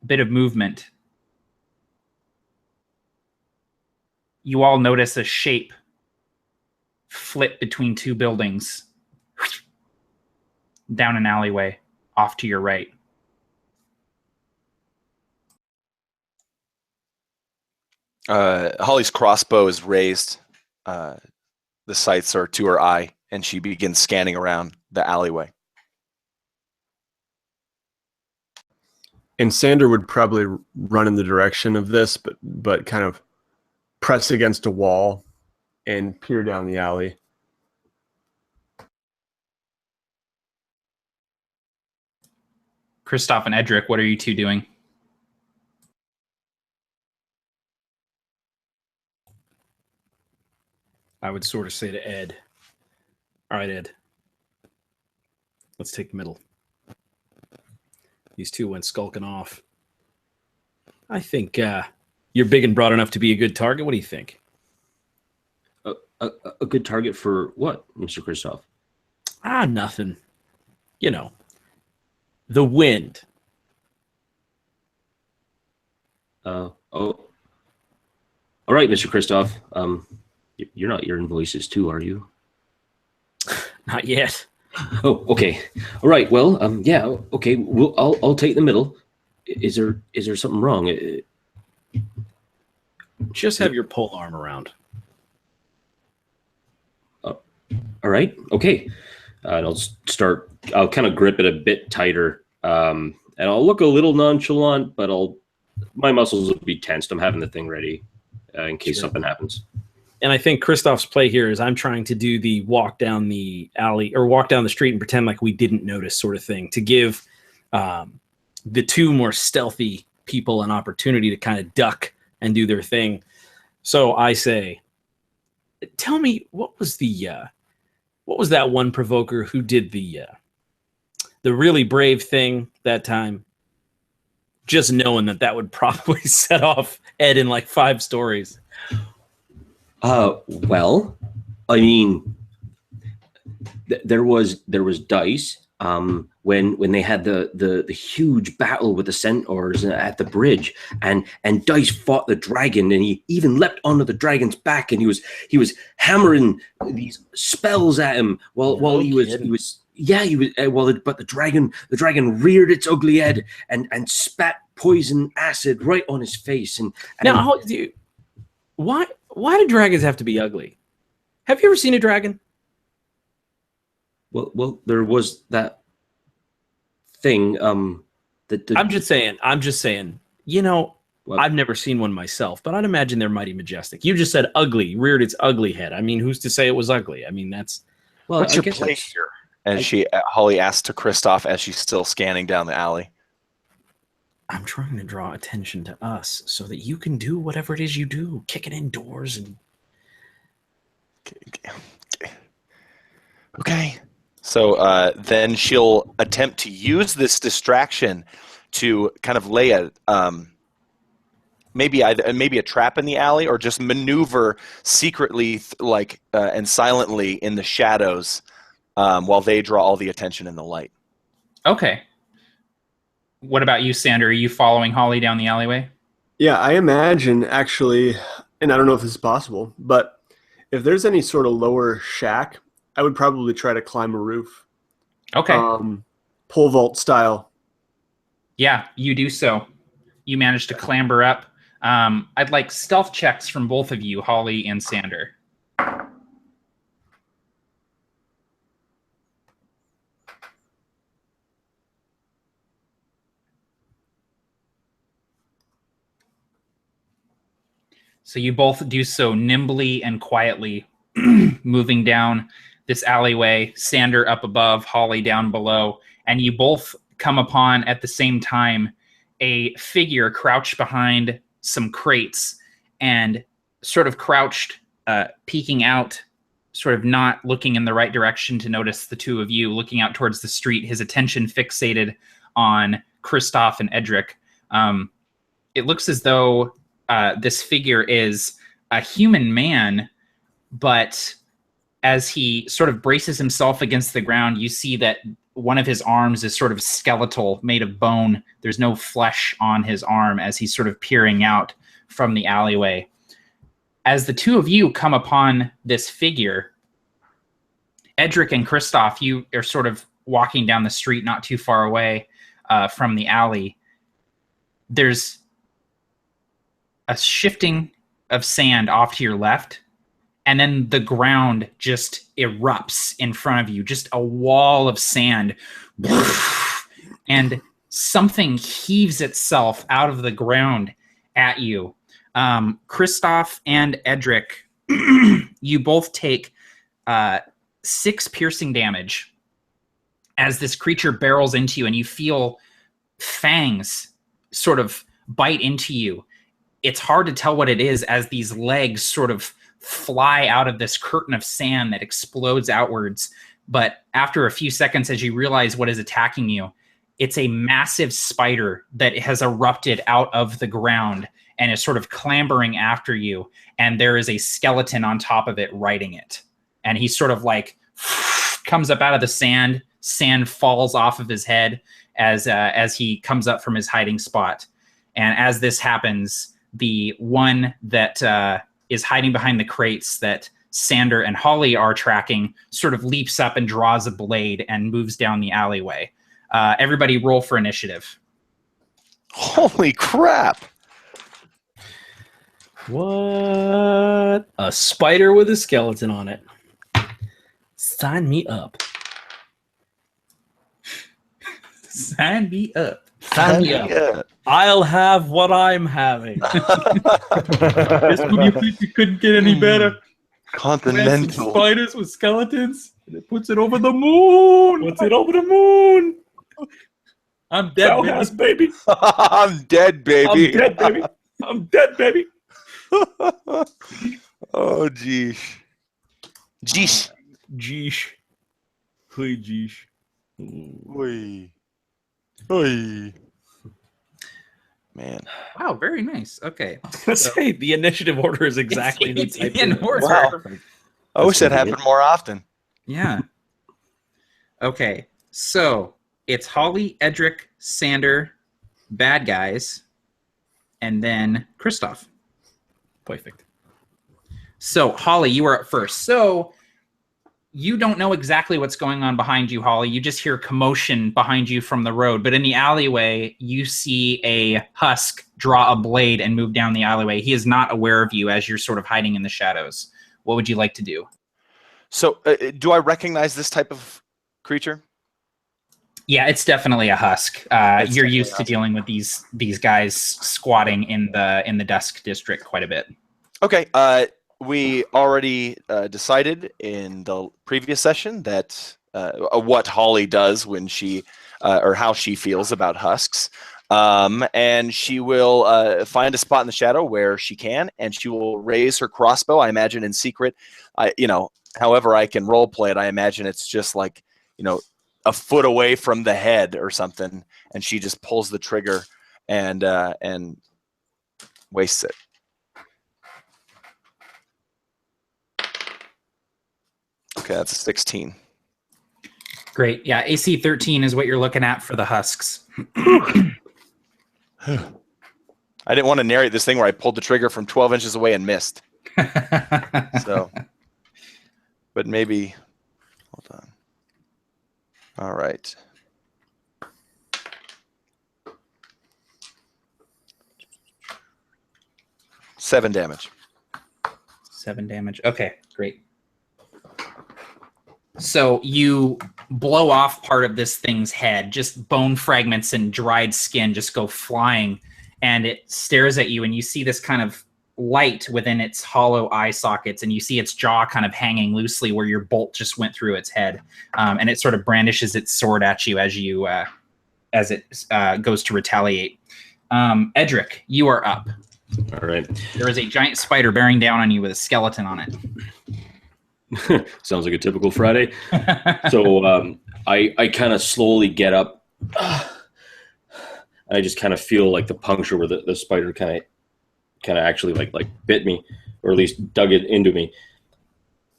A bit of movement. You all notice a shape flit between two buildings down an alleyway off to your right. Holly's crossbow is raised. The sights are to her eye, and she begins scanning around the alleyway. And Sander would probably run in the direction of this, but kind of press against a wall and peer down the alley. Kristoff and Edric, what are you two doing? I would sort of say to Ed, all right, Ed, let's take the middle. These two went skulking off. I think you're big and broad enough to be a good target. What do you think? A good target for what, Mr. Kristoff? Nothing. The wind. All right, Mr. Kristoff. You're not hearing voices too, are you? Not yet. Oh, okay. All right. Well, yeah. Okay. I'll take the middle. Is there something wrong? Just have your pole arm around. All right. Okay. And I'll kind of grip it a bit tighter. And I'll look a little nonchalant, but my muscles will be tensed. I'm having the thing ready in case something happens. And I think Kristoff's play here is I'm trying to do the walk down the alley or walk down the street and pretend like we didn't notice sort of thing to give the two more stealthy people an opportunity to kind of duck and do their thing. So I say, tell me, what was that one provoker who did the really brave thing that time? Just knowing that would probably set off Ed in like 5 stories. Well, I mean, there was Dice when they had the huge battle with the centaurs at the bridge, and Dice fought the dragon, and he even leapt onto the dragon's back, and he was hammering these spells at him while but the dragon reared its ugly head and spat poison acid right on his face. And now, why do dragons have to be ugly? Have you ever seen a dragon? Well, there was that thing. I'm just saying. Well, I've never seen one myself, but I'd imagine they're mighty majestic. You just said ugly, reared its ugly head. I mean, who's to say it was ugly? I mean, that's what's your play here? And Holly asks to Kristoff as she's still scanning down the alley. I'm trying to draw attention to us so that you can do whatever it is you do, kicking in doors and. Okay. So then she'll attempt to use this distraction to kind of lay a maybe a trap in the alley, or just maneuver secretly, and silently in the shadows, while they draw all the attention in the light. Okay. What about you, Sander? Are you following Holly down the alleyway? Yeah, I imagine actually, and I don't know if this is possible, but if there's any sort of lower shack, I would probably try to climb a roof. Okay. Pole vault style. Yeah, you do so. You manage to clamber up. I'd like stealth checks from both of you, Holly and Sander. So you both do so nimbly and quietly, moving down this alleyway, Sander up above, Holly down below, and you both come upon at the same time a figure crouched behind some crates and sort of crouched, peeking out, sort of not looking in the right direction to notice the two of you, looking out towards the street, his attention fixated on Kristoff and Edric. It looks as though this figure is a human man, but as he sort of braces himself against the ground, you see that one of his arms is sort of skeletal, made of bone. There's no flesh on his arm as he's sort of peering out from the alleyway. As the two of you come upon this figure, Edric and Kristoff, you are sort of walking down the street not too far away from the alley. There's a shifting of sand off to your left, and then the ground just erupts in front of you, just a wall of sand. And something heaves itself out of the ground at you. Kristoff and Edric, you both take 6 piercing damage as this creature barrels into you, and you feel fangs sort of bite into you. It's hard to tell what it is as these legs sort of fly out of this curtain of sand that explodes outwards. But after a few seconds, as you realize what is attacking you, it's a massive spider that has erupted out of the ground and is sort of clambering after you. And there is a skeleton on top of it riding it. And he sort of like comes up out of the sand. Sand falls off of his head as he comes up from his hiding spot. And as this happens, the one that is hiding behind the crates that Sander and Holly are tracking sort of leaps up and draws a blade and moves down the alleyway. Everybody roll for initiative. Holy crap! What? A spider with a skeleton on it. Sign me up. Sign me up. Sign me up. Yeah. I'll have what I'm having. This movie couldn't get any better. Continental. Spiders with skeletons. And it puts it over the moon. Puts it over the moon. I'm dead, baby. I'm dead, baby. I'm dead, baby. I'm dead, baby. Oh, geesh. Geesh. Geesh. Hey, geesh. Oi. Oi. Man. Wow, very nice. Okay. Let's say the initiative order is exactly It's the type in of- order. Wow. I wish that happened more often. Yeah. Okay. So it's Holly, Edric, Sander, bad guys, and then Kristoff. Perfect. So Holly, you are up first. So you don't know exactly what's going on behind you, Holly. You just hear commotion behind you from the road. But in the alleyway, you see a husk draw a blade and move down the alleyway. He is not aware of you as you're sort of hiding in the shadows. What would you like to do? So, do I recognize this type of creature? Yeah, it's definitely a husk. You're definitely used a to husk. dealing with these guys squatting in the Dusk District quite a bit. Okay. We already decided in the previous session that what Holly does when she or how she feels about husks. And she will find a spot in the shadow where she can, and she will raise her crossbow, I imagine in secret. However I can role play it, I imagine it's just like, a foot away from the head or something, and she just pulls the trigger and wastes it. Okay, that's a 16. Great. Yeah, AC 13 is what you're looking at for the husks. I didn't want to narrate this thing where I pulled the trigger from 12 inches away and missed. So, but maybe, hold on. All right. Seven damage. 7 damage. Okay, great. So you blow off part of this thing's head, just bone fragments and dried skin just go flying, and it stares at you, and you see this kind of light within its hollow eye sockets, and you see its jaw kind of hanging loosely where your bolt just went through its head, and it sort of brandishes its sword at you as it goes to retaliate. Edric, you are up. All right. There is a giant spider bearing down on you with a skeleton on it. Sounds like a typical Friday. So I kind of slowly get up. I just kind of feel like the puncture where the spider kind of actually like bit me, or at least dug it into me.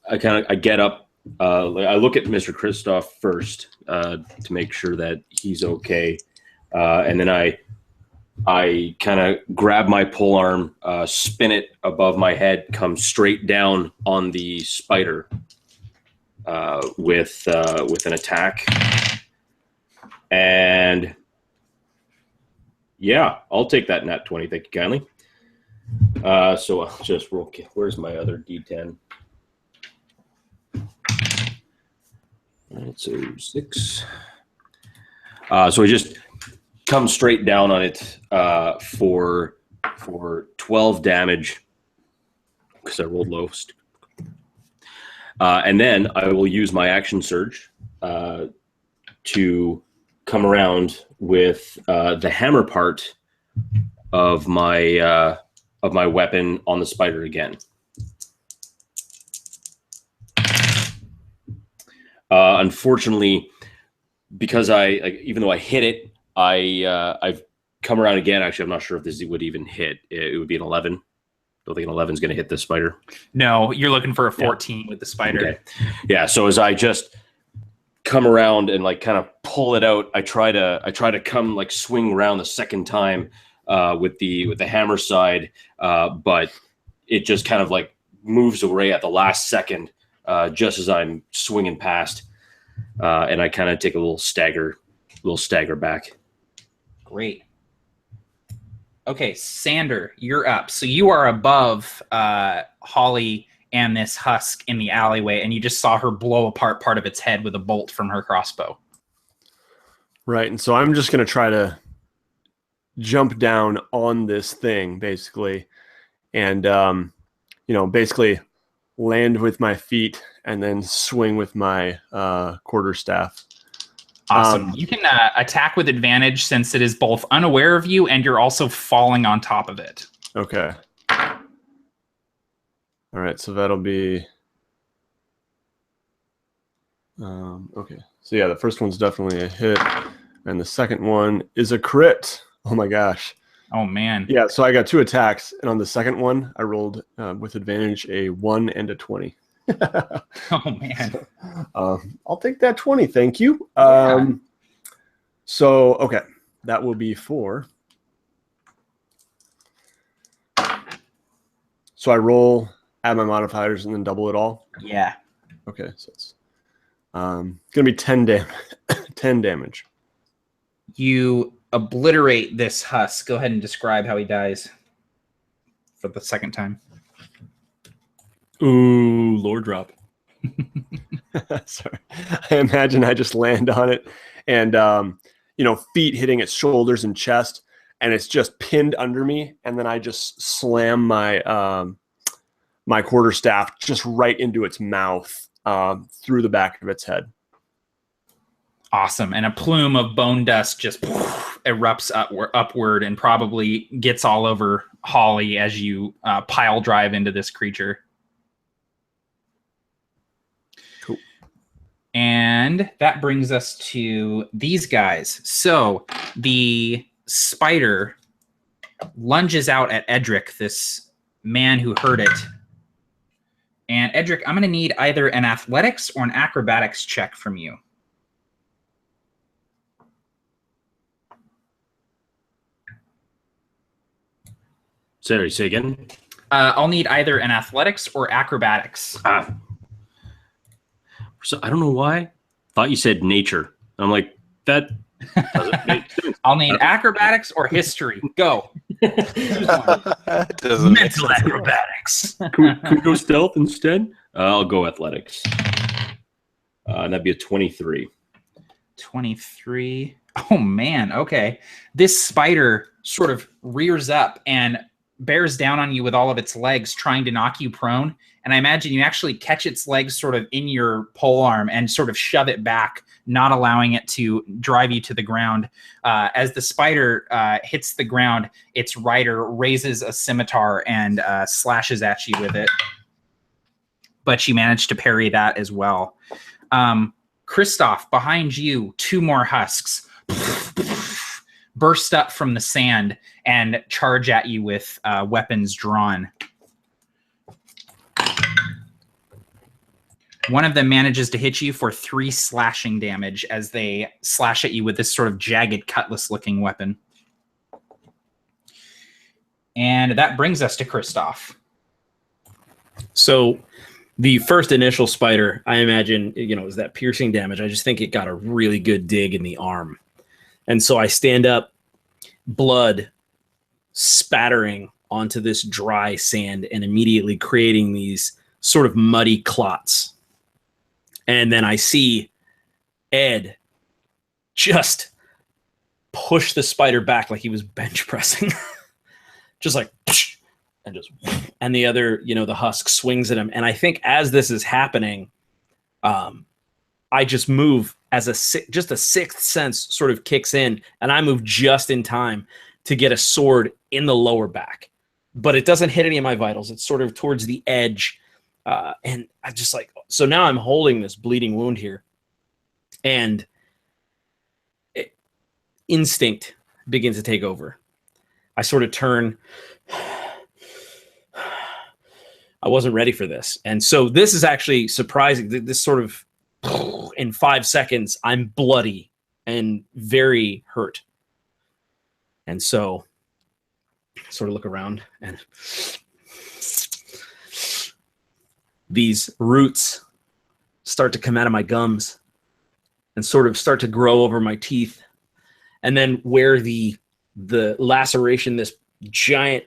I get up. I look at Mr. Kristoff first to make sure that he's okay, and then I kind of grab my pole arm, spin it above my head, come straight down on the spider with an attack. And yeah, I'll take that nat 20. Thank you kindly. So I'll just roll. Where's my other D10? All right, so 6. So I just come straight down on it for 12 damage because I rolled low. And then I will use my action surge to come around with the hammer part of my weapon on the spider again. Unfortunately, because even though I hit it, I've come around again. Actually, I'm not sure if this would even hit. It would be an 11. Don't think an 11 is going to hit this spider. No, you're looking for a 14 with the spider. Okay. Yeah. So as I just come around and kind of pull it out, I try to come swing around the second time with the hammer side, but it just kind of moves away at the last second, just as I'm swinging past, and I kind of take a little stagger back. Great. Okay, Sander, you're up. So you are above Holly and this husk in the alleyway, and you just saw her blow apart part of its head with a bolt from her crossbow. Right, and so I'm just going to try to jump down on this thing, basically, and, basically land with my feet and then swing with my quarterstaff. Awesome. You can attack with advantage since it is both unaware of you and you're also falling on top of it. Okay. All right, so that'll be... okay. So yeah, the first one's definitely a hit, and the second one is a crit. Oh my gosh. Oh man. Yeah, so I got 2 attacks, and on the second one, I rolled with advantage a 1 and a 20. Oh man. I'll take that 20, thank you. So okay, that will be 4. So I roll, add my modifiers, and then double it all. Yeah. Okay, so it's gonna be 10 damage. You obliterate this husk. Go ahead and describe how he dies for the second time. Ooh, lore drop. Sorry. I imagine I just land on it and, feet hitting its shoulders and chest, and it's just pinned under me. And then I just slam my, my quarterstaff just right into its mouth, through the back of its head. Awesome. And a plume of bone dust just erupts upward and probably gets all over Holly as you pile drive into this creature. Cool. And that brings us to these guys. So the spider lunges out at Edric, this man who heard it. And Edric, I'm going to need either an athletics or an acrobatics check from you. Sorry, say again. I'll need either an athletics or acrobatics. So I don't know why. Thought you said nature. I'm like, that doesn't make sense. I'll need acrobatics or history. Go. Mental acrobatics. Can we go stealth instead? I'll go athletics. That'd be a 23. 23. Oh, man. Okay. This spider sort of rears up and bears down on you with all of its legs, trying to knock you prone. And I imagine you actually catch its legs sort of in your polearm and sort of shove it back, not allowing it to drive you to the ground. As the spider hits the ground, its rider raises a scimitar and slashes at you with it. But she managed to parry that as well. Kristoff, behind you, 2 more husks burst up from the sand and charge at you with weapons drawn. One of them manages to hit you for 3 slashing damage as they slash at you with this sort of jagged cutlass-looking weapon. And that brings us to Kristoff. So the first initial spider, I imagine, is that piercing damage. I just think it got a really good dig in the arm. And so I stand up, blood spattering onto this dry sand and immediately creating these sort of muddy clots. And then I see Ed just push the spider back like he was bench pressing. Just like, and the other, the husk swings at him. And I think as this is happening, I just move as just a sixth sense sort of kicks in, and I move just in time to get a sword in the lower back. But it doesn't hit any of my vitals. It's sort of towards the edge. And I just so now I'm holding this bleeding wound here. And instinct begins to take over. I sort of turn. I wasn't ready for this. And so this is actually surprising. This sort of, in 5 seconds, I'm bloody and very hurt. And so I sort of look around and these roots start to come out of my gums and sort of start to grow over my teeth. And then where the laceration, this giant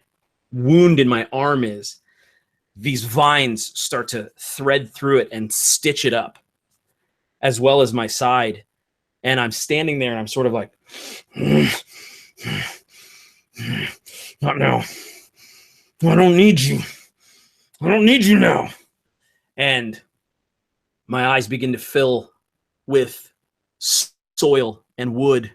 wound in my arm is, these vines start to thread through it and stitch it up, as well as my side. And I'm standing there and I'm sort of like, not now. I don't need you. I don't need you now. And my eyes begin to fill with soil and wood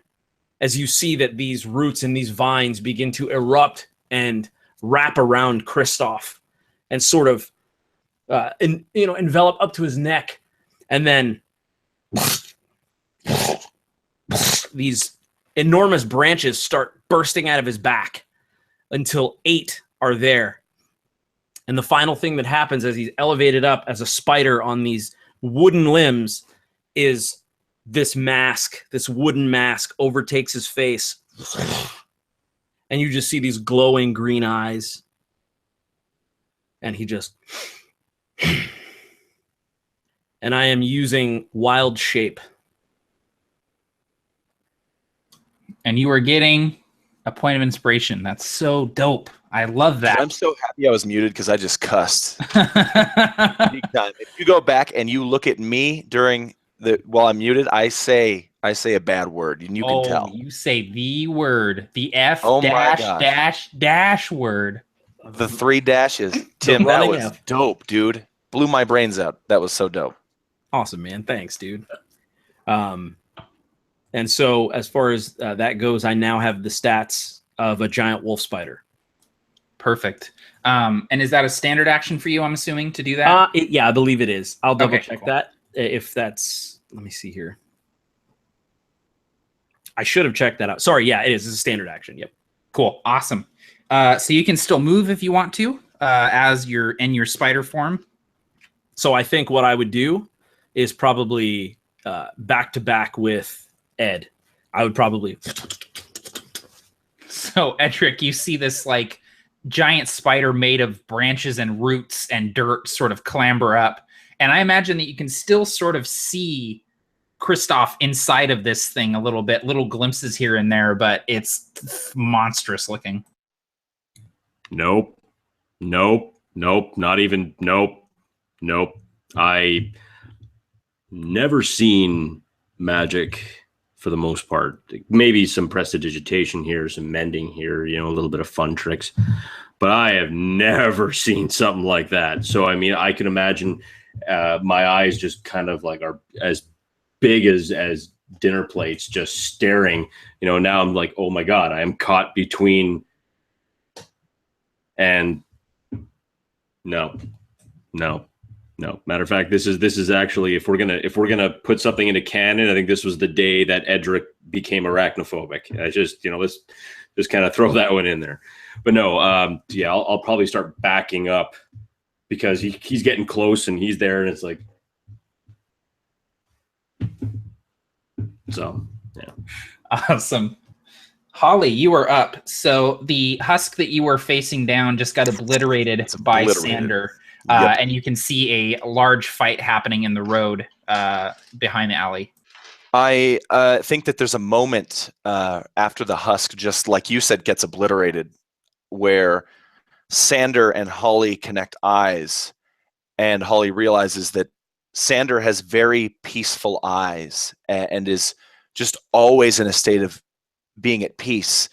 as you see that these roots and these vines begin to erupt and wrap around Kristoff and sort of, envelop up to his neck. And then these enormous branches start bursting out of his back until 8 are there. And the final thing that happens as he's elevated up as a spider on these wooden limbs is this mask, this wooden mask overtakes his face. And you just see these glowing green eyes. And he just... And I am using Wild Shape. And you are getting a point of inspiration. That's so dope. I love that. I'm so happy I was muted because I just cussed. If you go back and you look at me while I'm muted, I say a bad word, and you can tell. You say the word, the F dash word. The 3 dashes. Tim, that was dope, dude. Blew my brains out. That was so dope. Awesome, man. Thanks, dude. And so as far as that goes, I now have the stats of a giant wolf spider. Perfect. And is that a standard action for you, I'm assuming, to do that? Yeah, I believe it is. I'll double check that if that's let me see here. I should have checked that out. Sorry, yeah, it is. It's a standard action. Yep. Cool. Awesome. So you can still move if you want to, as you're in your spider form. So I think what I would do is probably back to back with Ed. I would probably. So Edric, you see this like giant spider made of branches and roots and dirt sort of clamber up. And I imagine that you can still sort of see Kristoff inside of this thing a little bit, little glimpses here and there, but it's monstrous looking. Nope. Not even. Nope. I never seen magic for the most part. Maybe some prestidigitation here, some mending here, a little bit of fun tricks. But I have never seen something like that. So, I mean, I can imagine my eyes just kind of like are as big as dinner plates, just staring. Now I'm like, oh my God, I am caught between. And no. Matter of fact, this is actually, if we're gonna put something into canon, I think this was the day that Edric became arachnophobic. I just let's just kind of throw that one in there. But no, I'll probably start backing up because he's getting close and he's there, and it's like, so yeah. Awesome. Holly, you are up. So the husk that you were facing down just got obliterated by Sander. Yep. And you can see a large fight happening in the road behind the alley. I think that there's a moment after the husk, just like you said, gets obliterated, where Sander and Holly connect eyes, and Holly realizes that Sander has very peaceful eyes and is just always in a state of being at peace.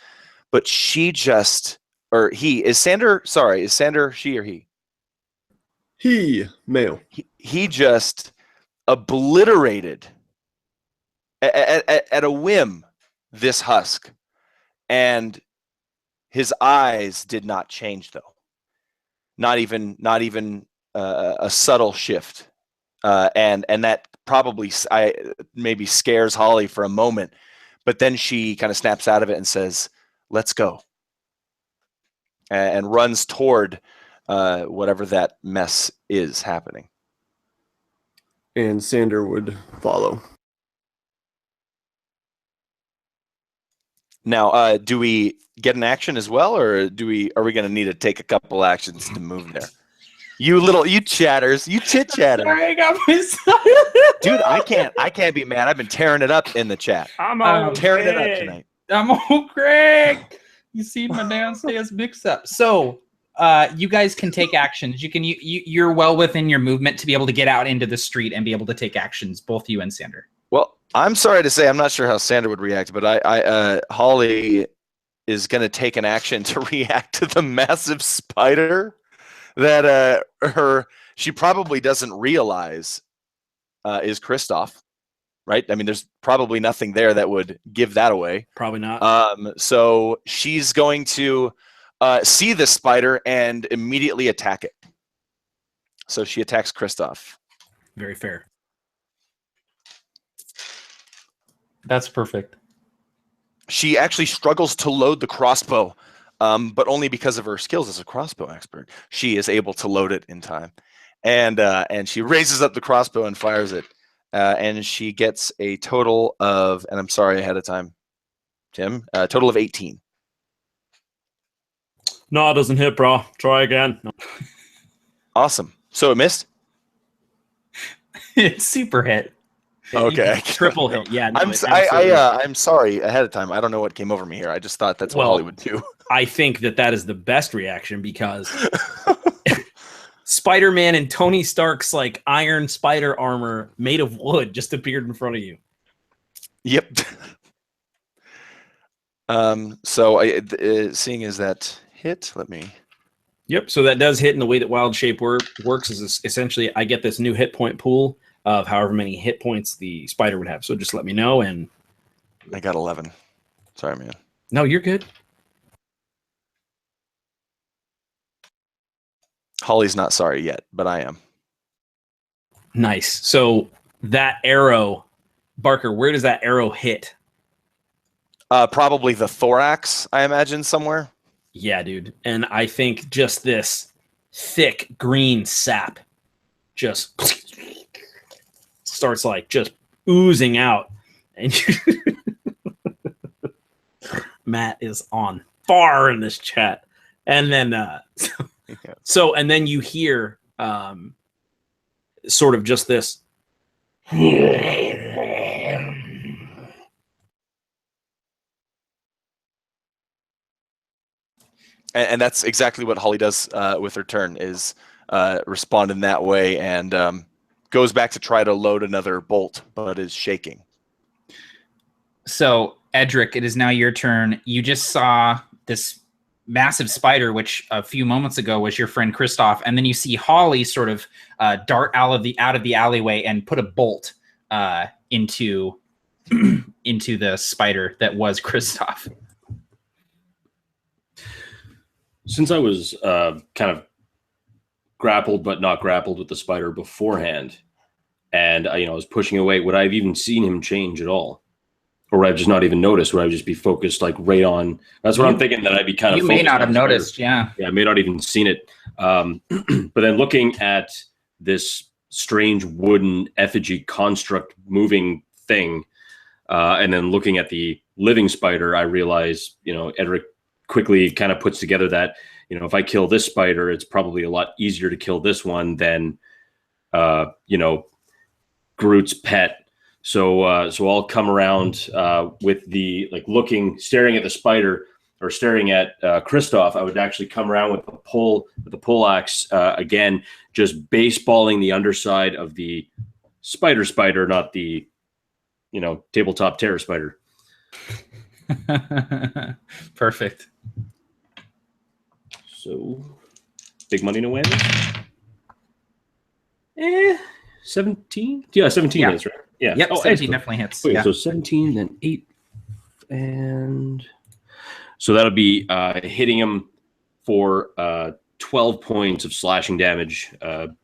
But she just, or he, is Sander she or he? He, male. He just obliterated at a whim this husk, and his eyes did not change, though. Not even a subtle shift, and that probably maybe scares Holly for a moment, but then she kind of snaps out of it and says, "Let's go," and runs toward whatever that mess is happening. And Sander would follow. Now, do we get an action as well, or are we going to need to take a couple actions to move there? You chatters, you chit chatter. Sorry, I got myself. Dude, I can't be mad. I've been tearing it up in the chat. I'm tearing it up tonight. I'm old Greg. You see my downstairs mix up. So you guys can take actions. You're well within your movement to be able to get out into the street and be able to take actions, both you and Sander. Well, I'm sorry to say I'm not sure how Sander would react, but Holly is going to take an action to react to the massive spider that she probably doesn't realize is Kristoff, right? I mean, there's probably nothing there that would give that away. Probably not. So she's going to see the spider and immediately attack it. So she attacks Kristoff. Very fair. That's perfect. She actually struggles to load the crossbow, but only because of her skills as a crossbow expert. She is able to load it in time. And she raises up the crossbow and fires it. And she gets a total of, and I'm sorry ahead of time, Tim, a total of 18. No, it doesn't hit, bro. Try again. No. Awesome. So it missed? It's super hit. Okay. Triple hit. Yeah. No, I'm sorry ahead of time. I don't know what came over me here. I just thought that's what Holly would do. I think that is the best reaction because Spider-Man and Tony Stark's like iron spider armor made of wood just appeared in front of you. Yep. So seeing as that hit, let me. Yep. So that does hit, in the way that Wild Shape works is essentially I get this new hit point pool of however many hit points the spider would have. So just let me know. And I got 11. Sorry, man. No, you're good. Holly's not sorry yet, but I am. Nice. So that arrow Barker, where does that arrow hit? Probably the thorax, I imagine, somewhere. Yeah, dude. And I think just this thick green sap just starts like just oozing out. And Matt is on fire in this chat. And then and then you hear sort of just this and that's exactly what Holly does with her turn, is respond in that way, and goes back to try to load another bolt, but is shaking. So, Edric, it is now your turn. You just saw this massive spider, which a few moments ago was your friend Kristoff, and then you see Holly sort of dart out of the alleyway and put a bolt into the spider that was Kristoff. Since I was kind of grappled but not grappled with the spider beforehand, and I was pushing away, would I have even seen him change at all? Or would I just not even notice? Would I just be focused like right on? That's what I'm thinking, that I'd be kind of. You may not have noticed, yeah. Yeah, I may not even seen it. But then looking at this strange wooden effigy construct moving thing, and then looking at the living spider, I realize, Edric quickly kind of puts together that, if I kill this spider, it's probably a lot easier to kill this one than, Groot's pet. So I'll come around with the staring at the spider, or staring at Kristoff. I would actually come around with the pole axe again, just baseballing the underside of the spider, not the tabletop terror spider. Perfect. So big money to win. 17. Yeah, 17 Yeah. is right. Yeah. Yep, 17 excellent. definitely hits. Wait, Yeah. so 17, then 8, and so that'll be hitting him for 12 points of slashing damage, kind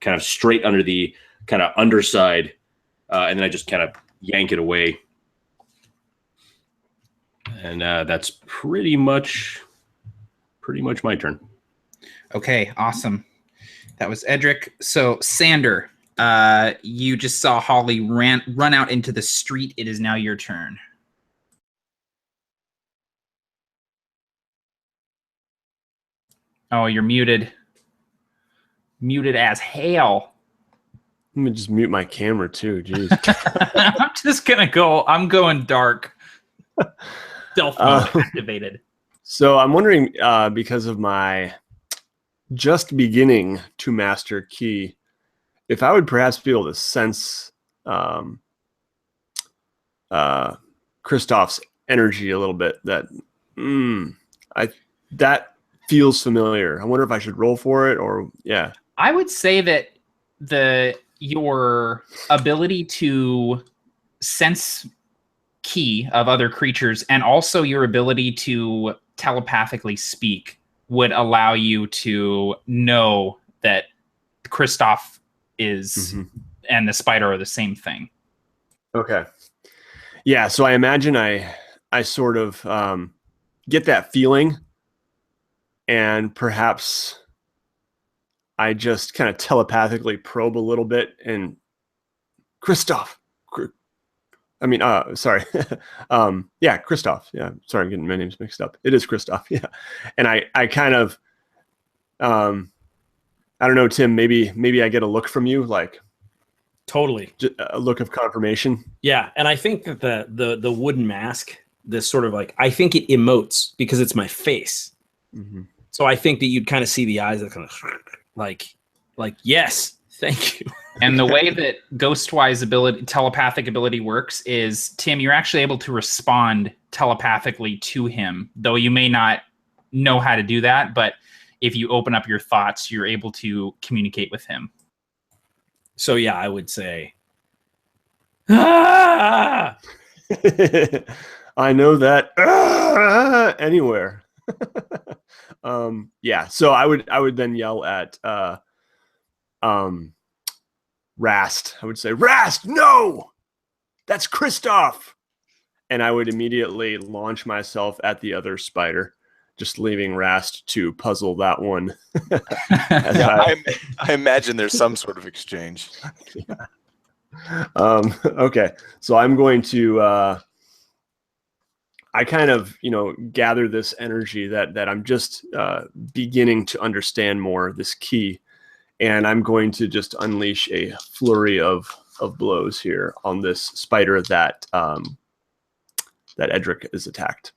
of straight under the kind of underside, and then I just kind of yank it away, and that's pretty much my turn. Okay, awesome. That was Edric. So, Sander, you just saw Holly run out into the street. It is now your turn. Oh, you're muted. Muted as hell. Let me just mute my camera too. Jeez. I'm just gonna go. I'm going dark. Stealth mode activated. So I'm wondering, because of my just beginning to master key, if I would perhaps be able to sense Kristoff's energy a little bit. That feels familiar. I wonder if I should roll for it, or yeah. I would say that your ability to sense key of other creatures, and also your ability to telepathically speak, would allow you to know that Kristoff is and the spider are the same thing. Okay. Yeah, so I imagine I sort of get that feeling, and perhaps I just kind of telepathically probe a little bit, and Kristoff. Sorry. Yeah, Kristoff. Yeah, sorry, I'm getting my names mixed up. It is Kristoff. Yeah, and I kind of, I don't know, Tim. Maybe I get a look from you, like totally a look of confirmation. Yeah, and I think that the wooden mask, this sort of like, I think it emotes because it's my face. Mm-hmm. So I think that you'd kind of see the eyes that kind of like yes, thank you. And the way that Ghostwise telepathic ability works is, Tim, you're actually able to respond telepathically to him, though you may not know how to do that. But if you open up your thoughts, you're able to communicate with him. So yeah, I would say, ah! I know that anywhere. Yeah, so I would then yell at Rast. I would say, Rast, no! That's Kristoff! And I would immediately launch myself at the other spider, just leaving Rast to puzzle that one. Yeah, I imagine there's some sort of exchange. Okay, so I'm going to I kind of gather this energy that I'm just beginning to understand more, this key, and I'm going to just unleash a flurry of blows here on this spider that that Edric is attacked.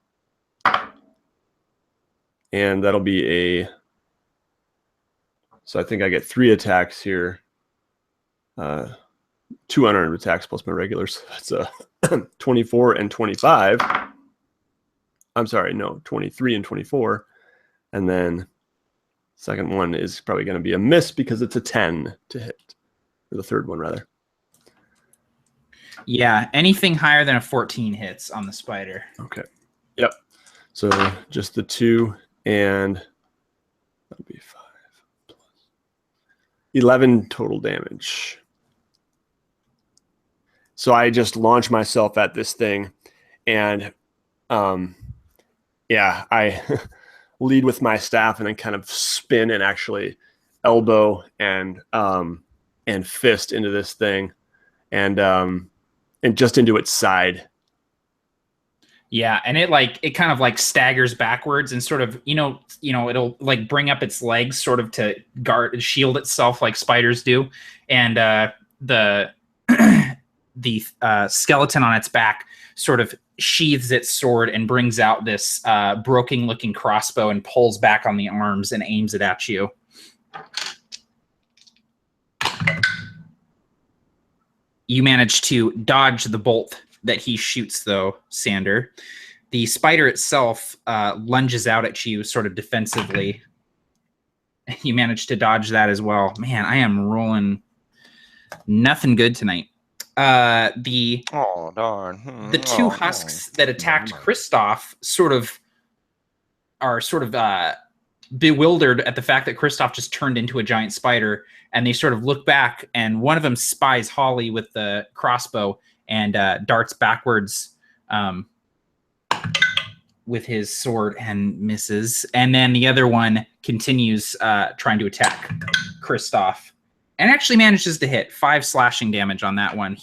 And that'll be so I think I get 3 attacks here. 2 unarmed attacks plus my regulars. That's 24 and 25. I'm sorry, no, 23 and 24. And then second one is probably going to be a miss because it's a 10 to hit. Or the third one, rather. Yeah, anything higher than a 14 hits on the spider. Okay. Yep. So just the 2, and that'll be 5 plus 11 total damage. So I just launch myself at this thing, and yeah, I lead with my staff and then kind of spin and actually elbow and fist into this thing, and just into its side. Yeah, and it kind of like staggers backwards and sort of it'll like bring up its legs sort of to shield itself like spiders do, and the skeleton on its back sort of sheathes its sword and brings out this broken-looking crossbow and pulls back on the arms and aims it at you. You manage to dodge the bolt that he shoots, though, Sander. The spider itself lunges out at you sort of defensively. You manage to dodge that as well. Man, I am rolling nothing good tonight. Oh, darn. The 2 husks that attacked Kristoff are sort of bewildered at the fact that Kristoff just turned into a giant spider, and they sort of look back, and one of them spies Holly with the crossbow and darts backwards with his sword and misses. And then the other one continues trying to attack Kristoff and actually manages to hit 5 slashing damage on that one.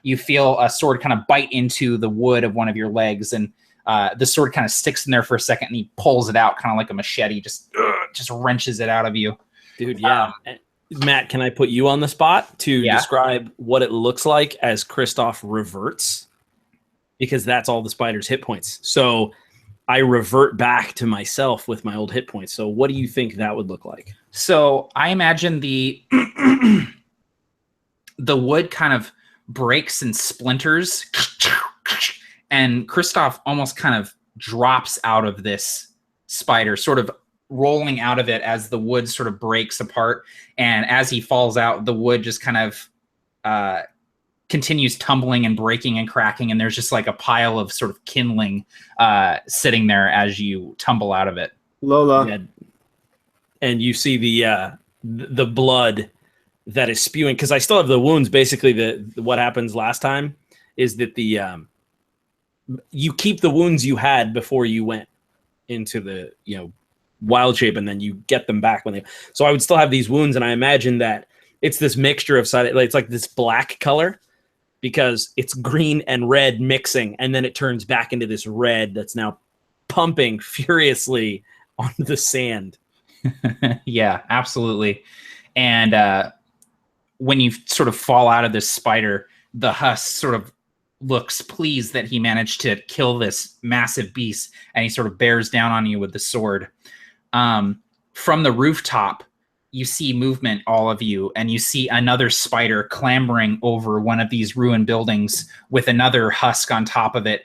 You feel a sword kind of bite into the wood of one of your legs, and the sword kind of sticks in there for a second, and he pulls it out kind of like a machete, just wrenches it out of you. Dude, yeah. Matt, can I put you on the spot to describe what it looks like as Kristoff reverts? Because that's all the spider's hit points. So I revert back to myself with my old hit points. So what do you think that would look like? So I imagine the wood kind of breaks and splinters, and Kristoff almost kind of drops out of this spider, sort of rolling out of it as the wood sort of breaks apart. And as he falls out, the wood just kind of continues tumbling and breaking and cracking, and there's just like a pile of sort of kindling sitting there as you tumble out of it. Lola. And you see the blood that is spewing, because I still have the wounds. Basically, what happens last time is that you keep the wounds you had before you went into the wild shape, and then you get them back when they. So I would still have these wounds, and I imagine that it's this mixture of it's like this black color, because it's green and red mixing, and then it turns back into this red that's now pumping furiously on the sand. Yeah, absolutely. And when you sort of fall out of this spider, the husk sort of looks pleased that he managed to kill this massive beast, and he sort of bears down on you with the sword. From the rooftop, you see movement, all of you, and you see another spider clambering over one of these ruined buildings with another husk on top of it,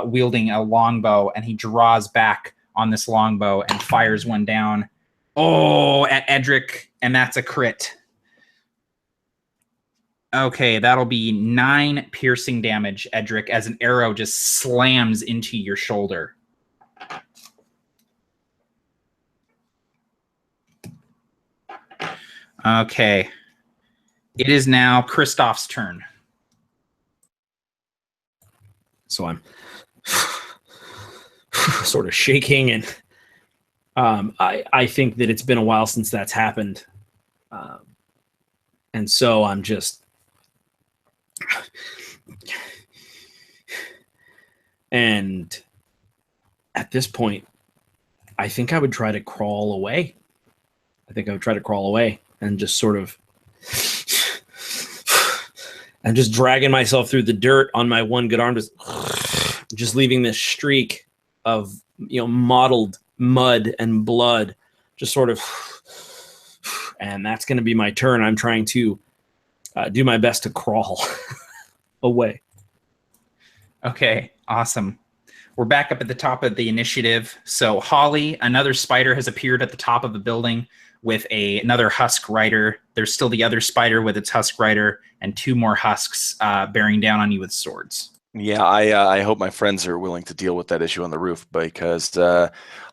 wielding a longbow, and he draws back on this longbow and fires one down. Oh, at Edric, and that's a crit. Okay, that'll be 9 piercing damage, Edric, as an arrow just slams into your shoulder. Okay. It is now Kristoff's turn. So I'm sort of shaking, and I think that it's been a while since that's happened. And so I'm just... And at this point, I think I would try to crawl away. And just sort of... I'm just dragging myself through the dirt on my one good arm, just leaving this streak of, mottled mud and blood, just sort of... And that's going to be my turn. I'm trying to do my best to crawl away. Okay, awesome. We're back up at the top of the initiative. So Holly, another spider has appeared at the top of the building with another husk rider. There's still the other spider with its husk rider and 2 more husks bearing down on you with swords. Yeah, I hope my friends are willing to deal with that issue on the roof, because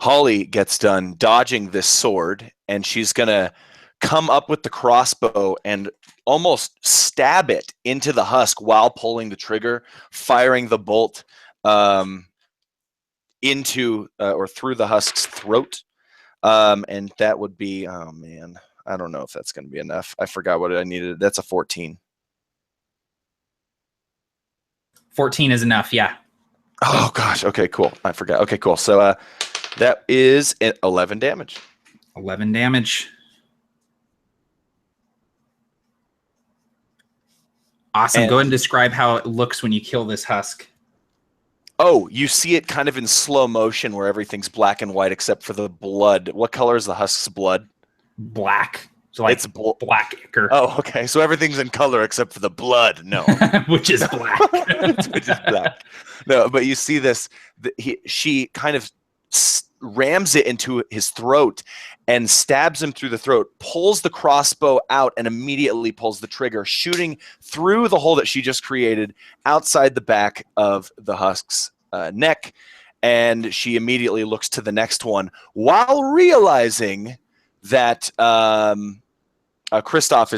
Holly gets done dodging this sword, and she's going to come up with the crossbow and almost stab it into the husk while pulling the trigger, firing the bolt into or through the husk's throat. And that would be, oh man, I don't know if that's going to be enough. I forgot what I needed. That's a 14. 14 is enough, yeah. Oh gosh. Okay, cool. I forgot. Okay, cool. So that is 11 damage. 11 damage. Awesome. Go ahead and describe how it looks when you kill this husk. Oh, you see it kind of in slow motion where everything's black and white except for the blood. What color is the husk's blood? Black. So like it's black ichor. Oh, okay. So everything's in color except for the blood. No. Which is black. Which is black. No, but you see this. She kind of rams it into his throat and stabs him through the throat, pulls the crossbow out, and immediately pulls the trigger, shooting through the hole that she just created outside the back of the husk's neck. And she immediately looks to the next one while realizing that Kristoff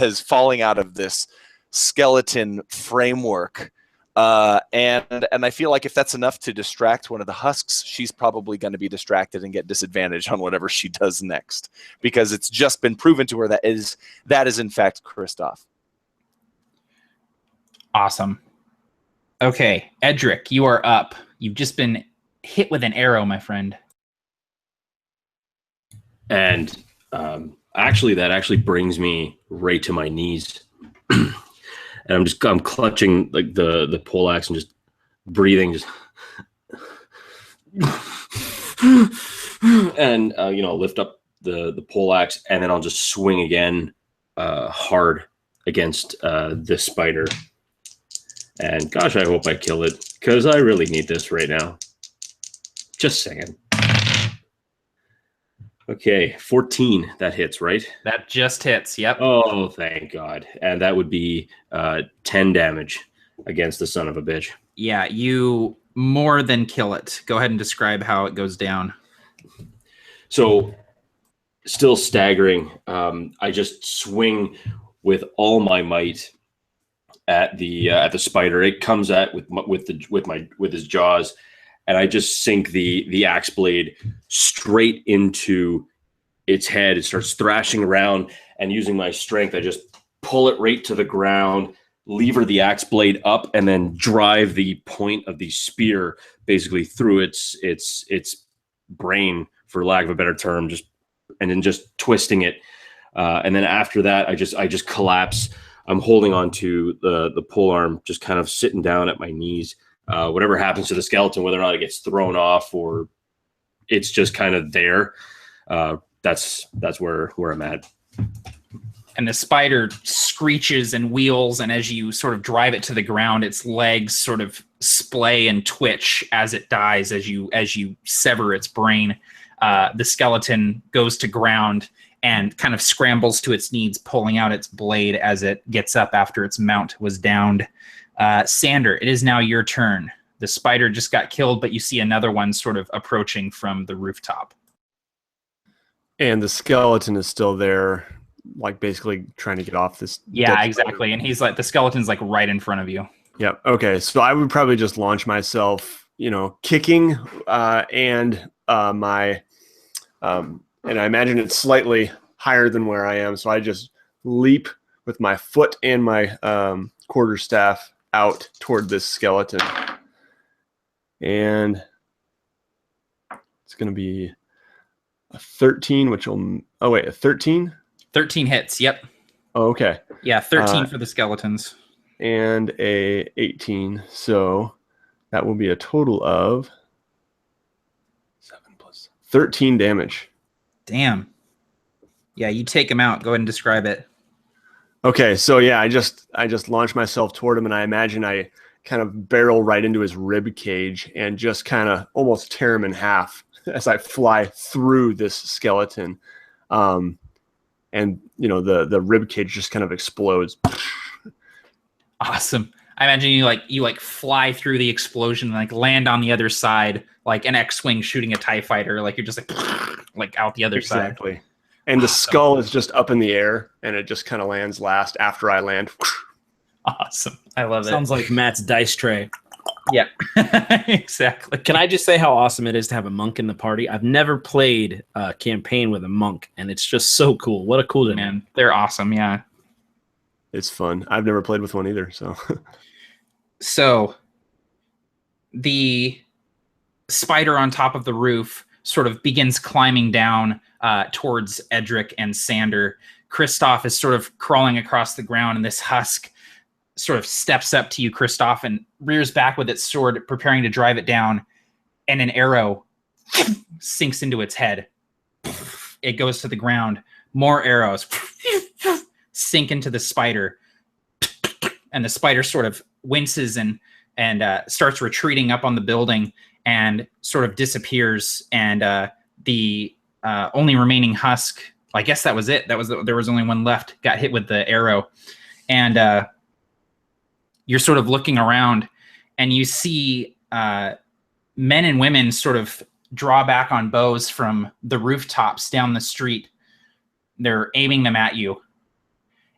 is falling out of this skeleton framework. And I feel like if that's enough to distract one of the husks, she's probably going to be distracted and get disadvantage on whatever she does next, because it's just been proven to her that is in fact Kristoff. Awesome. Okay, Edric, you are up. You've just been hit with an arrow, my friend. And actually, that actually brings me right to my knees. And I'm clutching like the poleaxe and just breathing, just and lift up the poleaxe, and then I'll just swing again hard against this spider. And gosh, I hope I kill it, because I really need this right now. Just saying. Okay, 14. That hits, right? That just hits, yep. Oh, thank God. And that would be 10 damage against the son of a bitch. Yeah, you more than kill it. Go ahead and describe how it goes down. So, still staggering, I just swing with all my might at the spider. It comes at with his jaws, and I just sink the axe blade straight into its head. It starts thrashing around, and using my strength, I just pull it right to the ground, lever the axe blade up, and then drive the point of the spear basically through its brain, for lack of a better term, and then just twisting it. And then after that, I just collapse. I'm holding on to the pole arm, just kind of sitting down at my knees. Whatever happens to the skeleton, whether or not it gets thrown off or it's just kind of there, that's where I'm at. And the spider screeches and wheels, and as you sort of drive it to the ground, its legs sort of splay and twitch as it dies, as you sever its brain. The skeleton goes to ground and kind of scrambles to its knees, pulling out its blade as it gets up after its mount was downed. Sander, it is now your turn. The spider just got killed, but you see another one sort of approaching from the rooftop. And the skeleton is still there, like basically trying to get off this. Yeah, exactly. And he's like, the skeleton's like right in front of you. Yep. Okay. So I would probably just launch myself, kicking, and my, and I imagine it's slightly higher than where I am. So I just leap with my foot and my quarterstaff out toward this skeleton. And it's going to be a 13, a 13? 13 hits, yep. Oh, okay. Yeah, 13 for the skeletons. And a 18. So that will be a total of 7 plus 13 damage. Damn. Yeah, you take him out. Go ahead and describe it. Okay, so yeah, I just launch myself toward him, and I imagine I kind of barrel right into his rib cage and just kind of almost tear him in half as I fly through this skeleton. And the rib cage just kind of explodes. Awesome. I imagine you fly through the explosion and like land on the other side like an X-wing shooting a TIE fighter. Like you're just like out the other side. Exactly. And the skull is just up in the air, and it just kind of lands last after I land. Awesome. I love it. Sounds like Matt's dice tray. Yeah, exactly. Can I just say how awesome it is to have a monk in the party? I've never played a campaign with a monk, and it's just so cool. What a cool dynamic. Man, they're awesome. Yeah. It's fun. I've never played with one either. So the spider on top of the roof sort of begins climbing down towards Edric and Sander. Kristoff is sort of crawling across the ground, and this husk sort of steps up to you, Kristoff, and rears back with its sword, preparing to drive it down, and an arrow sinks into its head. It goes to the ground. More arrows sink into the spider, and the spider sort of winces and starts retreating up on the building and sort of disappears. And the only remaining husk, I guess that was it. There was only one left. Got hit with the arrow, and you're sort of looking around, and you see men and women sort of draw back on bows from the rooftops down the street. They're aiming them at you.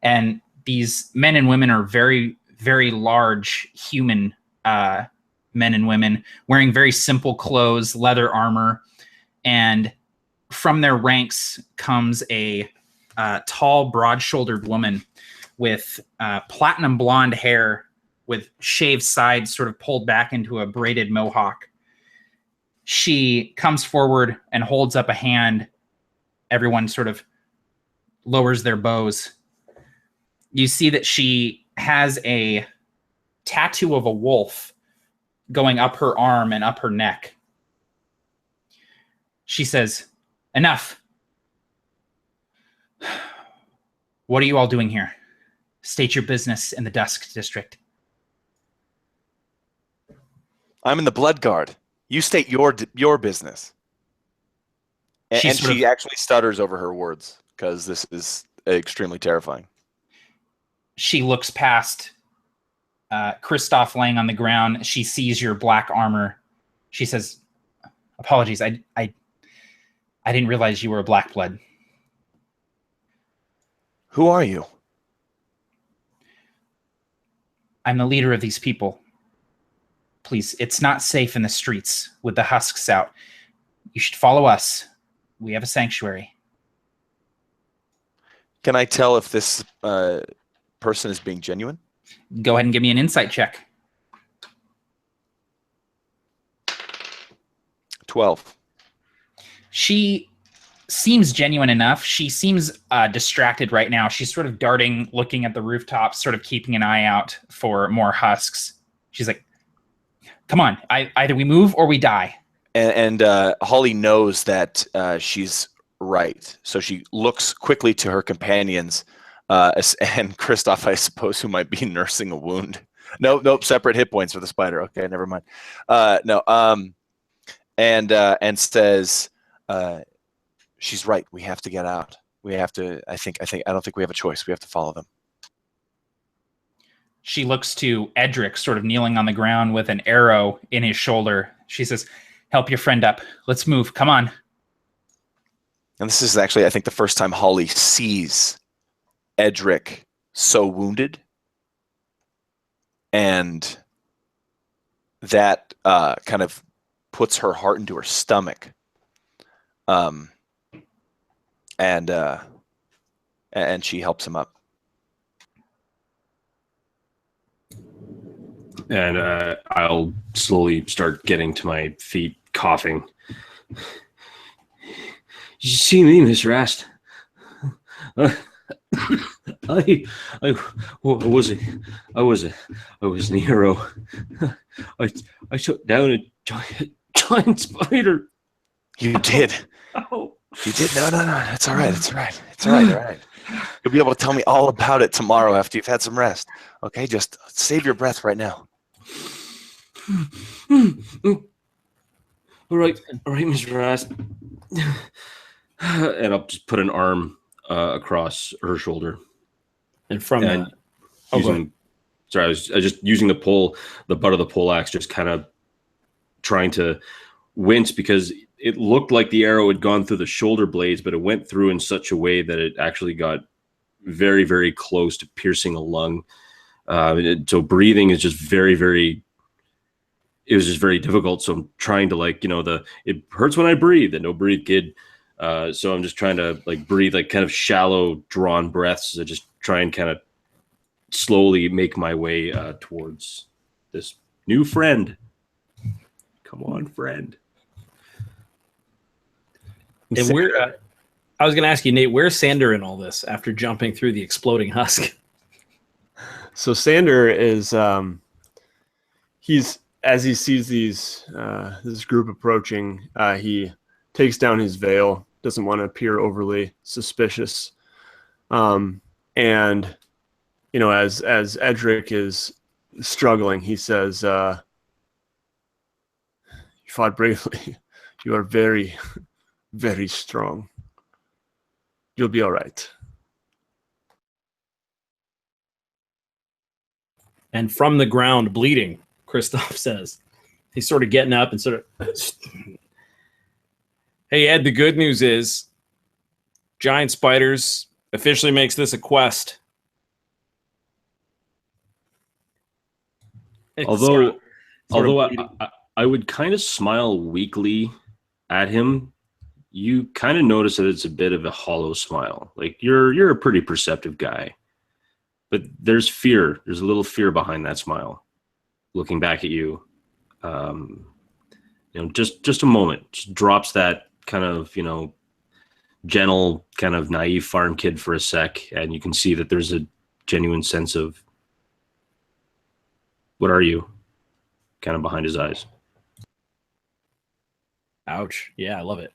And these men and women are very, very large human men and women wearing very simple clothes, leather armor. And from their ranks comes a tall, broad-shouldered woman with platinum blonde hair with shaved sides sort of pulled back into a braided mohawk. She comes forward and holds up a hand. Everyone sort of lowers their bows. You see that she has a tattoo of a wolf going up her arm and up her neck. She says, "Enough. What are you all doing here? State your business in the Dusk District." I'm in the Blood Guard. You state your business. And she actually stutters over her words because this is extremely terrifying. She looks past Kristoff laying on the ground. She sees your black armor. She says, "Apologies, I didn't realize you were a black blood." Who are you? "I'm the leader of these people. Please, it's not safe in the streets with the husks out. You should follow us. We have a sanctuary." Can I tell if this person is being genuine? Go ahead and give me an insight check. 12. She seems genuine enough. She seems distracted right now. She's sort of darting, looking at the rooftops, sort of keeping an eye out for more husks. She's like, "Come on, either we move or we die." And Holly knows that she's right. So she looks quickly to her companions and Kristoff, I suppose, who might be nursing a wound. Nope, separate hit points for the spider. Okay, never mind. And says, she's right. We have to get out. We have to. I don't think we have a choice. We have to follow them. She looks to Edric, sort of kneeling on the ground with an arrow in his shoulder. She says, "Help your friend up. Let's move. Come on." And this is actually, I think, the first time Holly sees Edric so wounded. and that kind of puts her heart into her stomach, and she helps him up. And I'll slowly start getting to my feet, coughing. You see me, Miss Rast? I was an hero. I took down a giant spider. You did. Oh. You did. No. It's all right. It's all right. It's all right. All right. You'll be able to tell me all about it tomorrow after you've had some rest. Okay, just save your breath right now. All right, Mr. Rast. And I'll just put an arm across her shoulder. And from that, I was just using the butt of the pole axe, just kind of trying to wince because it looked like the arrow had gone through the shoulder blades, but it went through in such a way that it actually got very, very close to piercing a lung. So breathing is just very, very. It was just very difficult. So I'm trying to it hurts when I breathe, and no breathe, kid. So I'm just trying to breathe kind of shallow, drawn breaths. I just try and kind of slowly make my way towards this new friend. Come on, friend. And I was going to ask you, Nate, where's Sander in all this after jumping through the exploding husk? So Sander is, as he sees this group approaching, he takes down his veil, doesn't want to appear overly suspicious. And, as Edric is struggling, he says, you fought bravely. You are very, very strong. You'll be all right. And from the ground, bleeding, Kristoff says. He's sort of getting up and sort of... Hey, Ed, the good news is giant spiders officially makes this a quest. Although I would kind of smile weakly at him, you kind of notice that it's a bit of a hollow smile. Like you're a pretty perceptive guy, but there's fear. There's a little fear behind that smile. Looking back at you, just a moment, just drops that kind of gentle, kind of naive farm kid for a sec, and you can see that there's a genuine sense of what are you, kind of behind his eyes. Ouch. Yeah, I love it.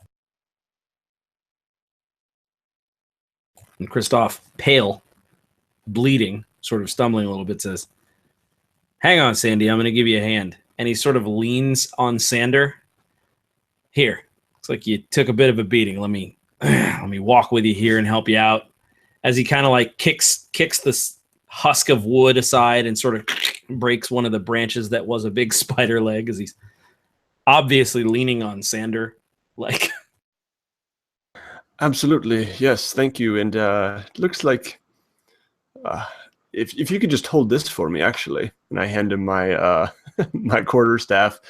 And Kristoff, pale, bleeding, sort of stumbling a little bit, says, hang on, Sandy, I'm going to give you a hand. And he sort of leans on Sander. Here, looks like you took a bit of a beating. Let me walk with you here and help you out. As he kind of kicks this husk of wood aside and sort of breaks one of the branches that was a big spider leg, as he's obviously leaning on Sander. Absolutely. Yes. Thank you. And it looks like if you could just hold this for me, actually, and I hand him my my quarterstaff,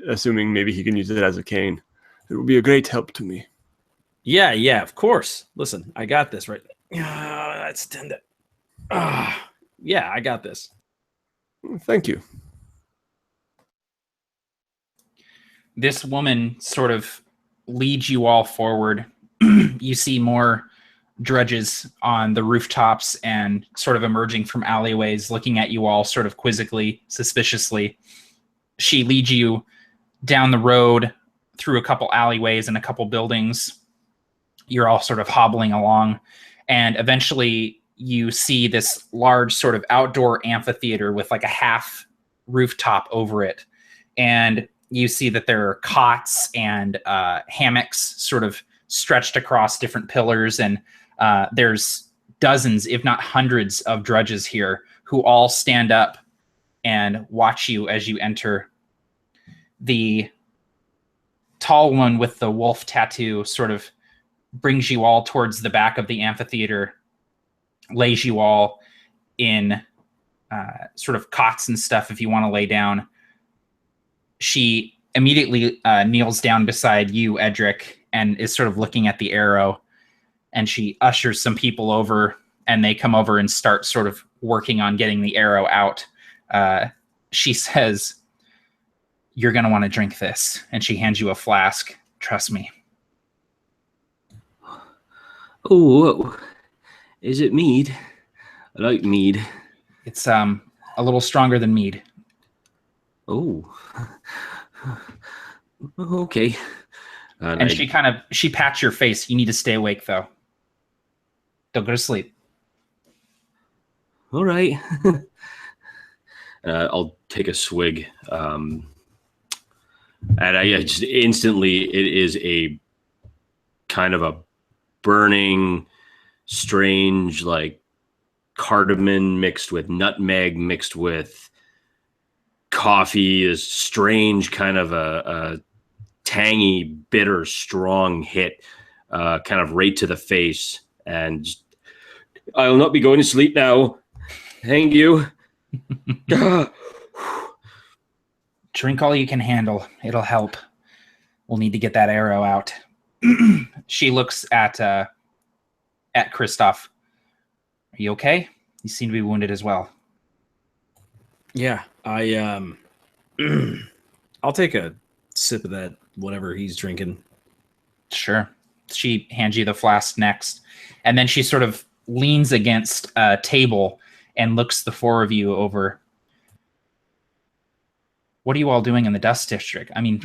assuming maybe he can use it as a cane, it would be a great help to me. Yeah, of course. Listen, I got this, right? That's tender. Yeah, I got this. Thank you. This woman sort of leads you all forward. You see more drudges on the rooftops and sort of emerging from alleyways, looking at you all sort of quizzically, suspiciously. She leads you down the road through a couple alleyways and a couple buildings. You're all sort of hobbling along, and eventually you see this large sort of outdoor amphitheater with a half rooftop over it. And you see that there are cots and hammocks sort of stretched across different pillars. And there's dozens, if not hundreds, of drudges here who all stand up and watch you as you enter. The tall one with the wolf tattoo sort of brings you all towards the back of the amphitheater, lays you all in sort of cots and stuff if you want to lay down. She immediately kneels down beside you, Edric, and is sort of looking at the arrow. And she ushers some people over, and they come over and start sort of working on getting the arrow out. She says, "You're going to want to drink this." And she hands you a flask. Trust me. Oh, is it mead? I like mead. It's a little stronger than mead. Oh. Okay. And she pats your face. You need to stay awake, though. Don't go to sleep. All right. I'll take a swig. And I just instantly, it is a kind of a burning, strange, like cardamom mixed with nutmeg, mixed with coffee, is strange, kind of a tangy, bitter, strong hit, kind of right to the face. And I'll not be going to sleep now. Thank you. Drink all you can handle. It'll help. We'll need to get that arrow out. She looks at Kristoff. Are you okay? You seem to be wounded as well. Yeah, I'll take a sip of that, whatever he's drinking. Sure. She hands you the flask next. And then she sort of leans against a table and looks the four of you over. What are you all doing in the Dust District? I mean,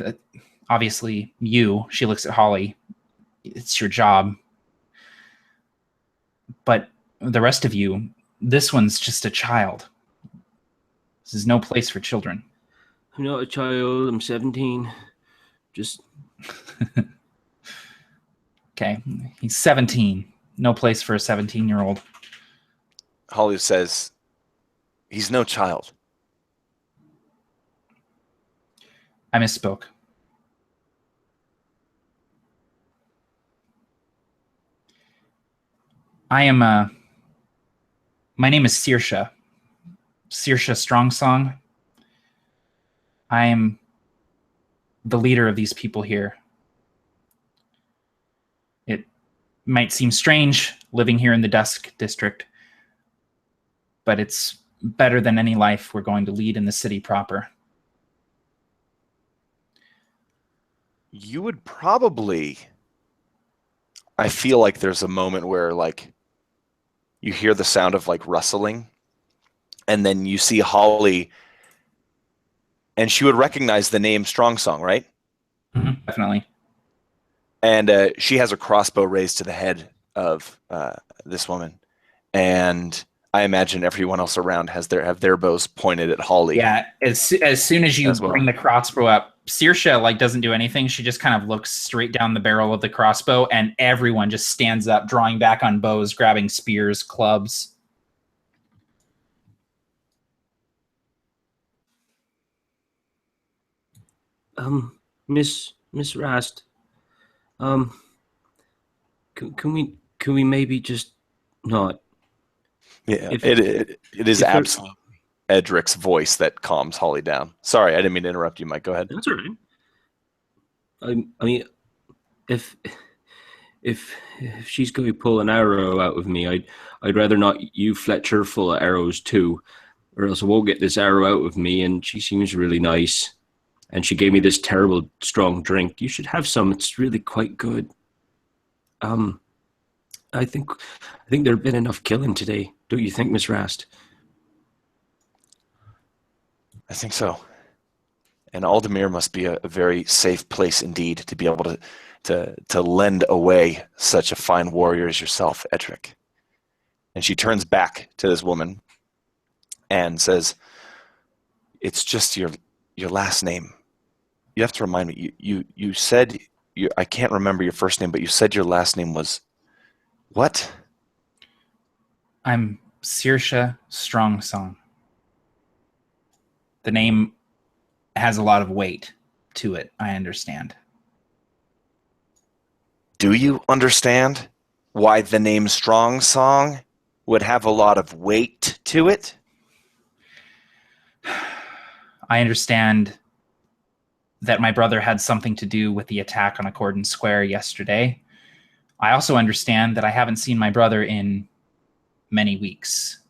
obviously you. She looks at Holly. It's your job. But the rest of you, this one's just a child. This is no place for children. I'm not a child. I'm 17. Just... Okay. He's 17. No place for a 17-year-old. Holly says, he's no child. I misspoke. I am, my name is Saoirse Strongsong. I am the leader of these people here. It might seem strange living here in the Dusk District, but it's better than any life we're going to lead in the city proper. You would probably... I feel like there's a moment where, like, you hear the sound of, like, rustling, and then you see Holly, and she would recognize the name Strongsong, right? Mm-hmm, definitely. And she has a crossbow raised to the head of this woman, and I imagine everyone else around have their bows pointed at Holly. Yeah, as soon as you well. bring the crossbow up, Saoirse like doesn't do anything. She just kind of looks straight down the barrel of the crossbow, and everyone just stands up, drawing back on bows, grabbing spears, clubs. Miss Rast, can we maybe just not? Yeah, it is absolutely Edric's voice that calms Holly down. Sorry, I didn't mean to interrupt you, Mike. Go ahead. That's all right. I mean, if she's going to pull an arrow out of me, I'd rather not you Fletcher full of arrows too, or else I won't get this arrow out of me. And she seems really nice, and she gave me this terrible strong drink. You should have some. It's really quite good. I think there have been enough killing today. Don't you think, Miss Rast? I think so. And Aldemir must be a very safe place indeed to be able to lend away such a fine warrior as yourself, Edric. And she turns back to this woman and says, "It's just your last name. You have to remind me. You said I can't remember your first name, but you said your last name was what?" I'm Saoirse Strongsong. The name has a lot of weight to it, I understand. Do you understand why the name Strongsong would have a lot of weight to it? I understand that my brother had something to do with the attack on Accordon Square yesterday. I also understand that I haven't seen my brother in many weeks.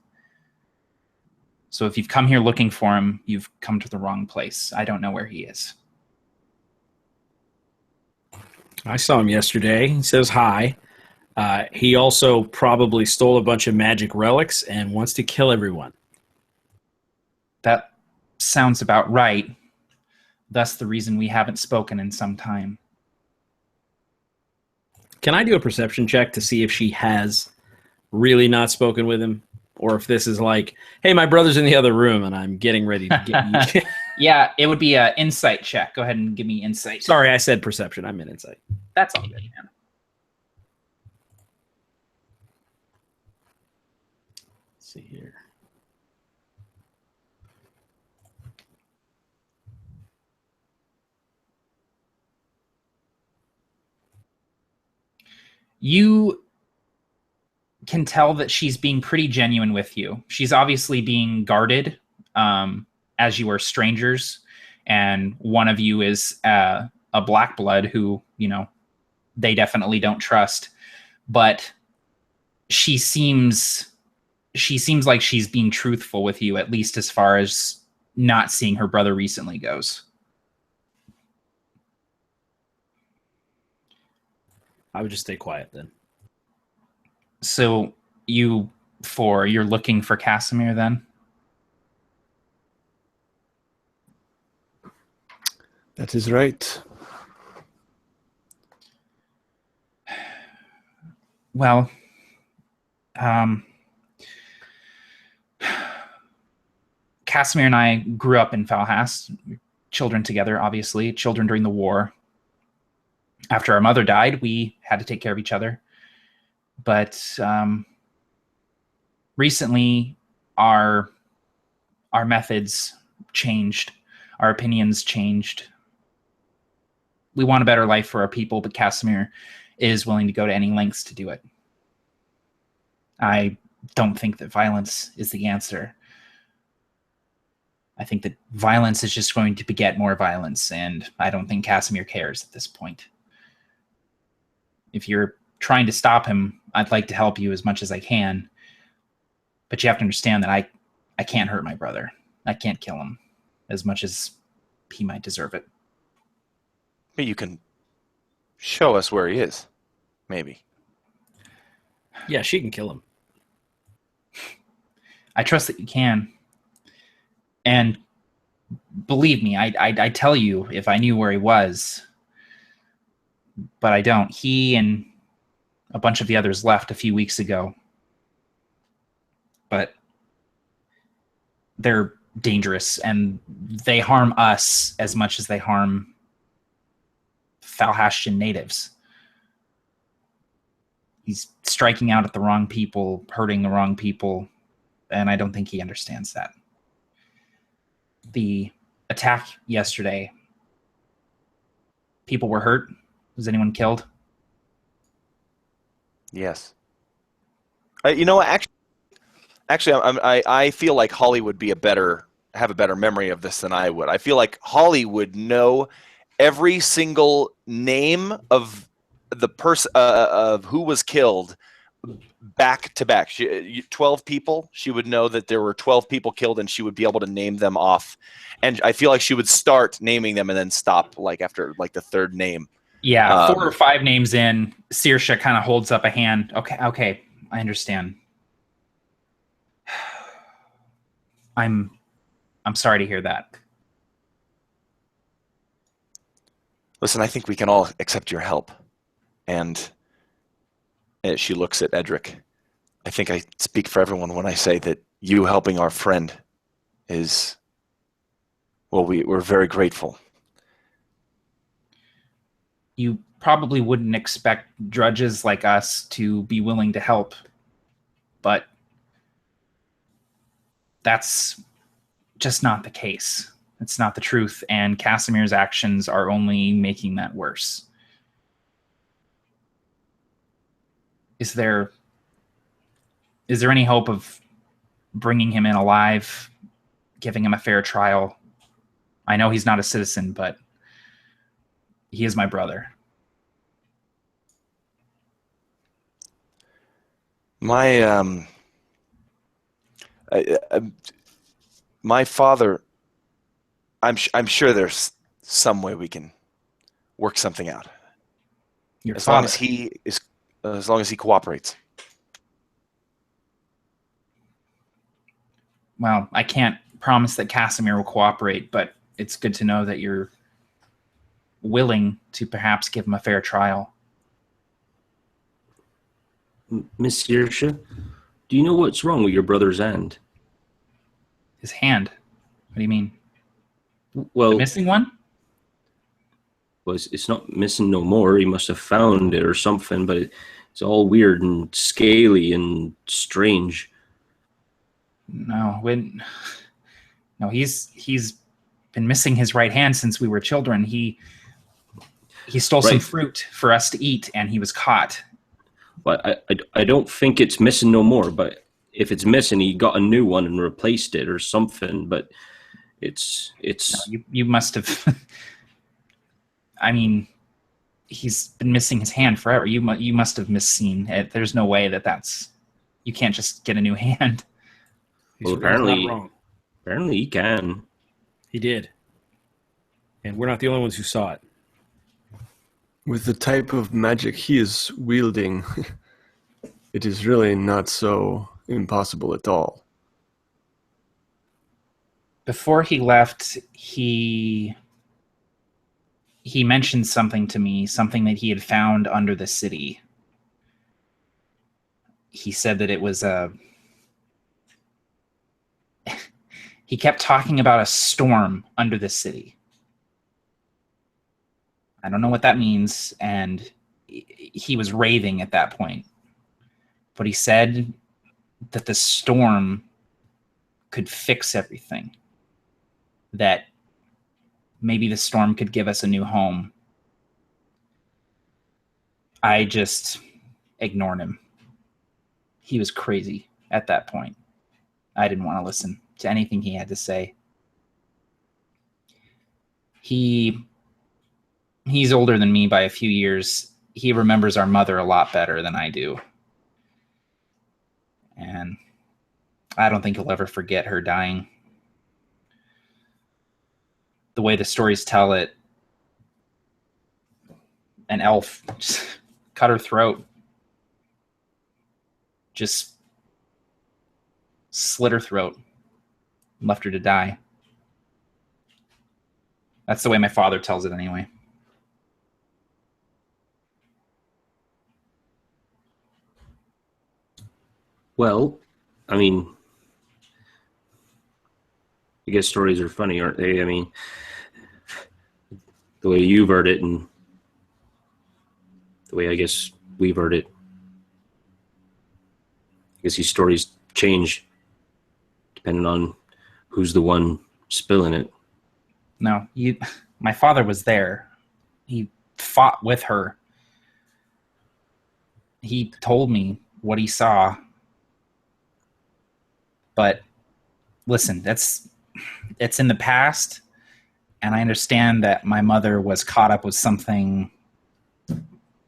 So if you've come here looking for him, you've come to the wrong place. I don't know where he is. I saw him yesterday. He says hi. He also probably stole a bunch of magic relics and wants to kill everyone. That sounds about right. Thus the reason we haven't spoken in some time. Can I do a perception check to see if she has really not spoken with him? Or if this is like, hey, my brother's in the other room and I'm getting ready to get you. Yeah, it would be an insight check. Go ahead and give me insight. Sorry, I said perception. I meant insight. That's all good, man. Let's see here. You can tell that she's being pretty genuine with you. She's obviously being guarded, as you are strangers, and one of you is a black blood who, they definitely don't trust. But she seems like she's being truthful with you, at least as far as not seeing her brother recently goes. I would just stay quiet then. So you're looking for Casimir then? That is right. Well, Casimir and I grew up in Falhast, children together, obviously, children during the war. After our mother died, we had to take care of each other. But recently, our methods changed. Our opinions changed. We want a better life for our people, but Casimir is willing to go to any lengths to do it. I don't think that violence is the answer. I think that violence is just going to beget more violence, and I don't think Casimir cares at this point. If you're trying to stop him, I'd like to help you as much as I can. But you have to understand that I can't hurt my brother. I can't kill him as much as he might deserve it. But you can show us where he is, maybe. Yeah, she can kill him. I trust that you can. And believe me, I'd tell you if I knew where he was. But I don't. He and a bunch of the others left a few weeks ago. But they're dangerous, and they harm us as much as they harm Falhashtian natives. He's striking out at the wrong people, hurting the wrong people, and I don't think he understands that. The attack yesterday, people were hurt. Was anyone killed? Yes. I feel like Holly would have a better memory of this than I would. I feel like Holly would know every single name of the person of who was killed back to back. 12 people. She would know that there were 12 people killed, and she would be able to name them off. And I feel like she would start naming them and then stop after the third name. Yeah, 4 or 5 names in, Saoirse kind of holds up a hand. Okay, I understand. I'm sorry to hear that. Listen, I think we can all accept your help. And as she looks at Edric, I think I speak for everyone when I say that you helping our friend is, well, we're very grateful. You probably wouldn't expect drudges like us to be willing to help, but that's just not the case. It's not the truth, and Casimir's actions are only making that worse. Is there any hope of bringing him in alive giving him a fair trial. I know he's not a citizen, but he is my brother. My my father. I'm sure there's some way we can work something out. Your As father. long as he cooperates. Well, I can't promise that Casimir will cooperate, but it's good to know that you're willing to perhaps give him a fair trial. Miss Sirsha, do you know what's wrong with your brother's hand? His hand? What do you mean? Well, The missing one? it's not missing no more. He must have found it or something, but it's all weird and scaly and strange. No, he's been missing his right hand since we were children. He stole some Right. fruit for us to eat, and he was caught. But I don't think it's missing no more. But if it's missing, he got a new one and replaced it or something. But it's No, you must have. I mean, he's been missing his hand forever. You must have misseen it. There's no way that's. You can't just get a new hand. well, He's apparently not wrong. apparently he can. He did. And we're not the only ones who saw it. With the type of magic he is wielding, it is really not so impossible at all. Before he left, he mentioned something to me, something that he had found under the city. He said that it was he kept talking about a storm under the city. I don't know what that means, and he was raving at that point. But he said that the storm could fix everything. That maybe the storm could give us a new home. I just ignored him. He was crazy at that point. I didn't want to listen to anything he had to say. He's older than me by a few years. He remembers our mother a lot better than I do. And I don't think he'll ever forget her dying. The way the stories tell it, an elf just cut her throat. Just slit her throat. Left her to die. That's the way my father tells it anyway. Well, I mean, I guess stories are funny, aren't they? I mean, the way you've heard it and the way I guess we've heard it. I guess these stories change depending on who's the one spilling it. No, my father was there. He fought with her. He told me what he saw. But listen, it's in the past, and I understand that my mother was caught up with something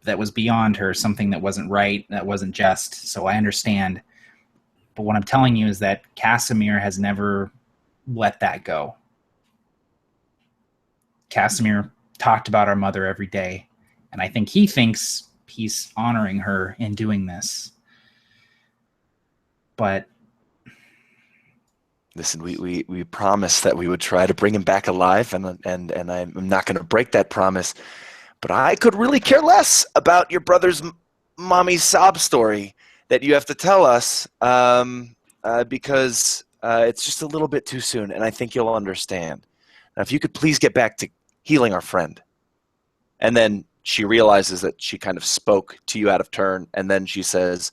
that was beyond her, something that wasn't right, that wasn't just. So I understand. But what I'm telling you is that Casimir has never let that go. Casimir talked about our mother every day, and I think he thinks he's honoring her in doing this. But Listen, we promised that we would try to bring him back alive, and I'm not going to break that promise. But I could really care less about your brother's mommy's sob story that you have to tell us, because it's just a little bit too soon, and I think you'll understand. Now, if you could please get back to healing our friend. And then she realizes that she kind of spoke to you out of turn, and then she says,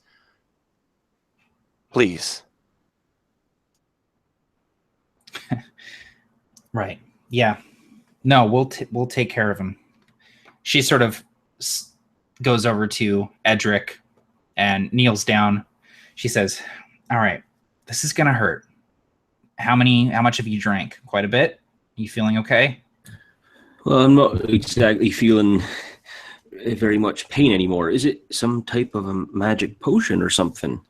please. right, yeah, no, we'll take care of him. She sort of goes over to Edric and kneels down. She says, "All right, this is gonna hurt, How much have you drank? Quite a bit? You feeling okay? Well, I'm not exactly feeling very much pain anymore. Is it some type of a magic potion or something?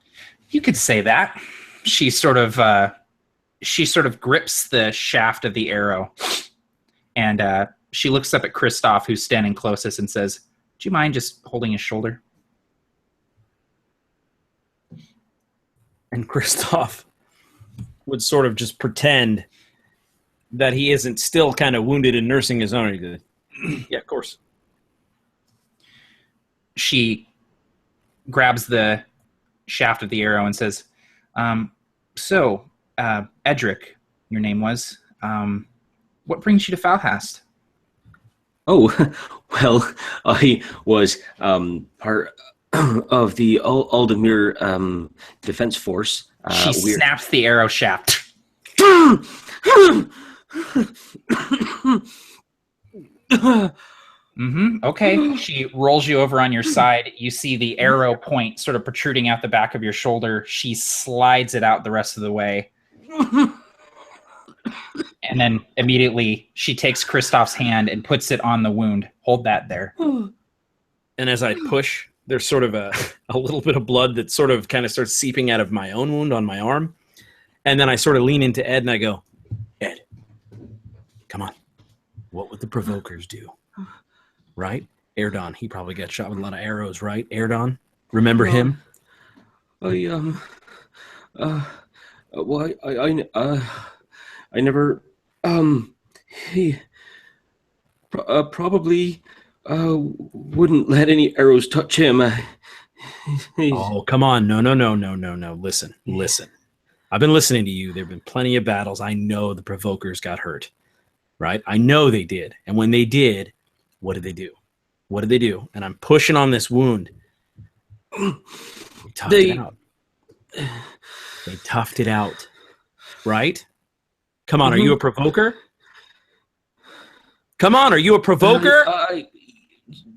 You could say that. She sort of grips the shaft of the arrow, and she looks up at Kristoff, who's standing closest, and says, "Do you mind just holding his shoulder?" And Kristoff would sort of just pretend that he isn't still kind of wounded and nursing his own. He goes, yeah, of course. She grabs the shaft of the arrow and says, so, Edric, your name was, what brings you to Falhast? Oh, well, I was part of the Aldemir Defense Force. She snaps the arrow shaft. Okay. She rolls you over on your side. You see the arrow point sort of protruding out the back of your shoulder. She slides it out the rest of the way. And then immediately she takes Kristoff's hand and puts it on the wound. Hold that there. And as I push, there's sort of a little bit of blood that sort of kind of starts seeping out of my own wound on my arm. And then I sort of lean into Ed and I go, Ed, come on. What would the Provokers do? Right? Erdon, he probably got shot with a lot of arrows, right? Erdon? Remember him? I never, he probably wouldn't let any arrows touch him. Oh, come on. No. Listen. I've been listening to you. There have been plenty of battles. I know the Provokers got hurt, right? I know they did. And when they did, what did they do? And I'm pushing on this wound. They toughed it out. They toughed it out, right? Come on, Are you a Provoker? Come on, are you a Provoker?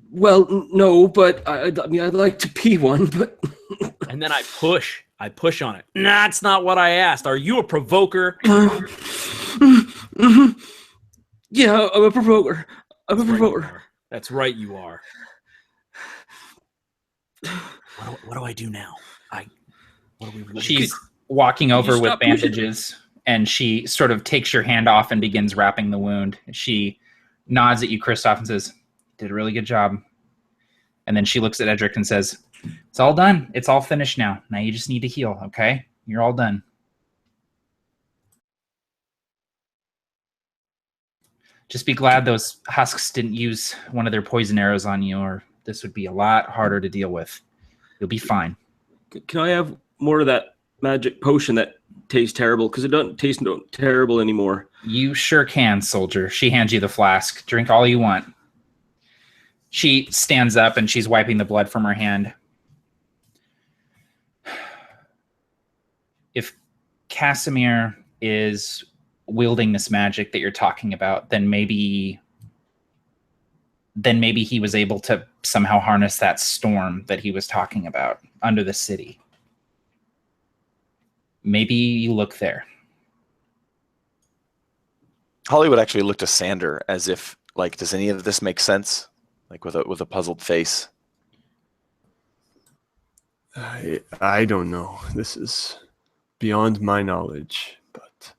Well, no, but I mean, I'd like to be one, but... And then I push on it. Nah, that's not what I asked. Are you a Provoker? Yeah, I'm a Provoker. That's right, you are. What do I do now? She's walking over with bandages, and she sort of takes your hand off and begins wrapping the wound. She nods at you, Kristoff, and says, "Did a really good job." And then she looks at Edric and says, "It's all done. It's all finished now. Now you just need to heal, okay? You're all done." Just be glad those husks didn't use one of their poison arrows on you, or this would be a lot harder to deal with. You'll be fine. Can I have more of that magic potion that tastes terrible? Because it doesn't taste terrible anymore. You sure can, soldier. She hands you the flask. Drink all you want. She stands up and she's wiping the blood from her hand. If Casimir is wielding this magic that you're talking about, then maybe he was able to somehow harness that storm that he was talking about under the city. Maybe you look there. Holly would actually look to Sander as if, like, does any of this make sense? Like with a puzzled face. I don't know. This is beyond my knowledge, but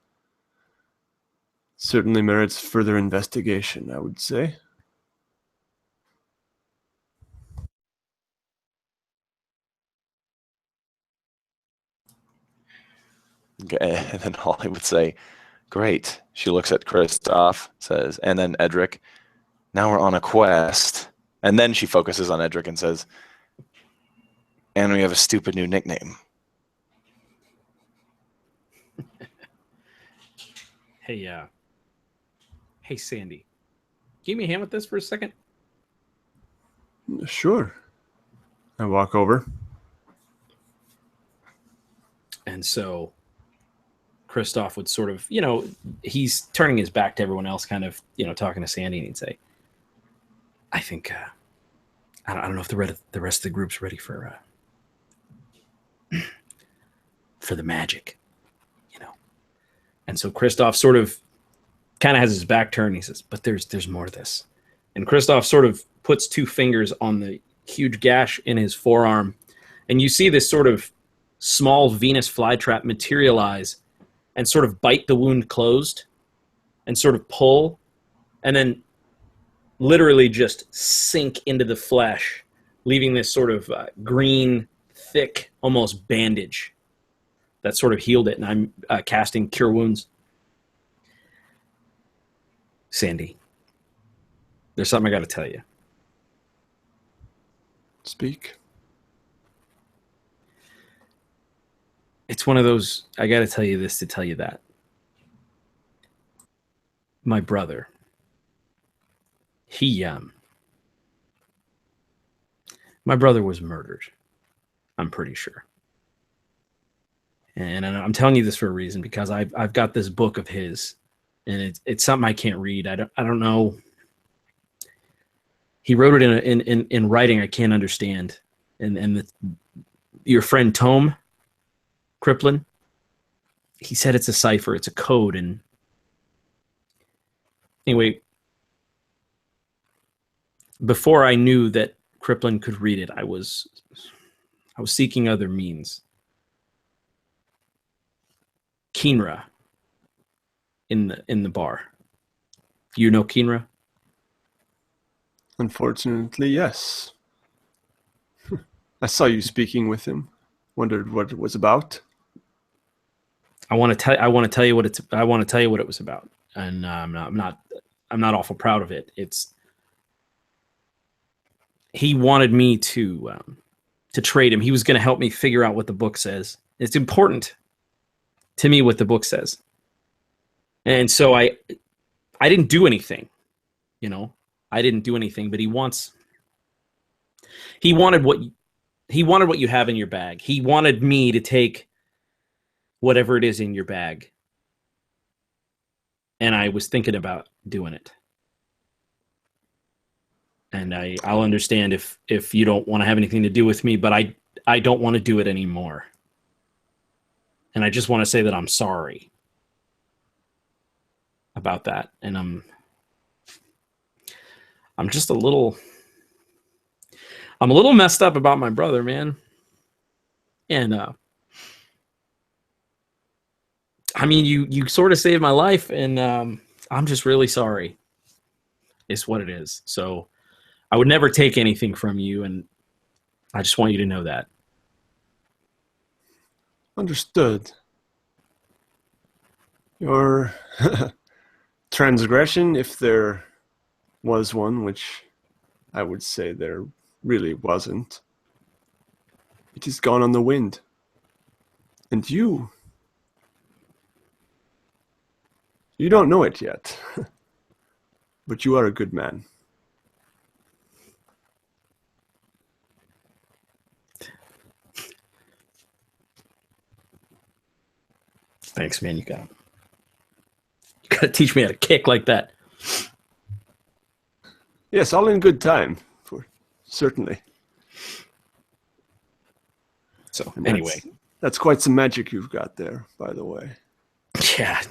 certainly merits further investigation, I would say. Okay, and then Holly would say, "Great." She looks at Kristoff, says, and then Edric, "Now we're on a quest." And then she focuses on Edric and says, "And we have a stupid new nickname." Hey, Sandy. Give me a hand with this for a second. Sure. I walk over. And so Kristoff would sort of, he's turning his back to everyone else, kind of, talking to Sandy, and he'd say, "I think, I don't know if the rest of the group's ready for the magic, And so Kristoff sort of kind of has his back turned. He says, but there's more to this. And Kristoff sort of puts 2 fingers on the huge gash in his forearm. And you see this sort of small Venus flytrap materialize and sort of bite the wound closed and sort of pull and then literally just sink into the flesh, leaving this sort of green, thick, almost bandage that sort of healed it. And I'm casting Cure Wounds. Sandy, there's something I got to tell you. Speak. It's one of those, I got to tell you this to tell you that. My brother, my brother was murdered. I'm pretty sure. And I'm telling you this for a reason, because I've got this book of his, and it's something I can't read. I don't know. He wrote it in writing I can't understand. And your friend Tome Kriplin, he said it's a cipher, it's a code. And anyway, before I knew that Kriplin could read it, I was seeking other means. Keenra in the bar. You know Keenra? Unfortunately, yes. I saw you speaking with him. Wondered what it was about. I want to tell you what it was about, and I'm not awful proud of it. He wanted me to trade him. He was going to help me figure out what the book says. It's important to me what the book says, and so I didn't do anything. I didn't do anything. But he wanted what you have in your bag. He wanted me to take whatever it is in your bag. And I was thinking about doing it. And I'll understand if you don't want to have anything to do with me, but I don't want to do it anymore. And I just want to say that I'm sorry about that. And I'm just a little messed up about my brother, man. And I mean, you sort of saved my life, and I'm just really sorry. It's what it is. So I would never take anything from you, and I just want you to know that. Understood. Your transgression, if there was one, which I would say there really wasn't, it is gone on the wind. And you don't know it yet, but you are a good man. Thanks, man. You gotta teach me how to kick like that. Yes, all in good time, for certainly. So And anyway, that's quite some magic you've got there, by the way. yeah,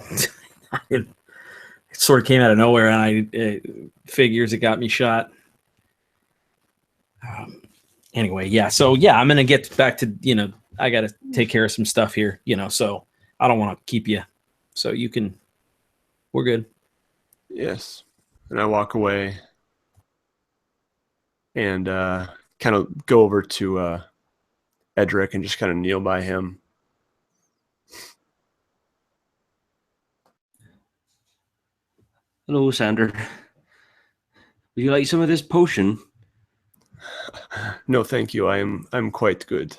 it sort of came out of nowhere, and I figures it got me shot. Anyway, yeah. So yeah, I'm gonna get back to I gotta take care of some stuff here. So I don't want to keep you. So you can. We're good. Yes. And I walk away and kind of go over to Edric and just kind of kneel by him. Hello, Sander. Would you like some of this potion? No, thank you. I'm quite good.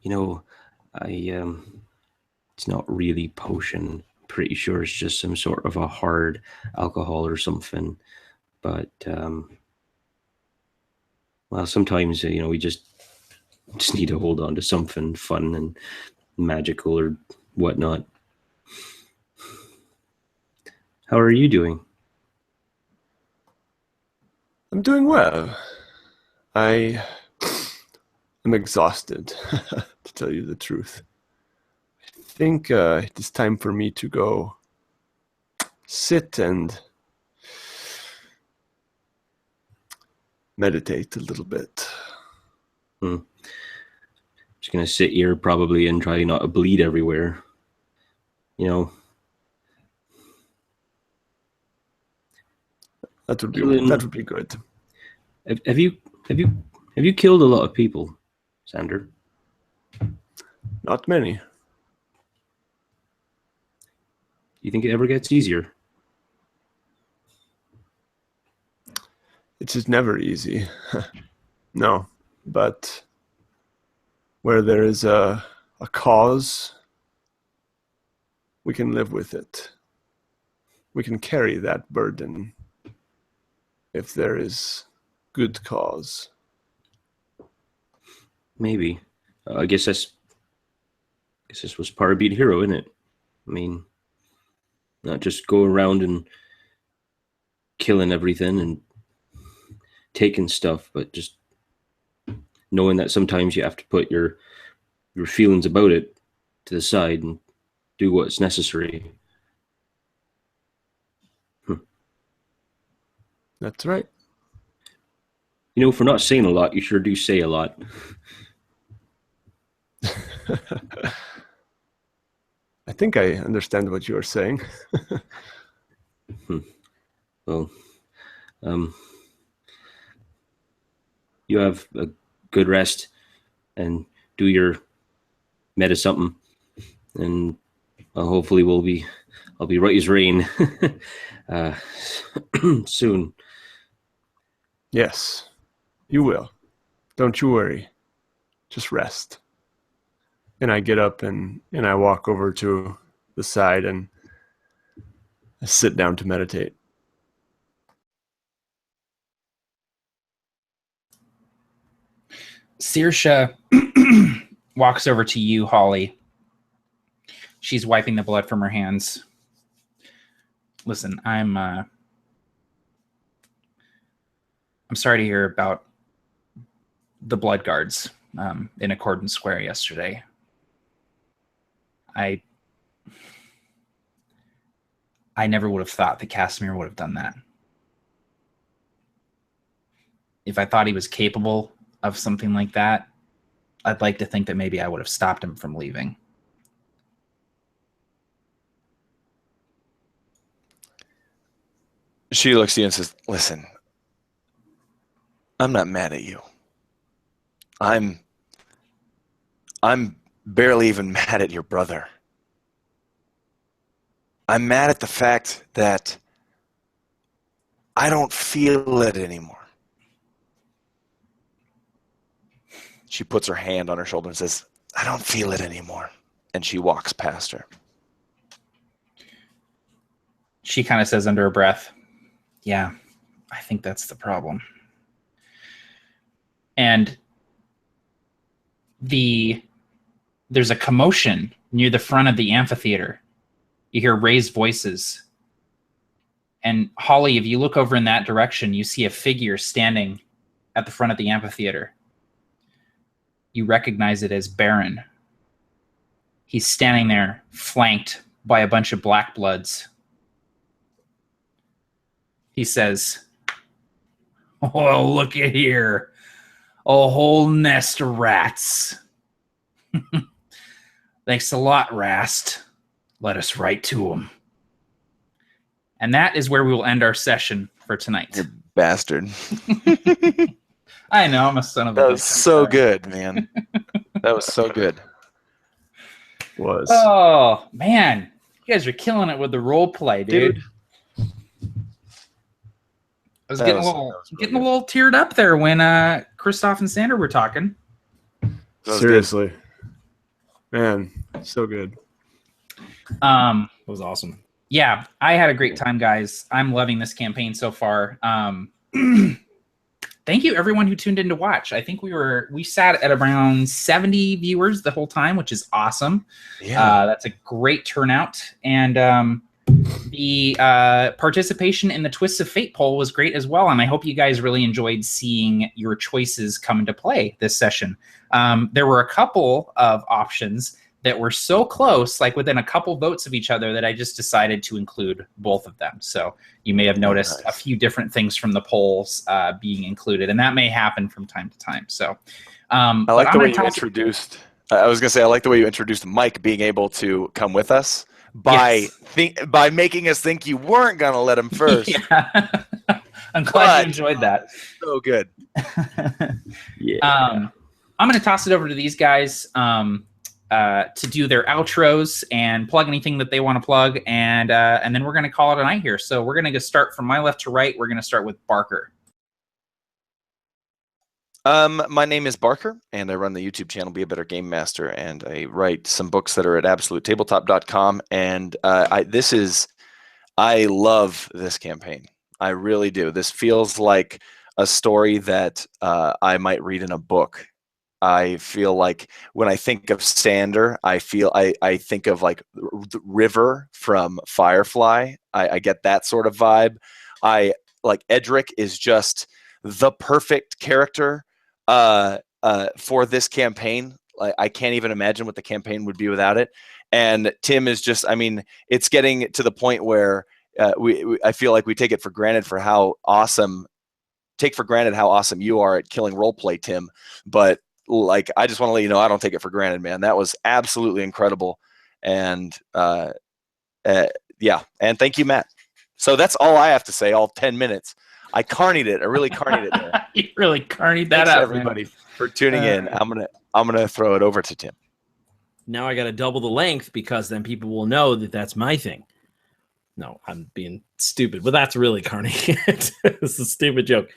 It's not really potion. Pretty sure it's just some sort of a hard alcohol or something. But sometimes we just need to hold on to something fun and magical or whatnot. How are you doing? I'm doing well. I am exhausted, to tell you the truth. I think it is time for me to go sit and meditate a little bit. Just gonna sit here probably and try not to bleed everywhere. You know. That would be good. Have you killed a lot of people, Sander? Not many. Do you think it ever gets easier? It is never easy. No, but where there is a cause, we can live with it. We can carry that burden if there is good cause. Maybe. I guess this was part of being a hero, isn't it? I mean, not just go around and killing everything and taking stuff, but just knowing that sometimes you have to put your feelings about it to the side and do what's necessary. That's right. You know, for not saying a lot, you sure do say a lot. I think I understand what you are saying. Well, you have a good rest and do your meta something, and hopefully I'll be right as rain soon. Yes, you will. Don't you worry. Just rest. And I get up and I walk over to the side and I sit down to meditate. Saoirse walks over to you, Holly. She's wiping the blood from her hands. Listen, I'm sorry to hear about the blood guards in Accordance Square yesterday. I never would have thought that Casimir would have done that. If I thought he was capable of something like that, I'd like to think that maybe I would have stopped him from leaving. She looks at you and says, listen, I'm not mad at you. I'm barely even mad at your brother. I'm mad at the fact that I don't feel it anymore. She puts her hand on her shoulder and says, I don't feel it anymore. And she walks past her. She kind of says under her breath, yeah, I think that's the problem. And there's a commotion near the front of the amphitheater. You hear raised voices. And Holly, if you look over in that direction, you see a figure standing at the front of the amphitheater. You recognize it as Baron. He's standing there, flanked by a bunch of black bloods. He says, oh, look at here. A whole nest of rats. Thanks a lot, Rast. Let us right to him. And that is where we will end our session for tonight. You bastard. I know, I'm a son of a bitch. That was so good, man. That was so good. Was. Oh, man. You guys are killing it with the role play, dude. I was getting a little teared up there when Christoph and Sander were talking. Seriously. Man, so good. That was awesome. Yeah, I had a great time, guys. I'm loving this campaign so far. Thank you, everyone who tuned in to watch. I think we sat at around 70 viewers the whole time, which is awesome. Yeah. That's a great turnout. And the participation in the Twists of Fate poll was great as well. And I hope you guys really enjoyed seeing your choices come into play this session. There were a couple of options that were so close, like within a couple votes of each other, that I just decided to include both of them. So you may have noticed a few different things from the polls being included, and that may happen from time to time. So I like the way you introduced. I was going to say, I like the way you introduced Mike being able to come with us by making us think you weren't going to let him first. Yeah. I'm glad you enjoyed that. So good. Yeah. I'm going to toss it over to these guys to do their outros and plug anything that they want to plug, and then we're going to call it a night here. So we're going to start from my left to right. We're going to start with Barker. My name is Barker, and I run the YouTube channel Be a Better Game Master, and I write some books that are at absolutetabletop.com. And I love this campaign. I really do. This feels like a story that I might read in a book. I feel like when I think of Sander, I think of like the River from Firefly. I get that sort of vibe. I like Edric is just the perfect character for this campaign. I can't even imagine what the campaign would be without it. And Tim is just, I mean, it's getting to the point where I feel like we take it for granted for how awesome you are at killing roleplay, Tim. But like, I just want to let you know, I don't take it for granted, man. That was absolutely incredible. And yeah. And thank you, Matt. So that's all I have to say, all 10 minutes. I carnied it. I really carnied it there. You really carnied that Thanks, up, everybody, for tuning in. I'm gonna throw it over to Tim. Now I got to double the length because then people will know that that's my thing. No, I'm being stupid, but that's really carny. It's a stupid joke.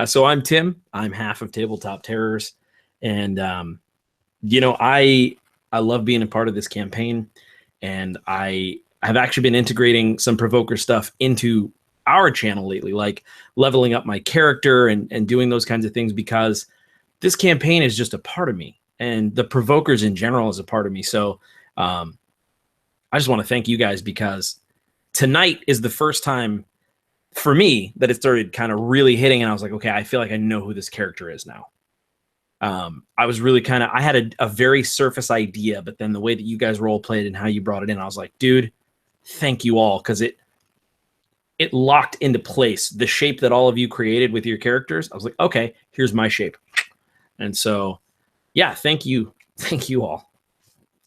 So I'm Tim. I'm half of Tabletop Terrors, and I love being a part of this campaign, and I have actually been integrating some Provoker stuff into our channel lately, like leveling up my character and doing those kinds of things, because this campaign is just a part of me, and the Provokers in general is a part of me. So I just want to thank you guys, because tonight is the first time for me that it started kind of really hitting, and I was like, okay, I feel like I know who this character is now. I was really I had a very surface idea, but then the way that you guys role played and how you brought it in, I was like, dude, thank you all, because it locked into place the shape that all of you created with your characters. I was like, okay, here's my shape. And so, yeah, thank you all.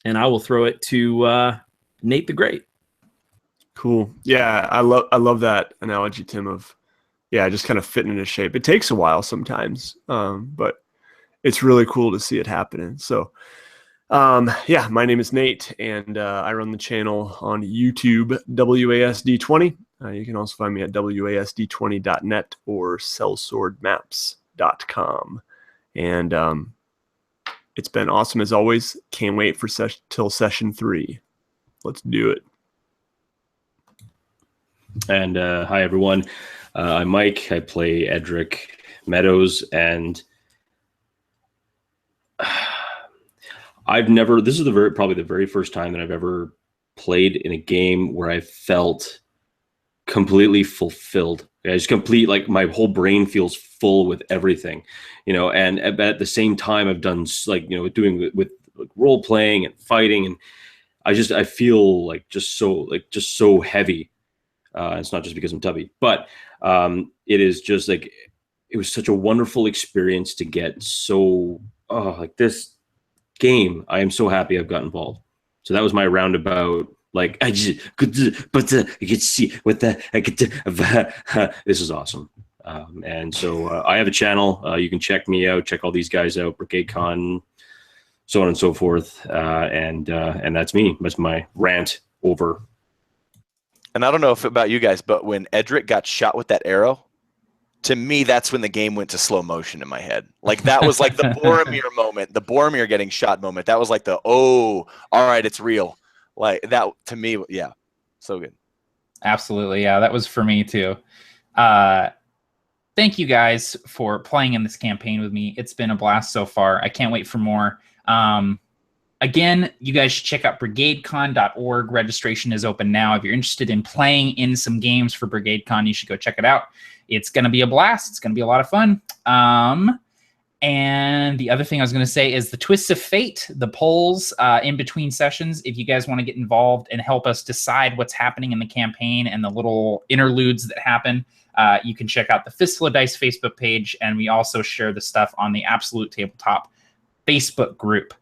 And I will throw it to Nate the Great. Cool. Yeah, I love that analogy, Tim, of just kind of fitting into shape. It takes a while sometimes, but it's really cool to see it happening. So my name is Nate, and I run the channel on YouTube, WASD20. You can also find me at wasd20.net or sellswordmaps.com. And it's been awesome as always. Can't wait for till session 3. Let's do it. And hi, everyone. I'm Mike. I play Edric Meadows, and this is probably the very first time that I've ever played in a game where I felt completely fulfilled. I just like my whole brain feels full with everything, and at the same time I've done doing with role playing and fighting, and I feel just so heavy. It's not just because I'm tubby, but it is just like, it was such a wonderful experience to get this game. I am so happy I've got involved. So that was my roundabout. Like, I could see what this is awesome. And so I have a channel. You can check me out, check all these guys out, BrigadeCon, so on and so forth. And that's me. That's my rant over. And I don't know about you guys, but when Edric got shot with that arrow, to me, that's when the game went to slow motion in my head. Like, that was like the Boromir moment, the Boromir getting shot moment. That was like all right, it's real. Like that to me, yeah, so good. Absolutely, yeah, that was for me too. Thank you guys for playing in this campaign with me. It's been a blast so far. I can't wait for more. Again, you guys should check out brigadecon.org. Registration is open now. If you're interested in playing in some games for BrigadeCon, you should go check it out. It's going to be a blast. It's going to be a lot of fun. And the other thing I was going to say is the Twists of Fate, the polls in between sessions. If you guys want to get involved and help us decide what's happening in the campaign and the little interludes that happen, you can check out the Fistful of Dice Facebook page. And we also share the stuff on the Absolute Tabletop Facebook group.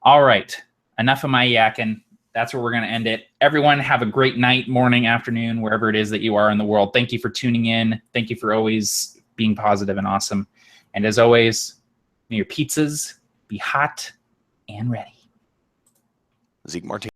All right. Enough of my yakking. That's where we're going to end it. Everyone have a great night, morning, afternoon, wherever it is that you are in the world. Thank you for tuning in. Thank you for always being positive and awesome. And as always, may your pizzas be hot and ready. Zeke Martin.